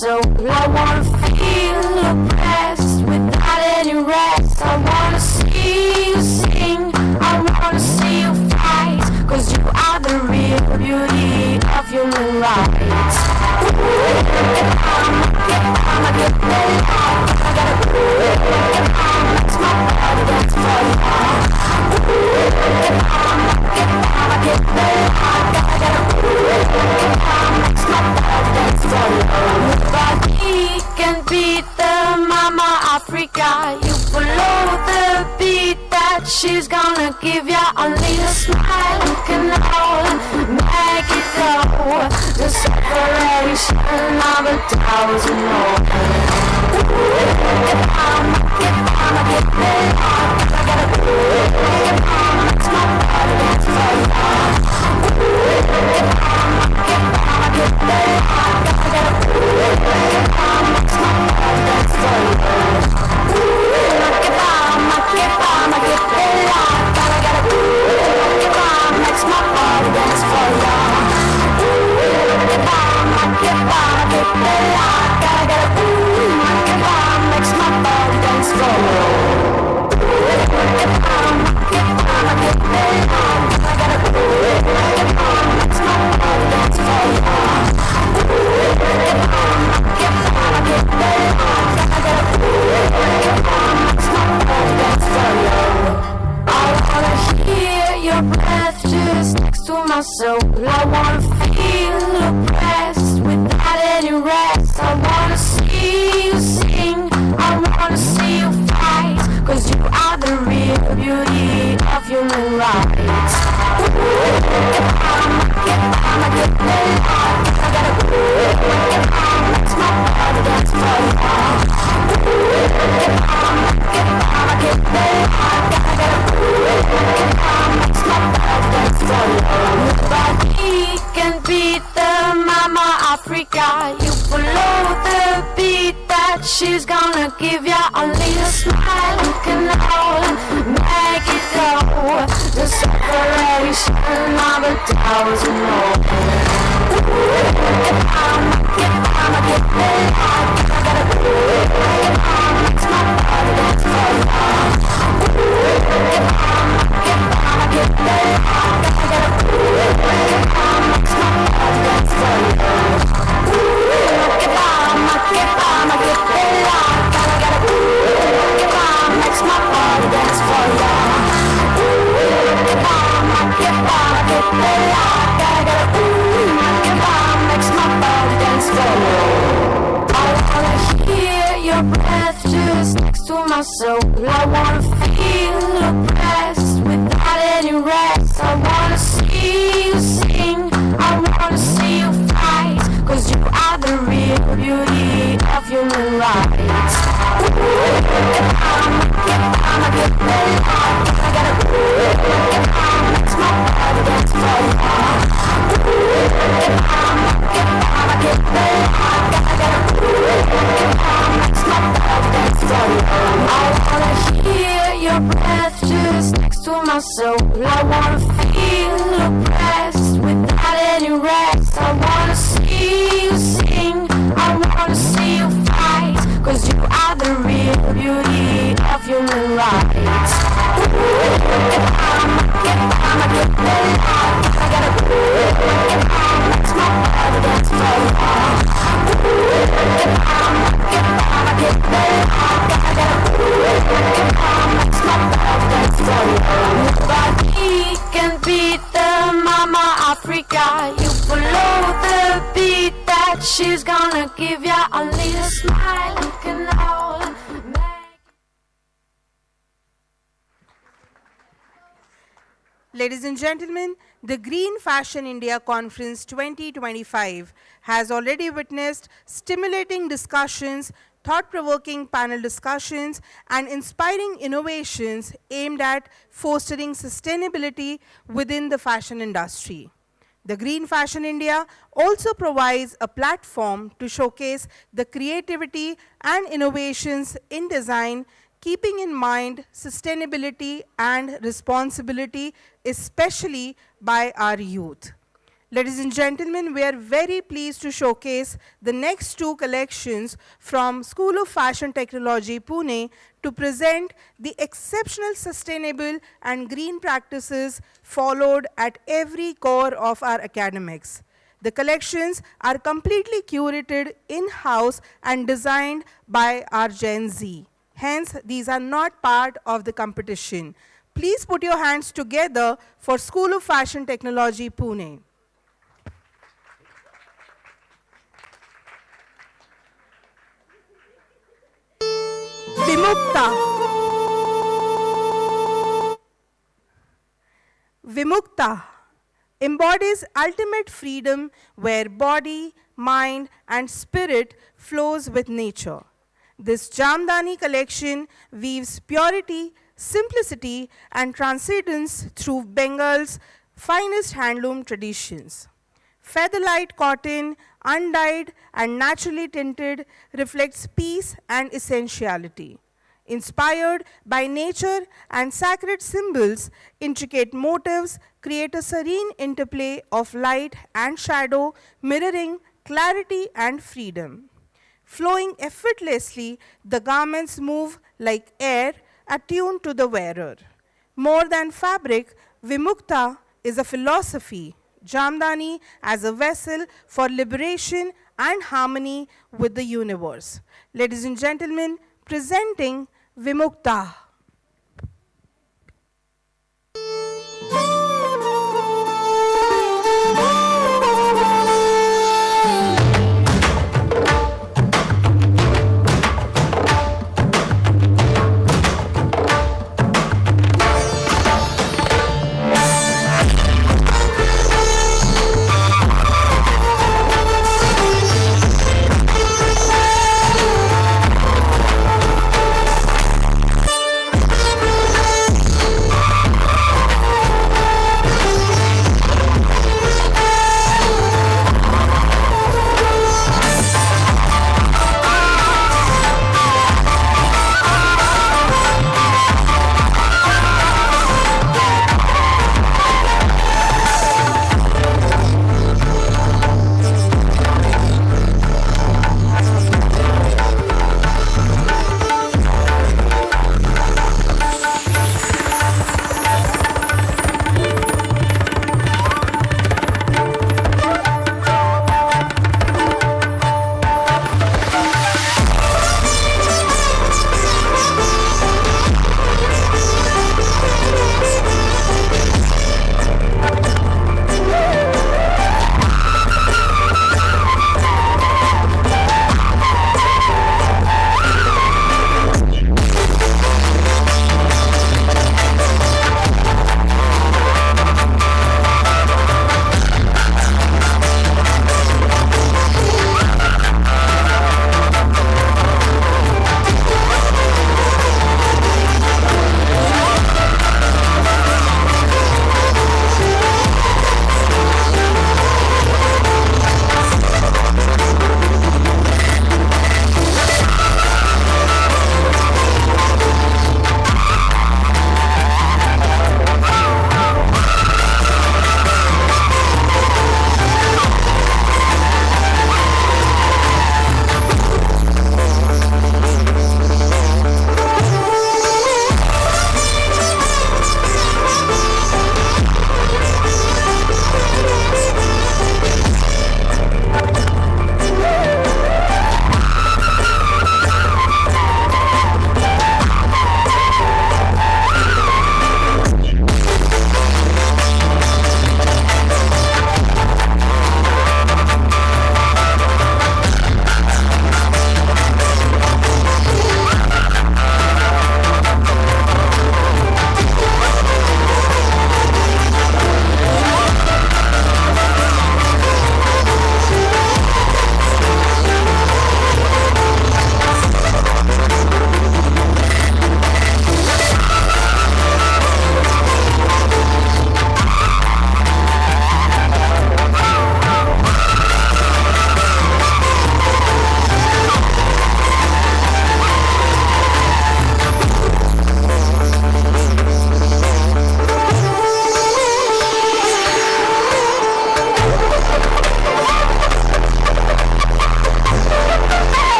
So I wanna feel oppressed without any rest. I wanna see you sing, I wanna see you fight, 'cause you are the real beauty of human rights. I'ma get ready, I gotta it's my body that's for you. I'ma get ready, I gotta it's my body that's for you. Nobody can beat the Mama Africa. You follow the beat that she's gonna give ya. Only a smile can hold and make it go. The separation of 1,000 more. I'ma get ready. I gotta it's my body that's for you. I'ma get ready. I gotta that's for you. I'ma get ready. I gotta makes my body dance for you. I'ma get ready. I gotta makes my body dance for you. I'ma get ready. I gotta makes my body dance for you. I wanna hear your breath just next to my soul. I wanna feel oppressed without any rest. I wanna see you sing, I wanna see you fight, 'cause you are the real beauty of human rights. I'ma get ready, I gotta it's my body that's for you. I'ma get ready, I gotta it's my body that's for you. Nobody can beat the Mama Africa. You follow the beat that she's gonna give ya. Only a smile can hold and make it go. The separation of 1,000 more. I'ma get ready. I gotta it's my body that's for you. I'ma get ready. I gotta it's my body that's for you. I'ma get ready. soul. I wanna feel oppressed without any rest. I wanna see you sing, I wanna see you fight, 'cause you are the real beauty of human rights. I'ma get better. I gotta makes my blood dance for you. I'ma get better. I gotta makes my blood dance for you. I wanna hear your breath just next to my soul. I wanna feel oppressed without any rest. I wanna see you sing, I wanna see you fight, 'cause you are the real beauty of human rights. I'ma get better. I gotta makes my blood dance for you. I'ma get better. I gotta makes my blood dance for you. Nobody can beat the Mama Africa. You follow the beat that she's gonna give ya. Only a smile can hold. Ladies and gentlemen, the Green Fashion India Conference 2025 has already witnessed stimulating discussions, thought-provoking panel discussions, and inspiring innovations aimed at fostering sustainability within the fashion industry. The Green Fashion India also provides a platform to showcase the creativity and innovations in design, keeping in mind sustainability and responsibility, especially by our youth. Ladies and gentlemen, we are very pleased to showcase the next two collections from School of Fashion Technology, Pune, to present the exceptional sustainable and green practices followed at every core of our academics. The collections are completely curated in-house and designed by our Gen Z. Hence, these are not part of the competition. Please put your hands together for School of Fashion Technology, Pune. Vimukta. Vimukta embodies ultimate freedom where body, mind, and spirit flows with nature. This Jamdani collection weaves purity, simplicity, and transcendence through Bengal's finest handloom traditions. Featherlight cotton, undyed and naturally tinted, reflects peace and essentiality. Inspired by nature and sacred symbols, intricate motifs create a serene interplay of light and shadow, mirroring clarity and freedom. Flowing effortlessly, the garments move like air, attuned to the wearer. More than fabric, Vimukta is a philosophy, Jamdani as a vessel for liberation and harmony with the universe. Ladies and gentlemen, presenting Vimukta.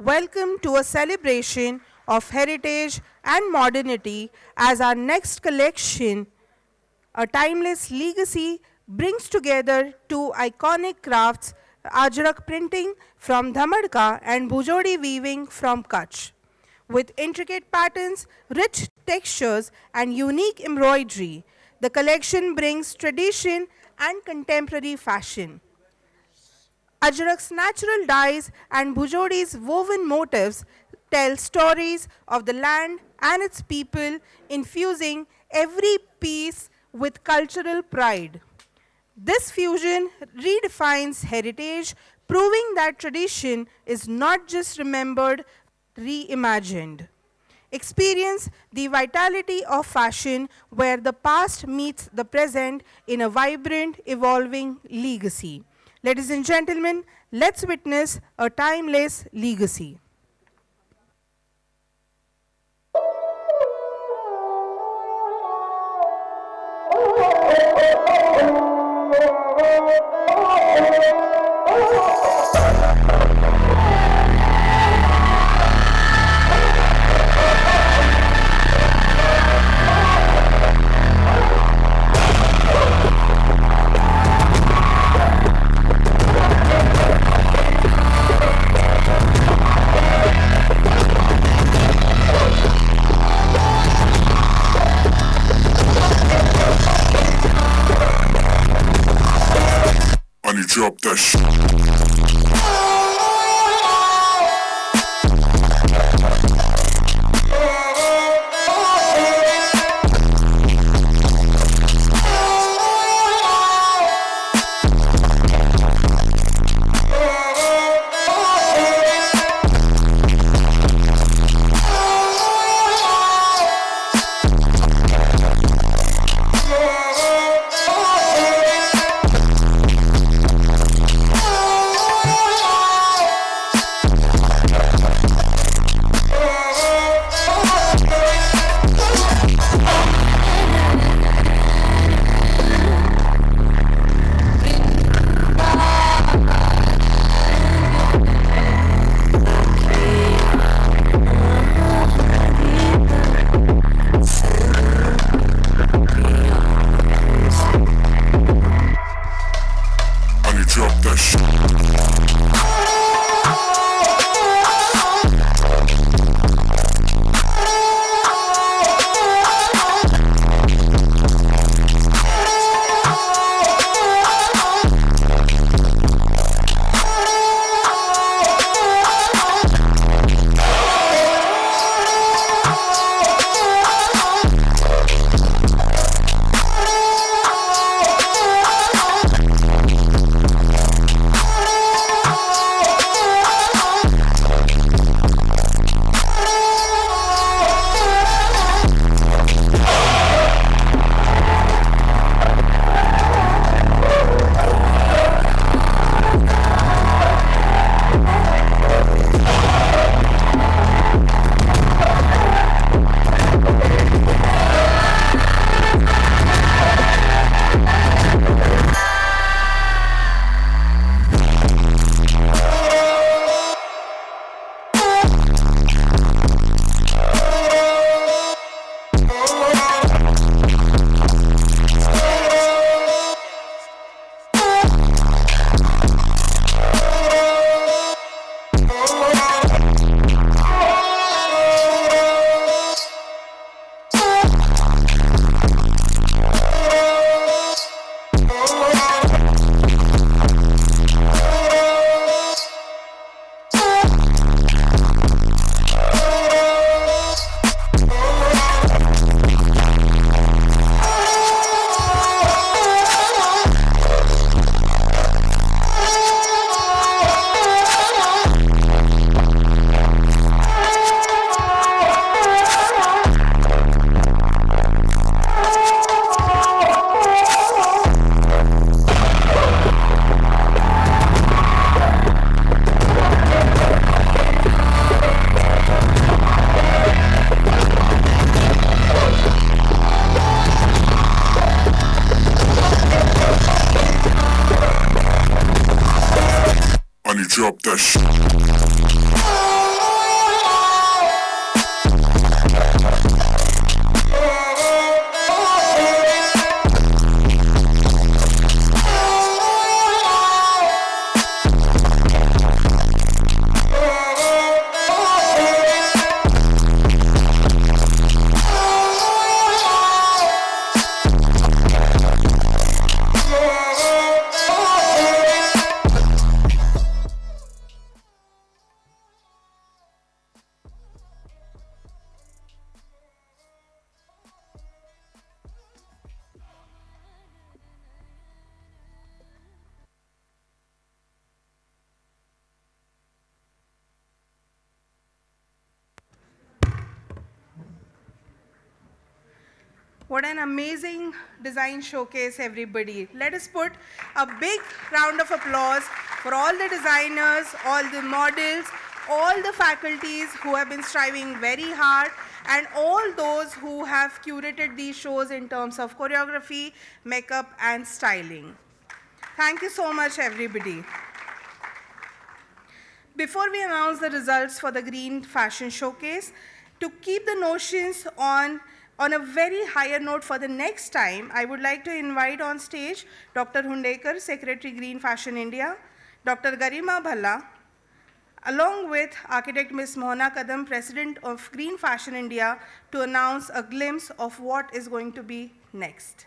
Welcome to a celebration of heritage and modernity as our next collection, A Timeless Legacy, brings together two iconic crafts, Ajrak printing from Dhamadka and Bhujodi weaving from Kutch. With intricate patterns, rich textures, and unique embroidery, the collection brings tradition and contemporary fashion. Ajrak's natural dyes and Bhujodi's woven motifs tell stories of the land and its people, infusing every piece with cultural pride. This fusion redefines heritage, proving that tradition is not just remembered, reimagined. Experience the vitality of fashion where the past meets the present in a vibrant, evolving legacy. Ladies and gentlemen, let's witness a timeless legacy. And you drop that shit. drop that shit. What an amazing design showcase, everybody. Let us put a big round of applause for all the designers, all the models, all the faculties who have been striving very hard, and all those who have curated these shows in terms of choreography, makeup, and styling. Thank you so much, everybody. Before we announce the results for the Green Fashion Showcase, to keep the notions on a very higher note for the next time, I would like to invite on stage Dr. Hundekar, Secretary Green Fashion India, Dr. Garima Bhalla, along with architect Ms. Mohana Kadam, President of Green Fashion India, to announce a glimpse of what is going to be next.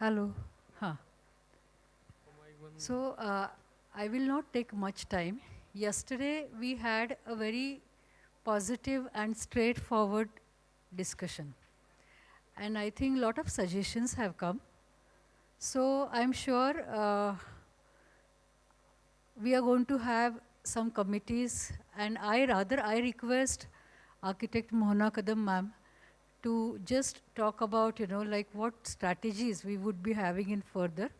Hello. Huh. So I will not take much time. Yesterday we had a very positive and straightforward discussion. And I think a lot of suggestions have come. So I'm sure we are going to have some committees, and I request Architect Mohana Kadam ma'am to just talk about, like what strategies we would be having in further.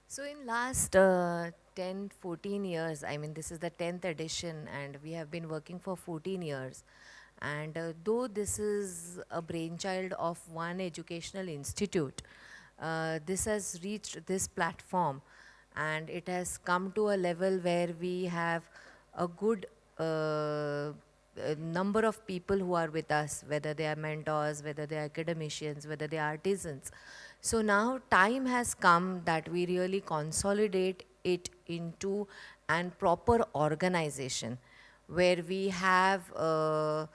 So in last 10, 14 years, I mean, this is the 10th edition, and we have been working for 14 years. And though this is a brainchild of one educational institute, this has reached this platform, and it has come to a level where we have a good number of people who are with us, whether they are mentors, whether they are academicians, whether they are artisans. So now time has come that we really consolidate it into an proper organization where we have an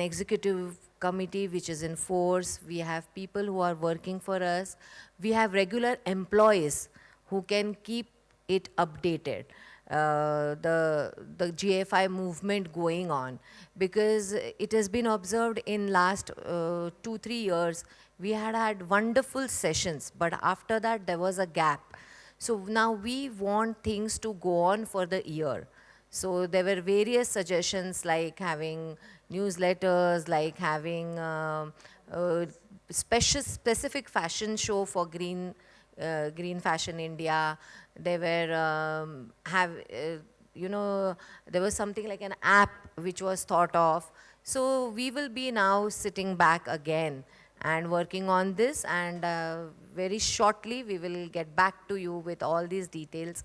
executive committee which is in force, we have people who are working for us, we have regular employees who can keep it updated. The GFI movement going on, because it has been observed in last 2-3 years we had wonderful sessions, but after that there was a gap. So now we want things to go on for the year. So there were various suggestions like having newsletters, like having specific fashion show for Green Fashion India. They were there was something like an app which was thought of. So we will be now sitting back again and working on this, and very shortly we will get back to you with all these details.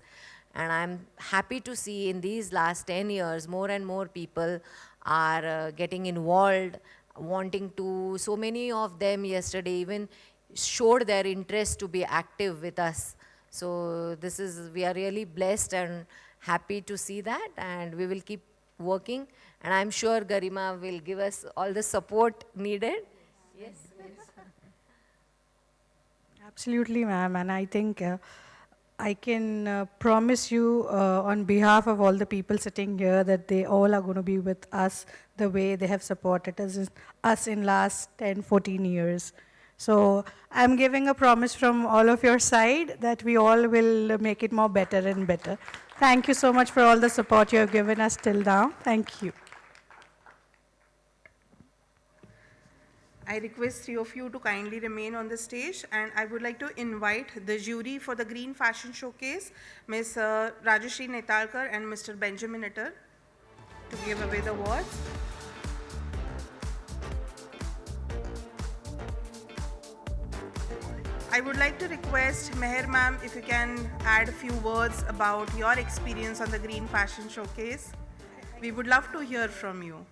And I'm happy to see in these last 10 years more and more people are getting involved, wanting to, so many of them yesterday even showed their interest to be active with us. So this is, we are really blessed and happy to see that, and we will keep working. And I'm sure Garima will give us all the support needed. Yes. Absolutely, ma'am. And I think I can promise you on behalf of all the people sitting here that they all are going to be with us the way they have supported us in last 10, 14 years. So I'm giving a promise from all of your side that we all will make it more better and better. Thank you so much for all the support you have given us till now. Thank you. I request three of you to kindly remain on the stage, and I would like to invite the jury for the Green Fashion Showcase, Ms. Rajashri Netalkar and Mr. Benjamin Itter, to give away the awards. I would like to request Meher ma'am if you can add a few words about your experience on the Green Fashion Showcase. We would love to hear from you.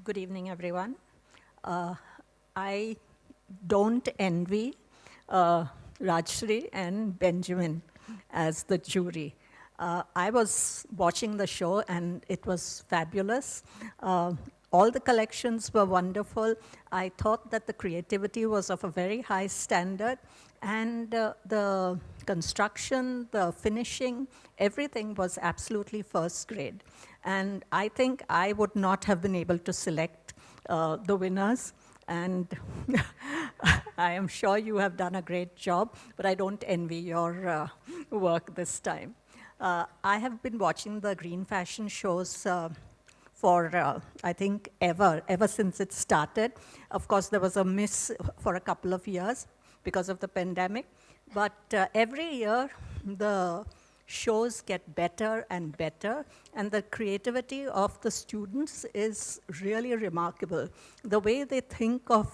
Good evening, everyone. I don't envy Rajshri and Benjamin as the jury. I was watching the show and it was fabulous. All the collections were wonderful. I thought that the creativity was of a very high standard, and the construction, the finishing, everything was absolutely first grade. And I think I would not have been able to select the winners. And I am sure you have done a great job, but I don't envy your work this time. I have been watching the green fashion shows for, I think, ever since it started. Of course, there was a miss for a couple of years because of the pandemic. But every year, the shows get better and better, and the creativity of the students is really remarkable. The way they think of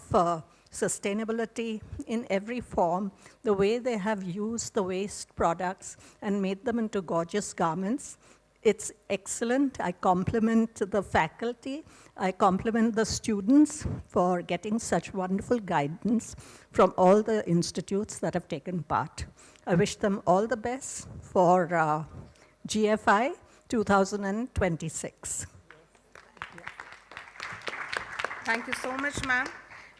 sustainability in every form, the way they have used the waste products and made them into gorgeous garments, it's excellent. I compliment the faculty. I compliment the students for getting such wonderful guidance from all the institutes that have taken part. I wish them all the best for GFI 2026. Thank you so much, ma'am.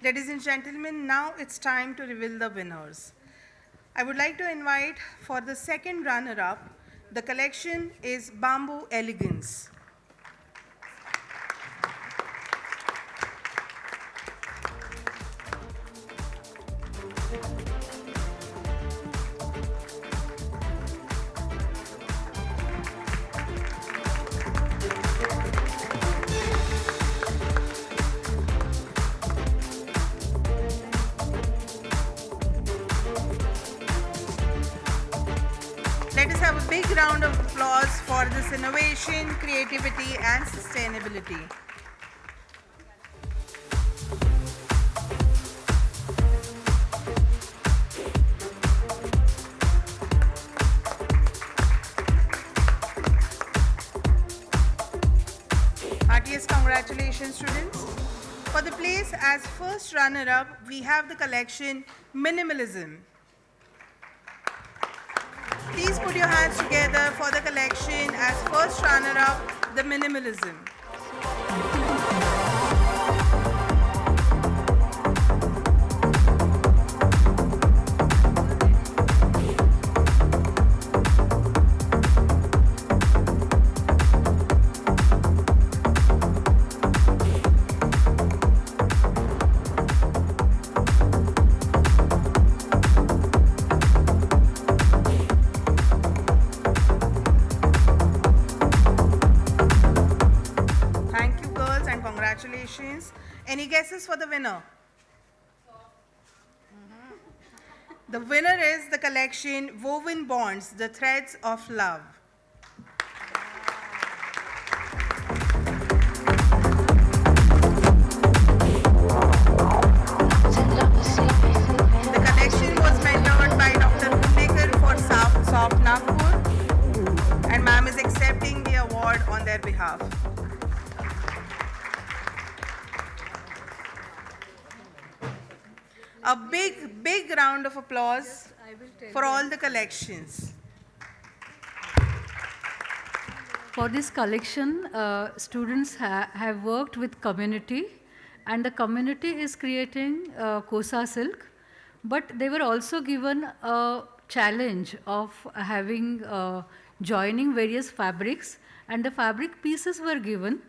Ladies and gentlemen, now it's time to reveal the winners. I would like to invite for the second runner-up. The collection is Bamboo Elegance. Let us have a big round of applause for this innovation, creativity, and sustainability. Heartiest congratulations, students. For the place as first runner-up, we have the collection Minimalism. Please put your hands together for the collection as first runner-up, the Minimalism. Thank you, girls, and congratulations. Any guesses for the winner? The winner is the collection Woven Bonds, the Threads of Love. The collection was mentored by Dr. Hundekar for Soft Nagpur, and ma'am is accepting the award on their behalf. A big round of applause for all the collections. For this collection, students have worked with community, and the community is creating Kosa silk, but they were also given a challenge of having joining various fabrics, and the fabric pieces were given,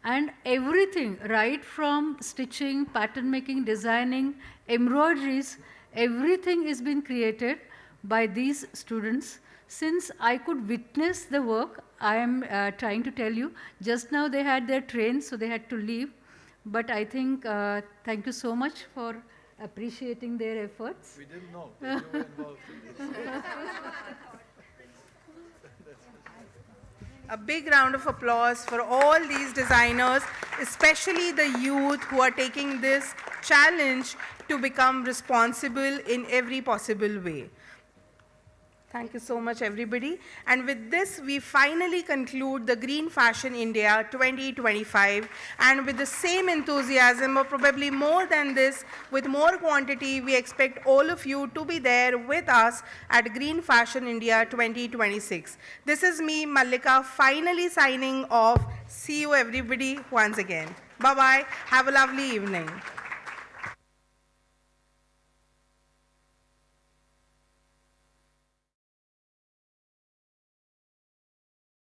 and everything, right from stitching, pattern making, designing, embroideries, everything is being created by these students. Since I could witness the work, I am trying to tell you, just now they had their train, so they had to leave. But I think, thank you so much for appreciating their efforts. We didn't know that you were involved in this. A big round of applause for all these designers, especially the youth who are taking this challenge to become responsible in every possible way. Thank you so much, everybody. And with this, we finally conclude the Green Fashion India 2025. And with the same enthusiasm, or probably more than this, with more quantity, we expect all of you to be there with us at Green Fashion India 2026. This is me, Mallika, finally signing off. See you, everybody, once again. Bye-bye. Have a lovely evening.